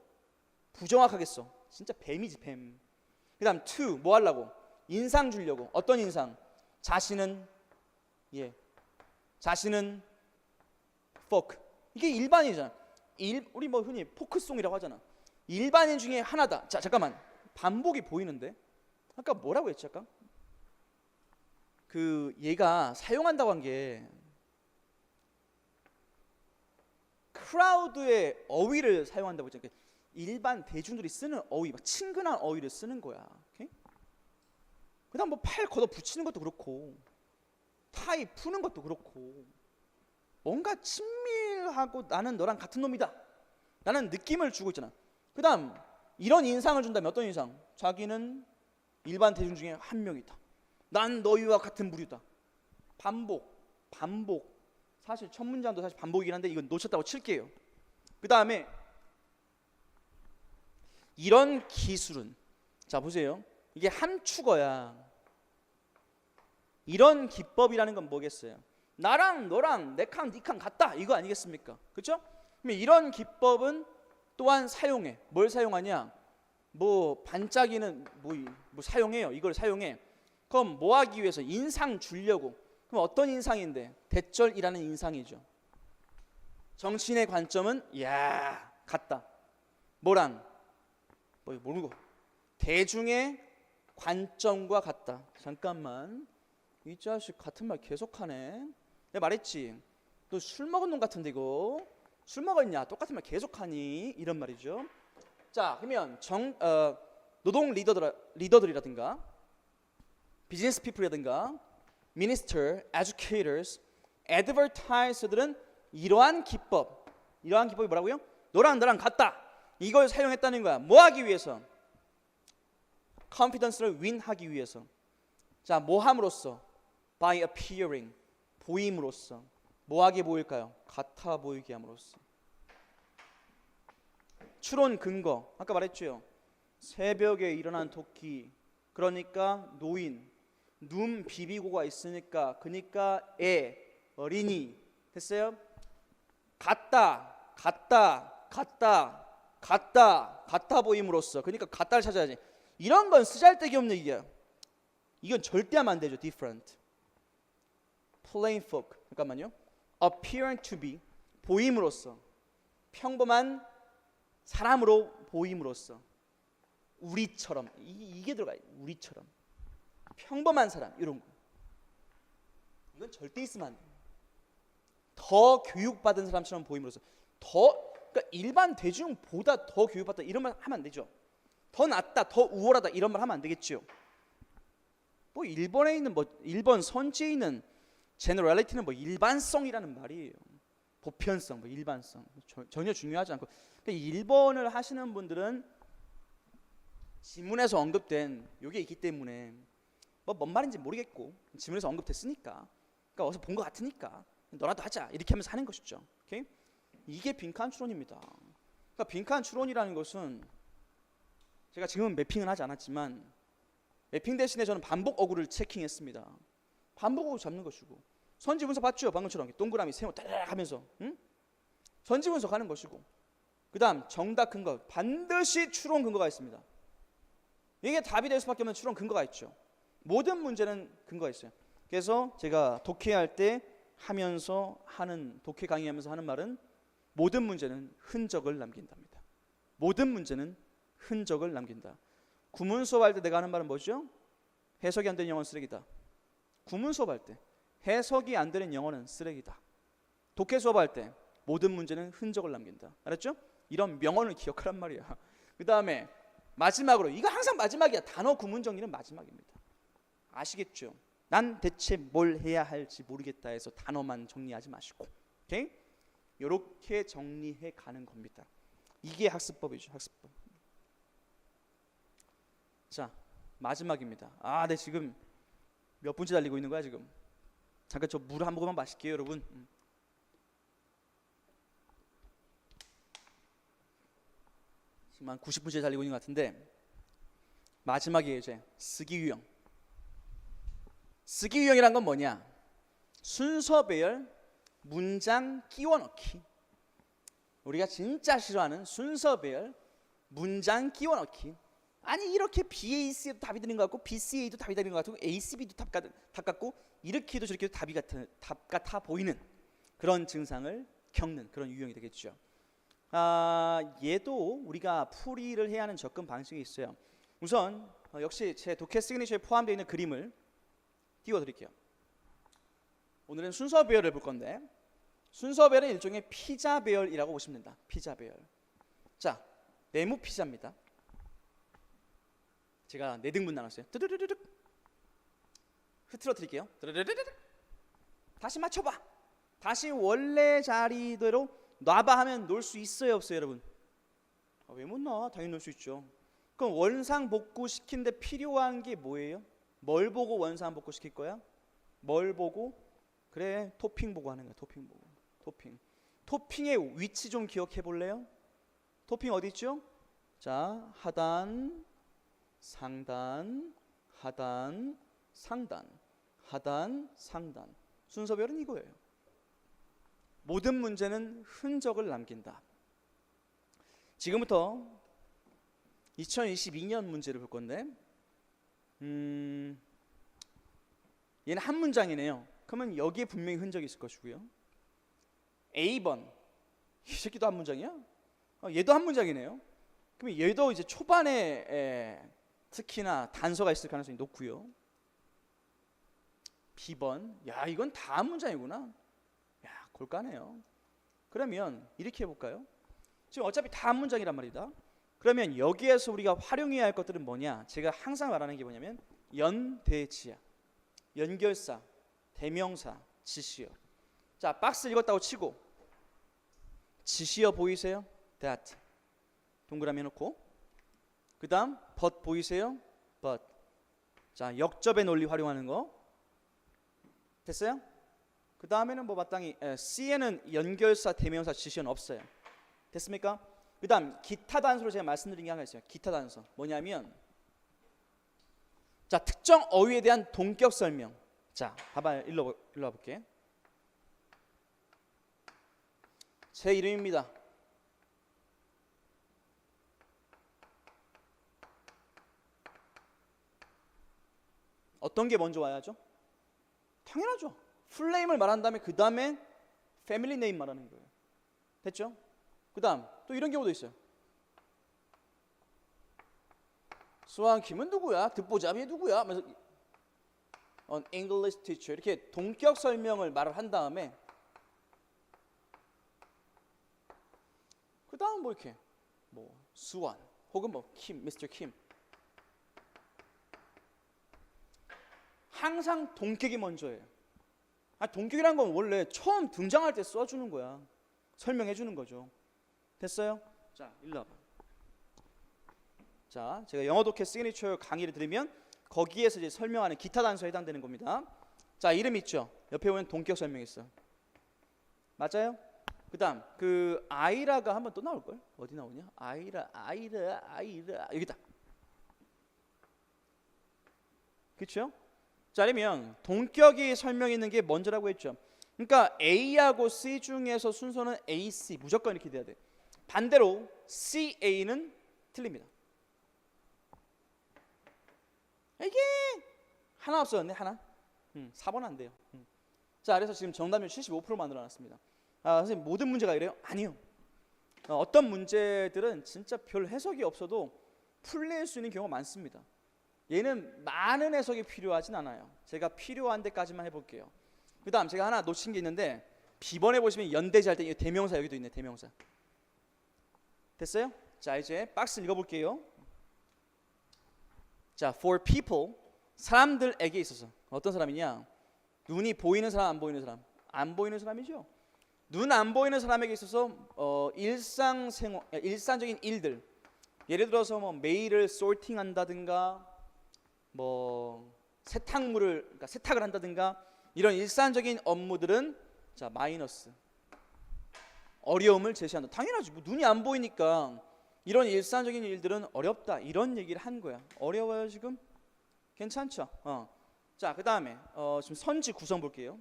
부정확하게 써. 진짜 뱀이지 뱀. 그 다음 to 뭐 하려고? 인상 주려고. 어떤 인상? 자신은 자신은 folk. 이게 일반이잖아. 우리 뭐 흔히 포크송이라고 하잖아. 일반인 중에 하나다. 자 잠깐만. 반복이 보이는데? 아까 뭐라고 했지 아까? 그 얘가 사용한다고 한 게 크라우드의 어휘를 사용한다고 했잖아. 일반 대중들이 쓰는 어휘, 막 친근한 어휘를 쓰는 거야. 오케이? 그다음 뭐 팔 걷어 붙이는 것도 그렇고, 타이 푸는 것도 그렇고, 뭔가 친밀하고 나는 너랑 같은 놈이다. 나는 느낌을 주고 있잖아. 그다음 이런 인상을 준다면 어떤 인상? 자기는 일반 대중 중에 한 명이다. 난 너희와 같은 부류다. 반복. 사실 첫 문장도 사실 반복이긴 한데 이건 놓쳤다고 칠게요. 그 다음에 이런 기술은, 자 보세요. 이게 함축어야. 이런 기법이라는 건 뭐겠어요? 나랑 너랑 내 칸, 네 칸 같다 이거 아니겠습니까? 그렇죠? 그러면 이런 기법은 또한 사용해. 뭘 사용하냐? 뭐 반짝이는 뭐 사용해요. 이걸 사용해. 그럼 뭐 하기 위해서? 인상 주려고. 그럼 어떤 인상인데? 대절이라는 인상이죠. 정치인의 관점은 야 같다. 뭐랑? 모르고 대중의 관점과 같다. 잠깐만, 이 자식 같은 말 계속하네. 내가 말했지. 너 술 먹은 놈 같은데 이거. 술 먹었냐? 똑같은 말 계속하니? 이런 말이죠. 자 그러면 노동 리더들이라든가 비즈니스 피플이라든가 미니스터, 에듀케이터스, 애드버타이저들은 이러한 기법이 뭐라고요? 너랑 나랑 같다. 이걸 사용했다는 거야. 뭐 하기 위해서? 컨피던스를 윈하기 위해서. 자, 뭐 함으로써? By appearing, 보임으로써. 뭐하게 보일까요? 같아 보이게 함으로써. 추론 근거, 아까 말했죠. 새벽에 일어난 토끼, 그러니까 노인, 눈 비비고가 있으니까, 그러니까 어린이. 됐어요? 같다 보임으로써. 그러니까 같다를 찾아야지. 이런 건 쓰잘데기 없는 얘기야. 이건 절대 하면 안 되죠. different, plain folk. 잠깐만요. appearing to be, 보임으로써. 평범한 사람으로 보임으로써. 우리처럼. 이게 들어가요. 우리처럼. 평범한 사람, 이런 거. 이건 절대 있으면 안 돼. 더 교육받은 사람처럼 보임으로써. 그러니까 일반 대중보다 더 교육받다 이런 말 하면 안 되죠. 더 낫다, 더 우월하다 이런 말 하면 안 되겠죠. 뭐 일본에 있는 일본 선지에 있는 제너럴리티는 일반성이라는 말이에요. 보편성, 뭐 일반성 전혀 중요하지 않고, 그러니까 1번을 하시는 분들은 지문에서 언급된 요게 있기 때문에 뭐 뭔 말인지 모르겠고 지문에서 언급됐으니까, 그러니까 어디서 본 것 같으니까 너라도 하자 이렇게 하면서 하는 것이죠. 오케이? 이게 빈칸 추론입니다. 그러니까 빈칸 추론이라는 것은 제가 지금은 매핑은 하지 않았지만 매핑 대신에 저는 반복 어구를 체킹했습니다. 반복 어구 잡는 것이고, 선지 분석 봤죠? 방금처럼 동그라미 세모 따라락 하면서 선지 분석하는 것이고, 그 다음 정답 근거, 반드시 추론 근거가 있습니다. 이게 답이 될 수밖에 없는 추론 근거가 있죠. 모든 문제는 근거가 있어요. 그래서 제가 독해할 때 하면서 하는, 독해 강의하면서 하는 말은 모든 문제는 흔적을 남긴답니다. 모든 문제는 흔적을 남긴다. 구문 수업할 때 내가 하는 말은 뭐죠? 해석이 안 되는 영어는 쓰레기다. 구문 수업할 때 해석이 안 되는 영어는 쓰레기다. 독해 수업할 때 모든 문제는 흔적을 남긴다. 알았죠? 이런 명언을 기억하란 말이야. 그 다음에 마지막으로, 이거 항상 마지막이야. 단어 구문 정리는 마지막입니다. 아시겠죠? 난 대체 뭘 해야 할지 모르겠다 해서 단어만 정리하지 마시고, 오케이? 이렇게 정리해 가는 겁니다. 이게 학습법이죠. 학습법. 자, 마지막입니다. 아, 네, 지금 몇 분째 달리고 있는 거야 지금? 잠깐 저 물 한 모금만 마실게요, 여러분. 지금 한 90분째 달리고 있는 것 같은데, 마지막이에요. 이제 쓰기 유형. 쓰기 유형이란 건 뭐냐? 순서 배열, 문장 끼워 넣기. 우리가 진짜 싫어하는 순서 배열, 문장 끼워 넣기. 아니 이렇게 BAC도 답이 되는 것 같고 BCA도 답이 되는 것 같고 ACB도 답 같고 이렇게 해도 저렇게 해도 답 같아 보이는 그런 증상을 겪는 그런 유형이 되겠죠. 얘도 우리가 풀이를 해야 하는 접근 방식이 있어요. 우선 역시 제 독해 시그니처에 포함되어 있는 그림을 띄워드릴게요. 오늘은 순서 배열을 볼 건데, 순서 배열은 일종의 피자 배열이라고 보시면 된다. 피자 배열. 자, 네모 피자입니다. 제가 4등분 나눴어요. 뜨르르르륵. 흐트러 드릴게요. 뜨르르르륵. 다시 맞춰봐. 다시 원래 자리대로 놔봐 하면 놓을 수 있어요, 없어요, 여러분? 왜 못 놔? 당연히 놓을 수 있죠. 그럼 원상복구 시키는데 필요한 게 뭐예요? 뭘 보고 원상복구 시킬 거야? 뭘 보고? 그래, 토핑 보고 하는 거야. 토핑 보고. 토핑. 토핑의 위치 좀 기억해 볼래요? 토핑 어디 있죠? 자, 하단, 상단, 하단, 상단, 하단, 상단. 순서별은 이거예요. 모든 문제는 흔적을 남긴다. 지금부터 2022년 문제를 볼 건데, 얘는 한 문장이네요. 그러면 여기에 분명히 흔적이 있을 것이고요. A번, 이 새끼도 한 문장이야? 얘도 한 문장이네요. 그럼 얘도 이제 초반에 특히나 단서가 있을 가능성이 높고요. B번, 야 이건 다 한 문장이구나. 야 골까네요. 그러면 이렇게 해볼까요? 지금 어차피 다 한 문장이란 말이다. 그러면 여기에서 우리가 활용해야 할 것들은 뭐냐? 제가 항상 말하는 게 뭐냐면 연대지야. 연결사, 대명사, 지시어. 자, 박스 읽었다고 치고 지시어 보이세요? that. 동그라미 해놓고, 그 다음 but 보이세요? but. 자, 역접의 논리 활용하는 거 됐어요? 그 다음에는 뭐 마땅히 C에는 연결사, 대명사, 지시어는 없어요. 됐습니까? 그 다음 기타 단서로 제가 말씀드린 게 하나 있어요. 기타 단서 뭐냐면, 자, 특정 어휘에 대한 동격 설명. 자, 봐봐요. 일로 와볼게. 제 이름입니다. 어떤 게 먼저 와야죠? 당연하죠. 풀네임을 말한 다음에 그 다음에 패밀리 네임 말하는 거예요. 됐죠? 그 다음 또 이런 경우도 있어요. 수학 김은 누구야? 듣보잡이 누구야? 하면서 An English teacher 이렇게 동격 설명을 말을 한 다음에 그 다음 뭐 이렇게 뭐 수완 혹은 뭐 킴, Mr. 킴. 항상 동격이 먼저예요. 동격이라는 건 원래 처음 등장할 때 써주는 거야. 설명해 주는 거죠. 됐어요? 자, 일로 와봐. 자, 제가 영어 독해 시그니처 강의를 들으면 거기에서 이제 설명하는 기타 단서에 해당되는 겁니다. 자, 이름 있죠? 옆에 보면 동격 설명 있어. 맞아요? 그다음 그 아이라가 한번 또 나올 걸? 어디 나오냐? 아이라 여기다. 그렇죠? 자, 그러면 동격이 설명 있는 게 먼저라고 했죠. 그러니까 A하고 C 중에서 순서는 A, C 무조건 이렇게 돼야 돼. 반대로 C, A는 틀립니다. 이게 하나 없었네, 하나. 4번 안 돼요. 자, 그래서 지금 정답률 75% 만들어놨습니다. 아, 선생님 모든 문제가 이래요? 아니요. 어떤 문제들은 진짜 별 해석이 없어도 풀릴 수 있는 경우가 많습니다. 얘는 많은 해석이 필요하진 않아요. 제가 필요한 데까지만 해볼게요. 그 다음 제가 하나 놓친 게 있는데 B번에 보시면 연대지 할 때 대명사 여기도 있네. 대명사. 됐어요? 자, 이제 박스 읽어볼게요. 자, for people 사람들에게 있어서 어떤 사람이냐? 눈이 보이는 사람, 안 보이는 사람? 안 보이는 사람이죠. 눈 안 보이는 사람에게 있어서 일상적인 일들, 예를 들어서 뭐 메일을 소팅한다든가, 뭐 세탁물을 그러니까 세탁을 한다든가 이런 일상적인 업무들은 자 마이너스 어려움을 제시한다. 당연하지. 뭐 눈이 안 보이니까 이런 일상적인 일들은 어렵다 이런 얘기를 한 거야. 어려워요 지금? 괜찮죠? 자, 그 다음에 지금 선지 구성 볼게요.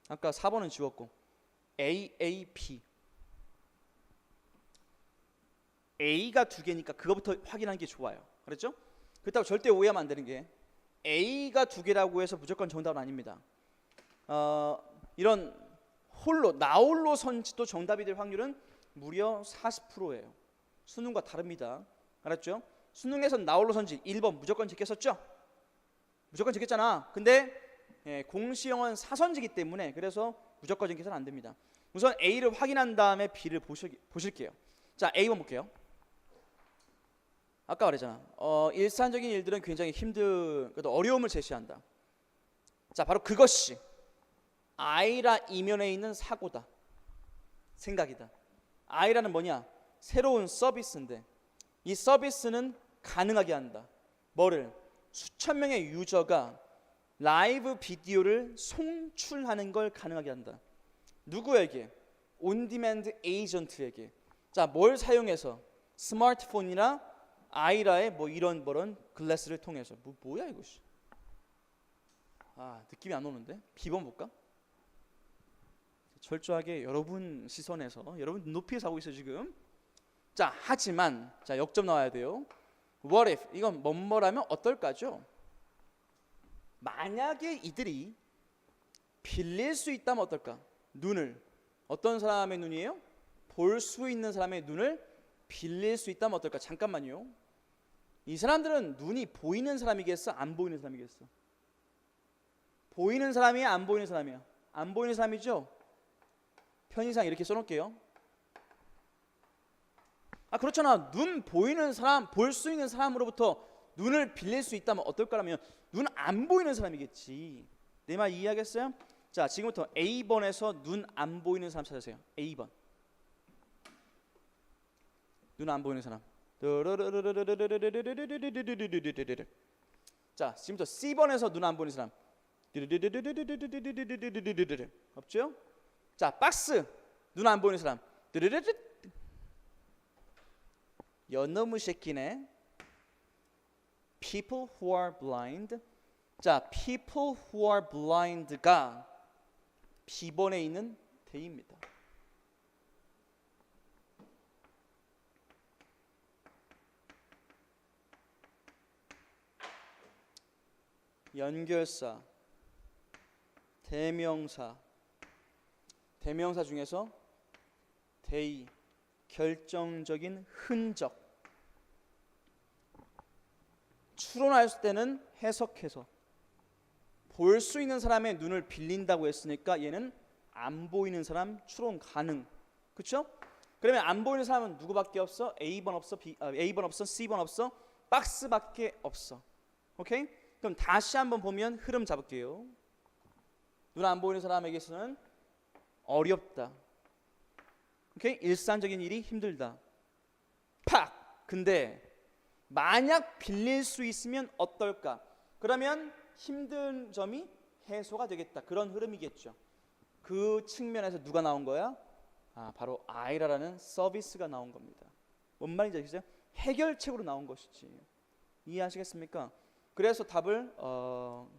아까 4번은 지웠고 AAP A가 두 개니까 그거부터 확인하는 게 좋아요. 그렇죠? 그렇다고 절대 오해하면 안 되는 게 A가 두 개라고 해서 무조건 정답은 아닙니다. 이런 나홀로 선지도 정답이 될 확률은 무려 40%예요. 수능과 다릅니다. 알았죠? 수능에서는 나홀로 선지 1번 무조건 제꼈었죠? 무조건 제꼈잖아. 근데 공시영어는 사선지기 때문에 그래서 무조건 제껴서는 안 됩니다. 우선 A를 확인한 다음에 B를 보실게요. 자, A번 볼게요. 아까 말했잖아. 일상적인 일들은 굉장히 그래도 어려움을 제시한다. 자, 바로 그것이 아이라 이면에 있는 사고다. 생각이다. 아이라는 뭐냐? 새로운 서비스인데 이 서비스는 가능하게 한다. 뭐를? 수천 명의 유저가 라이브 비디오를 송출하는 걸 가능하게 한다. 누구에게? 온디맨드 에이전트에게. 자, 뭘 사용해서? 스마트폰이나 아이라의 뭐 이런 글래스를 통해서. 뭐야 이거? 느낌이 안 오는데? B번 볼까? 철저하게 여러분 시선에서 여러분 눈높이에서 하고 있어요 지금. 자, 하지만 자 역점 나와야 돼요. What if 이건 뭐라면 어떨까죠? 만약에 이들이 빌릴 수 있다면 어떨까? 눈을 어떤 사람의 눈이에요? 볼 수 있는 사람의 눈을 빌릴 수 있다면 어떨까? 잠깐만요. 이 사람들은 눈이 보이는 사람이겠어? 안 보이는 사람이겠어? 보이는 사람이야? 안 보이는 사람이야? 안 보이는 사람이죠? 편의상 이렇게 써놓을게요. 그렇잖아. 눈 보이는 사람, 볼 수 있는 사람으로부터 눈을 빌릴 수 있다면 어떨까라면 눈 안 보이는 사람이겠지. 내 말 이해하겠어요? 자, 지금부터 A번에서 눈 안 보이는 사람 찾으세요. A번. 눈 안 보이는 사람. 자, 지금부터 C번에서 눈 안 보이는 사람. 없죠? 자, 박스. 눈 안 보이는 사람. 연너무 새끼네. People who are blind. 자, people who are blind가 B번에 있는 대입니다. 연결사, 대명사 중에서 대의, 결정적인 흔적. 추론할 때는 해석해서 볼 수 있는 사람의 눈을 빌린다고 했으니까 얘는 안 보이는 사람 추론 가능. 그렇죠? 그러면 안 보이는 사람은 누구밖에 없어? A번 없어, A번 없어, C번 없어, 박스밖에 없어. 오케이? 그럼 다시 한번 보면 흐름 잡을게요. 눈 안 보이는 사람에게서는 어렵다. 오케이? 일상적인 일이 힘들다. 팍! 근데 만약 빌릴 수 있으면 어떨까? 그러면 힘든 점이 해소가 되겠다. 그런 흐름이겠죠. 그 측면에서 누가 나온 거야? 바로 아이라라는 서비스가 나온 겁니다. 뭔 말인지 아시죠? 해결책으로 나온 것이지. 이해하시겠습니까? 그래서 답을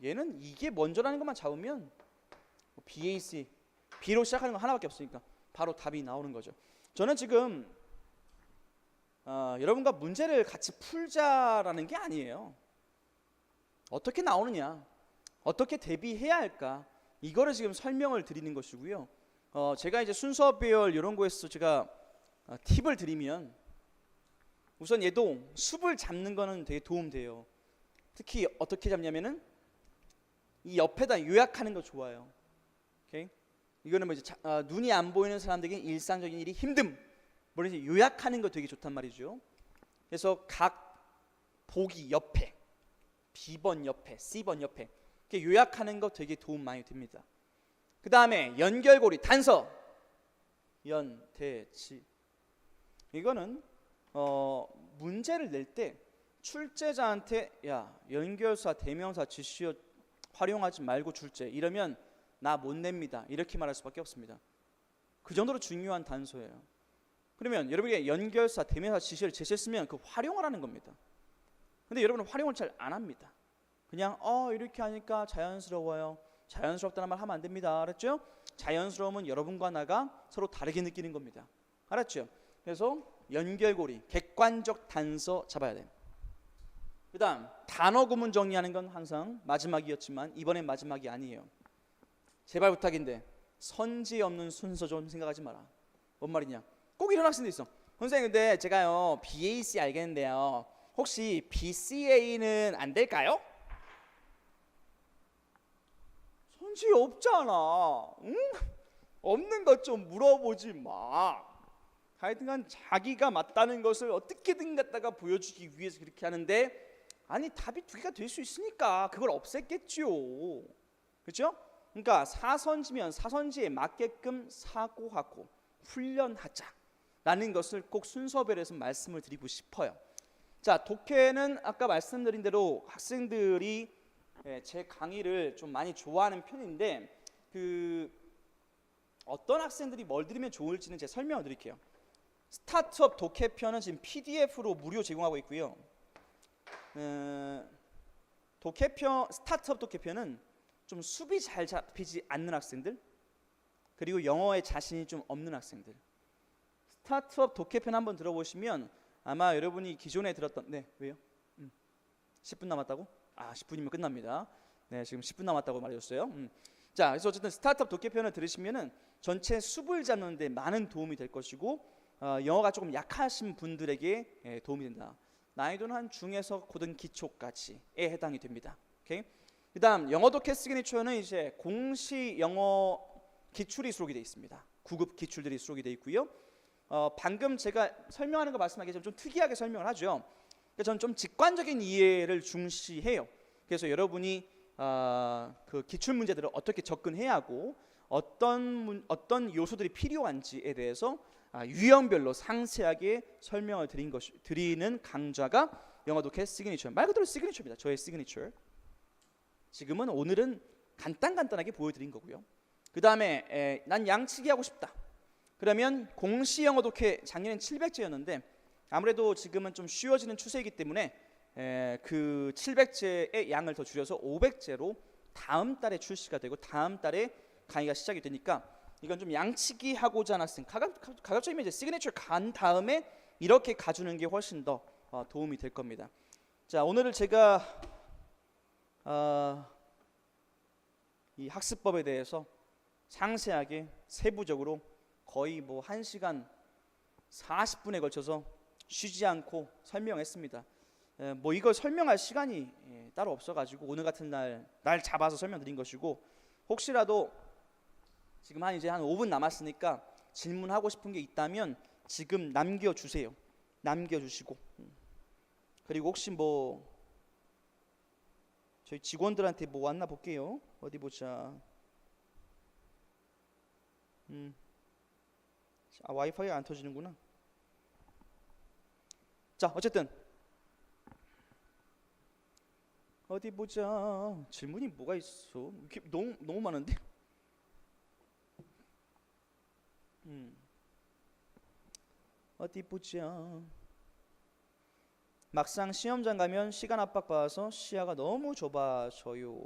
얘는 이게 먼저라는 것만 잡으면 BAC, B로 시작하는 거 하나밖에 없으니까 바로 답이 나오는 거죠. 저는 지금 여러분과 문제를 같이 풀자라는 게 아니에요. 어떻게 나오느냐, 어떻게 대비해야 할까, 이거를 지금 설명을 드리는 것이고요. 제가 이제 순서 배열 이런 거에서 제가 팁을 드리면, 우선 얘도 숲을 잡는 거는 되게 도움돼요. 특히 어떻게 잡냐면은 이 옆에다 요약하는 거 좋아요. 오케이? 이거는 뭐 이제 눈이 안 보이는 사람들에게 일상적인 일이 힘듦, 뭐 이제 요약하는 거 되게 좋단 말이죠. 그래서 각 보기 옆에, B번 옆에, C번 옆에 이렇게 요약하는 거 되게 도움 많이 됩니다. 그 다음에 연결고리, 단서, 연대지. 이거는 문제를 낼 때 출제자한테 야, 연결사, 대명사, 지시어 활용하지 말고 출제, 이러면 나 못 냅니다, 이렇게 말할 수밖에 없습니다. 그 정도로 중요한 단서예요. 그러면 여러분에게 연결사, 대명사, 지시를 제시했으면 그 활용하라는 겁니다. 근데 여러분은 활용을 잘 안 합니다. 그냥 이렇게 하니까 자연스러워요. 자연스럽다는 말 하면 안 됩니다. 알았죠? 자연스러움은 여러분과 나가 서로 다르게 느끼는 겁니다. 알았죠? 그래서 연결고리, 객관적 단서 잡아야 돼. 그 다음 단어 구문 정리하는 건 항상 마지막이었지만 이번엔 마지막이 아니에요. 제발 부탁인데 선지 없는 순서 좀 생각하지 마라. 뭔 말이냐? 꼭 이런 학생도 있어. 선생님, 근데 제가요 BAC 알겠는데요, 혹시 BCA는 안 될까요? 선지 없잖아. 응? 없는 것 좀 물어보지 마. 하여튼간 자기가 맞다는 것을 어떻게든 갖다가 보여주기 위해서 그렇게 하는데, 아니 답이 두 개가 될 수 있으니까 그걸 없앴겠지요. 그렇죠? 그러니까 사선지면 사선지에 맞게끔 사고하고 훈련하자라는 것을 꼭 순서별에서 말씀을 드리고 싶어요. 자, 독해는 아까 말씀드린 대로 학생들이 제 강의를 좀 많이 좋아하는 편인데, 어떤 학생들이 뭘 들으면 좋을지는 제가 설명을 드릴게요. 스타트업 독해편은 지금 PDF로 무료 제공하고 있고요. 독해편, 스타트업 독해편은 좀 수비 잘 잡히지 않는 학생들, 그리고 영어에 자신이 좀 없는 학생들, 스타트업 독해편 한번 들어보시면 아마 여러분이 기존에 들었던, 네, 왜요? 10분 남았다고? 10분이면 끝납니다. 네, 지금 10분 남았다고 말해줬어요. 자, 그래서 어쨌든 스타트업 독해편을 들으시면은 전체 숲을 잡는 데 많은 도움이 될 것이고, 영어가 조금 약하신 분들에게 도움이 된다. 난이도는 한 중에서 고등 기초까지에 해당이 됩니다. 오케이? 그다음 영어 독해 시그니처는 이제 공시 영어 기출이 수록이 되어 있습니다. 9급 기출들이 수록이 되어 있고요. 방금 제가 설명하는 거 말씀하기 전에 좀 특이하게 설명을 하죠. 그러니까 저는 좀 직관적인 이해를 중시해요. 그래서 여러분이 그 기출 문제들을 어떻게 접근해야 하고 어떤 요소들이 필요한지에 대해서 유형별로 상세하게 설명을 드리는 강좌가 영어 독해 시그니처. 말 그대로 시그니처입니다. 저의 시그니처. 지금은 오늘은 간단하게 보여드린 거고요. 그 다음에 난 양치기 하고 싶다. 그러면 공시 영어 독해 작년엔 700제였는데 아무래도 지금은 좀 쉬워지는 추세이기 때문에 그 700제의 양을 더 줄여서 500제로 다음 달에 출시가 되고 다음 달에 강의가 시작이 되니까, 이건 좀 양치기 하고자 하는 학생, 가급적이면 이제 시그니처 간 다음에 이렇게 가주는 게 훨씬 더 도움이 될 겁니다. 자, 오늘을 제가 이 학습법에 대해서 상세하게 세부적으로 거의 뭐 1시간 40분에 걸쳐서 쉬지 않고 설명했습니다. 뭐 이걸 설명할 시간이 따로 없어가지고 오늘 같은 날 잡아서 설명드린 것이고, 혹시라도 지금 이제 한 5분 남았으니까 질문하고 싶은 게 있다면 지금 남겨주세요. 남겨주시고, 그리고 혹시 뭐 저희 직원들한테 뭐 왔나 볼게요. 어디 보자. 와이파이가 안 터지는구나. 자, 어쨌든 어디 보자. 질문이 뭐가 있어? 이렇게 너무 많은데. 어디 보자. 막상 시험장 가면 시간 압박 받아서 시야가 너무 좁아져요.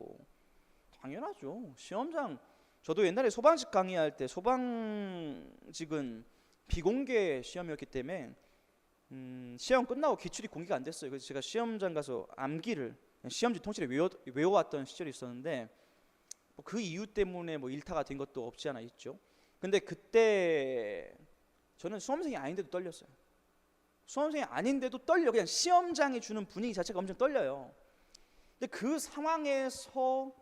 당연하죠. 시험장, 저도 옛날에 소방직 강의할 때 소방직은 비공개 시험이었기 때문에 시험 끝나고 기출이 공개가 안 됐어요. 그래서 제가 시험장 가서 암기를 시험지 통째로 외워왔던 시절이 있었는데 그 이유 때문에 뭐 일타가 된 것도 없지 않아 있죠. 근데 그때 저는 수험생이 아닌데도 떨렸어요. 수험생이 아닌데도 떨려. 그냥 시험장이 주는 분위기 자체가 엄청 떨려요. 근데 그 상황에서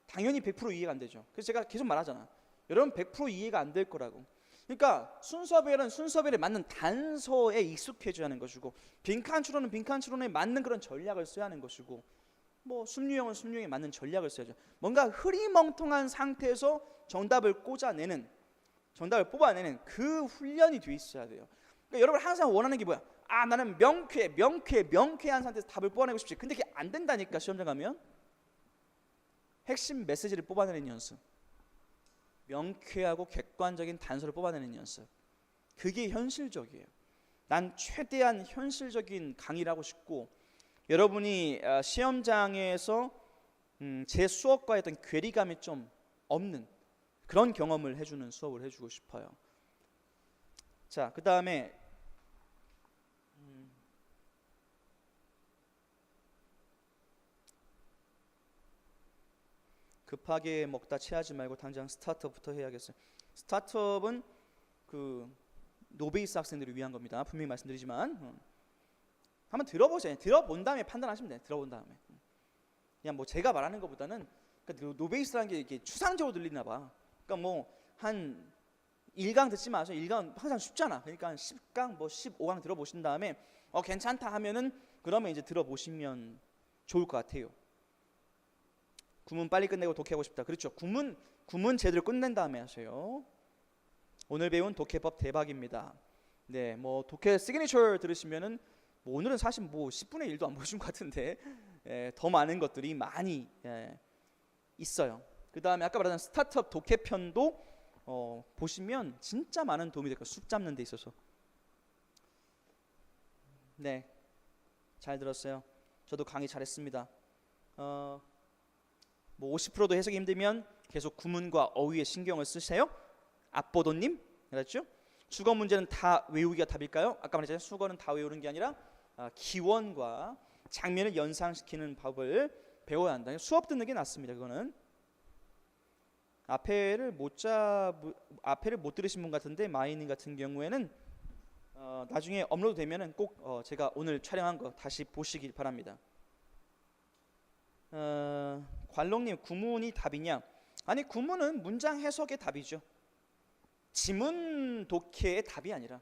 당연히 100% 이해가 안 되죠. 그래서 제가 계속 말하잖아. 여러분 100% 이해가 안 될 거라고. 그러니까 순서별은 순서별에 맞는 단서에 익숙해져야 하는 것이고, 빈칸 추론은 빈칸 추론에 맞는 그런 전략을 써야 하는 것이고, 뭐 순유형은 순유형에 맞는 전략을 써야죠. 뭔가 흐리멍텅한 상태에서 정답을 뽑아내는 그 훈련이 돼 있어야 돼요. 그러니까 여러분 항상 원하는 게 뭐야? 나는 명쾌한 상태에서 답을 뽑아내고 싶지. 근데 그게 안 된다니까. 시험장 가면 핵심 메시지를 뽑아내는 연습, 명쾌하고 객관적인 단서를 뽑아내는 연습, 그게 현실적이에요. 난 최대한 현실적인 강의를 하고 싶고, 여러분이 시험장에서 제 수업과의 어떤 괴리감이 좀 없는 그런 경험을 해주는 수업을 해주고 싶어요. 자, 그 다음에 급하게 먹다 체하지 말고 당장 스타트업부터 해야겠어요. 스타트업은 그 노베이스 학생들을 위한 겁니다. 분명히 말씀드리지만 한번 들어보세요. 들어본 다음에 판단하시면 돼요. 들어본 다음에 그냥 뭐 제가 말하는 것보다는 그러니까 노베이스라는 게 이게 추상적으로 들리나 봐. 그러니까 뭐 한 1강 듣지 마세요. 1강 항상 쉽잖아. 그러니까 한 10강 뭐 15강 들어보신 다음에 괜찮다 하면은 그러면 이제 들어보시면 좋을 것 같아요. 구문 빨리 끝내고 독해하고 싶다. 그렇죠. 구문 제대로 끝낸 다음에 하세요. 오늘 배운 독해법 대박입니다. 네, 뭐 독해 시그니처 들으시면은 뭐 오늘은 사실 뭐 10분의 1도 안 보신 것 같은데 더 많은 것들이 많이 있어요. 그 다음에 아까 말한 스타트업 독해편도 보시면 진짜 많은 도움이 될 거예요. 숲 잡는 데 있어서. 네, 잘 들었어요. 저도 강의 잘했습니다. 뭐 50%도 해석이 힘들면 계속 구문과 어휘에 신경을 쓰세요. 앞보도님, 알았죠? 수거 문제는 다 외우기가 답일까요? 아까 말했잖아요. 수거는 다 외우는 게 아니라 기원과 장면을 연상시키는 법을 배워야 한다. 수업 듣는 게 낫습니다. 그거는 앞에를 못 들으신 분 같은데, 마이님 같은 경우에는 나중에 업로드 되면은 꼭 제가 오늘 촬영한 거 다시 보시길 바랍니다. 관록님, 구문이 답이냐? 아니, 구문은 문장 해석의 답이죠. 지문 독해의 답이 아니라,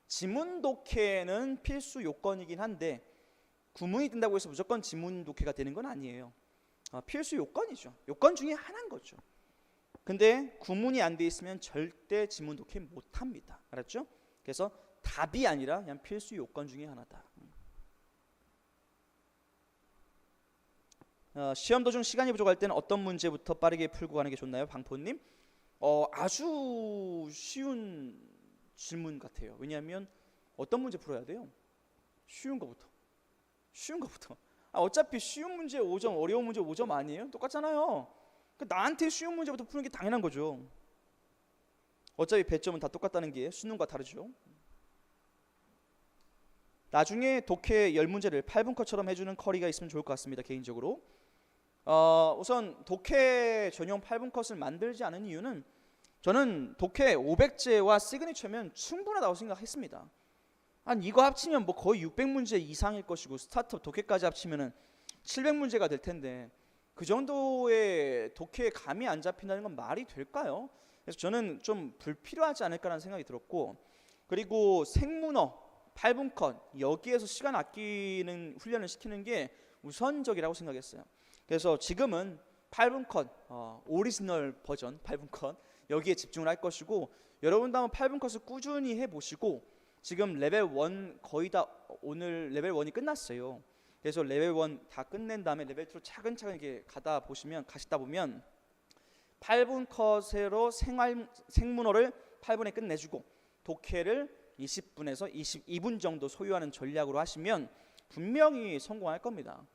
지문 독해는 필수 요건이긴 한데 구문이 뜬다고 해서 무조건 지문 독해가 되는 건 아니에요. 필수 요건이죠. 요건 중에 하나인 거죠. 근데 구문이 안 돼 있으면 절대 지문 독해 못 합니다. 알았죠? 그래서 답이 아니라 그냥 필수 요건 중에 하나다. 시험 도중 시간이 부족할 때는 어떤 문제부터 빠르게 풀고 가는 게 좋나요? 방포님? 아주 쉬운 질문 같아요. 왜냐하면 어떤 문제 풀어야 돼요? 쉬운 거부터. 어차피 쉬운 문제 5점, 어려운 문제 5점 아니에요? 똑같잖아요. 그러니까 나한테 쉬운 문제부터 푸는 게 당연한 거죠. 어차피 배점은 다 똑같다는 게 수능과 다르죠. 나중에 독해 10문제를 8분 컷처럼 해주는 커리가 있으면 좋을 것 같습니다. 개인적으로. 우선 독해 전용 8분 컷을 만들지 않은 이유는, 저는 독해 500제와 시그니처면 충분하다고 생각했습니다. 이거 합치면 뭐 거의 600문제 이상일 것이고, 스타트업 독해까지 합치면은 700문제가 될 텐데, 그 정도의 독해에 감이 안 잡힌다는 건 말이 될까요? 그래서 저는 좀 불필요하지 않을까라는 생각이 들었고, 그리고 생문어 8분 컷, 여기에서 시간 아끼는 훈련을 시키는 게 우선적이라고 생각했어요. 그래서 지금은 8분 컷, 오리지널 버전 8분 컷, 여기에 집중을 할 것이고, 여러분도 한번 8분 코스 꾸준히 해보시고, 지금 레벨 1 거의 다 오늘 레벨 1이 끝났어요. 그래서 레벨 1 다 끝낸 다음에 레벨 2로 차근차근 이렇게 가시다 보면 8분 컷으로 생문어를 8분에 끝내주고 독해를 20분에서 22분 정도 소요하는 전략으로 하시면 분명히 성공할 겁니다.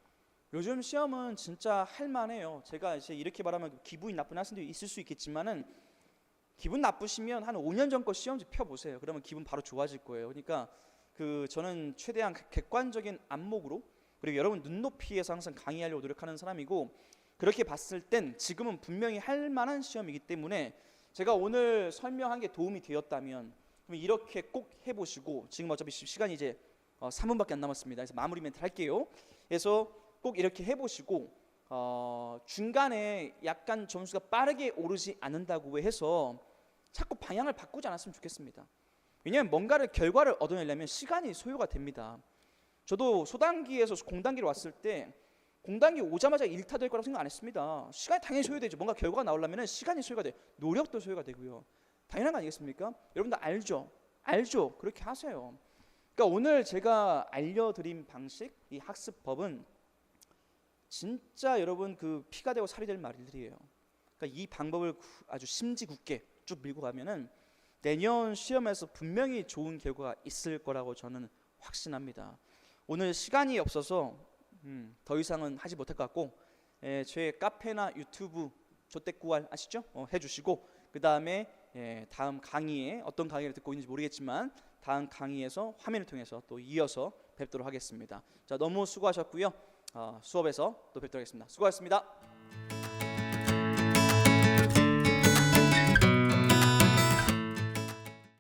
요즘 시험은 진짜 할만해요. 제가 이제 이렇게 말하면 기분이 나쁜 학생들이 있을 수 있겠지만은, 기분 나쁘시면 한 5년 전 거 시험지 펴보세요. 그러면 기분 바로 좋아질 거예요. 그러니까 저는 최대한 객관적인 안목으로, 그리고 여러분 눈높이에서 항상 강의하려고 노력하는 사람이고, 그렇게 봤을 땐 지금은 분명히 할 만한 시험이기 때문에 제가 오늘 설명한 게 도움이 되었다면 그럼 이렇게 꼭 해보시고, 지금 어차피 시간이 이제 3분밖에 안 남았습니다. 그래서 마무리 멘트 할게요. 그래서 꼭 이렇게 해보시고, 중간에 약간 점수가 빠르게 오르지 않는다고 해서 자꾸 방향을 바꾸지 않았으면 좋겠습니다. 왜냐하면 뭔가를 결과를 얻어내려면 시간이 소요가 됩니다. 저도 소단기에서 공단기로 왔을 때 공단기 오자마자 1타 될 거라고 생각 안 했습니다. 시간이 당연히 소요되죠. 뭔가 결과가 나오려면 시간이 소요가 돼요. 노력도 소요가 되고요. 당연한 거 아니겠습니까? 여러분들 알죠? 그렇게 하세요. 그러니까 오늘 제가 알려드린 방식, 이 학습법은 진짜 여러분 피가 되고 살이 될 말들이에요. 그러니까 이 방법을 아주 심지 굳게 쭉 밀고 가면은 내년 시험에서 분명히 좋은 결과가 있을 거라고 저는 확신합니다. 오늘 시간이 없어서 더 이상은 하지 못할 것 같고, 제 카페나 유튜브 조떼꾸알 아시죠? 해주시고, 그 다음에 다음 강의에 어떤 강의를 듣고 있는지 모르겠지만 다음 강의에서 화면을 통해서 또 이어서 뵙도록 하겠습니다. 자, 너무 수고하셨고요. 수업에서 또 뵙도록 하겠습니다. 수고하셨습니다.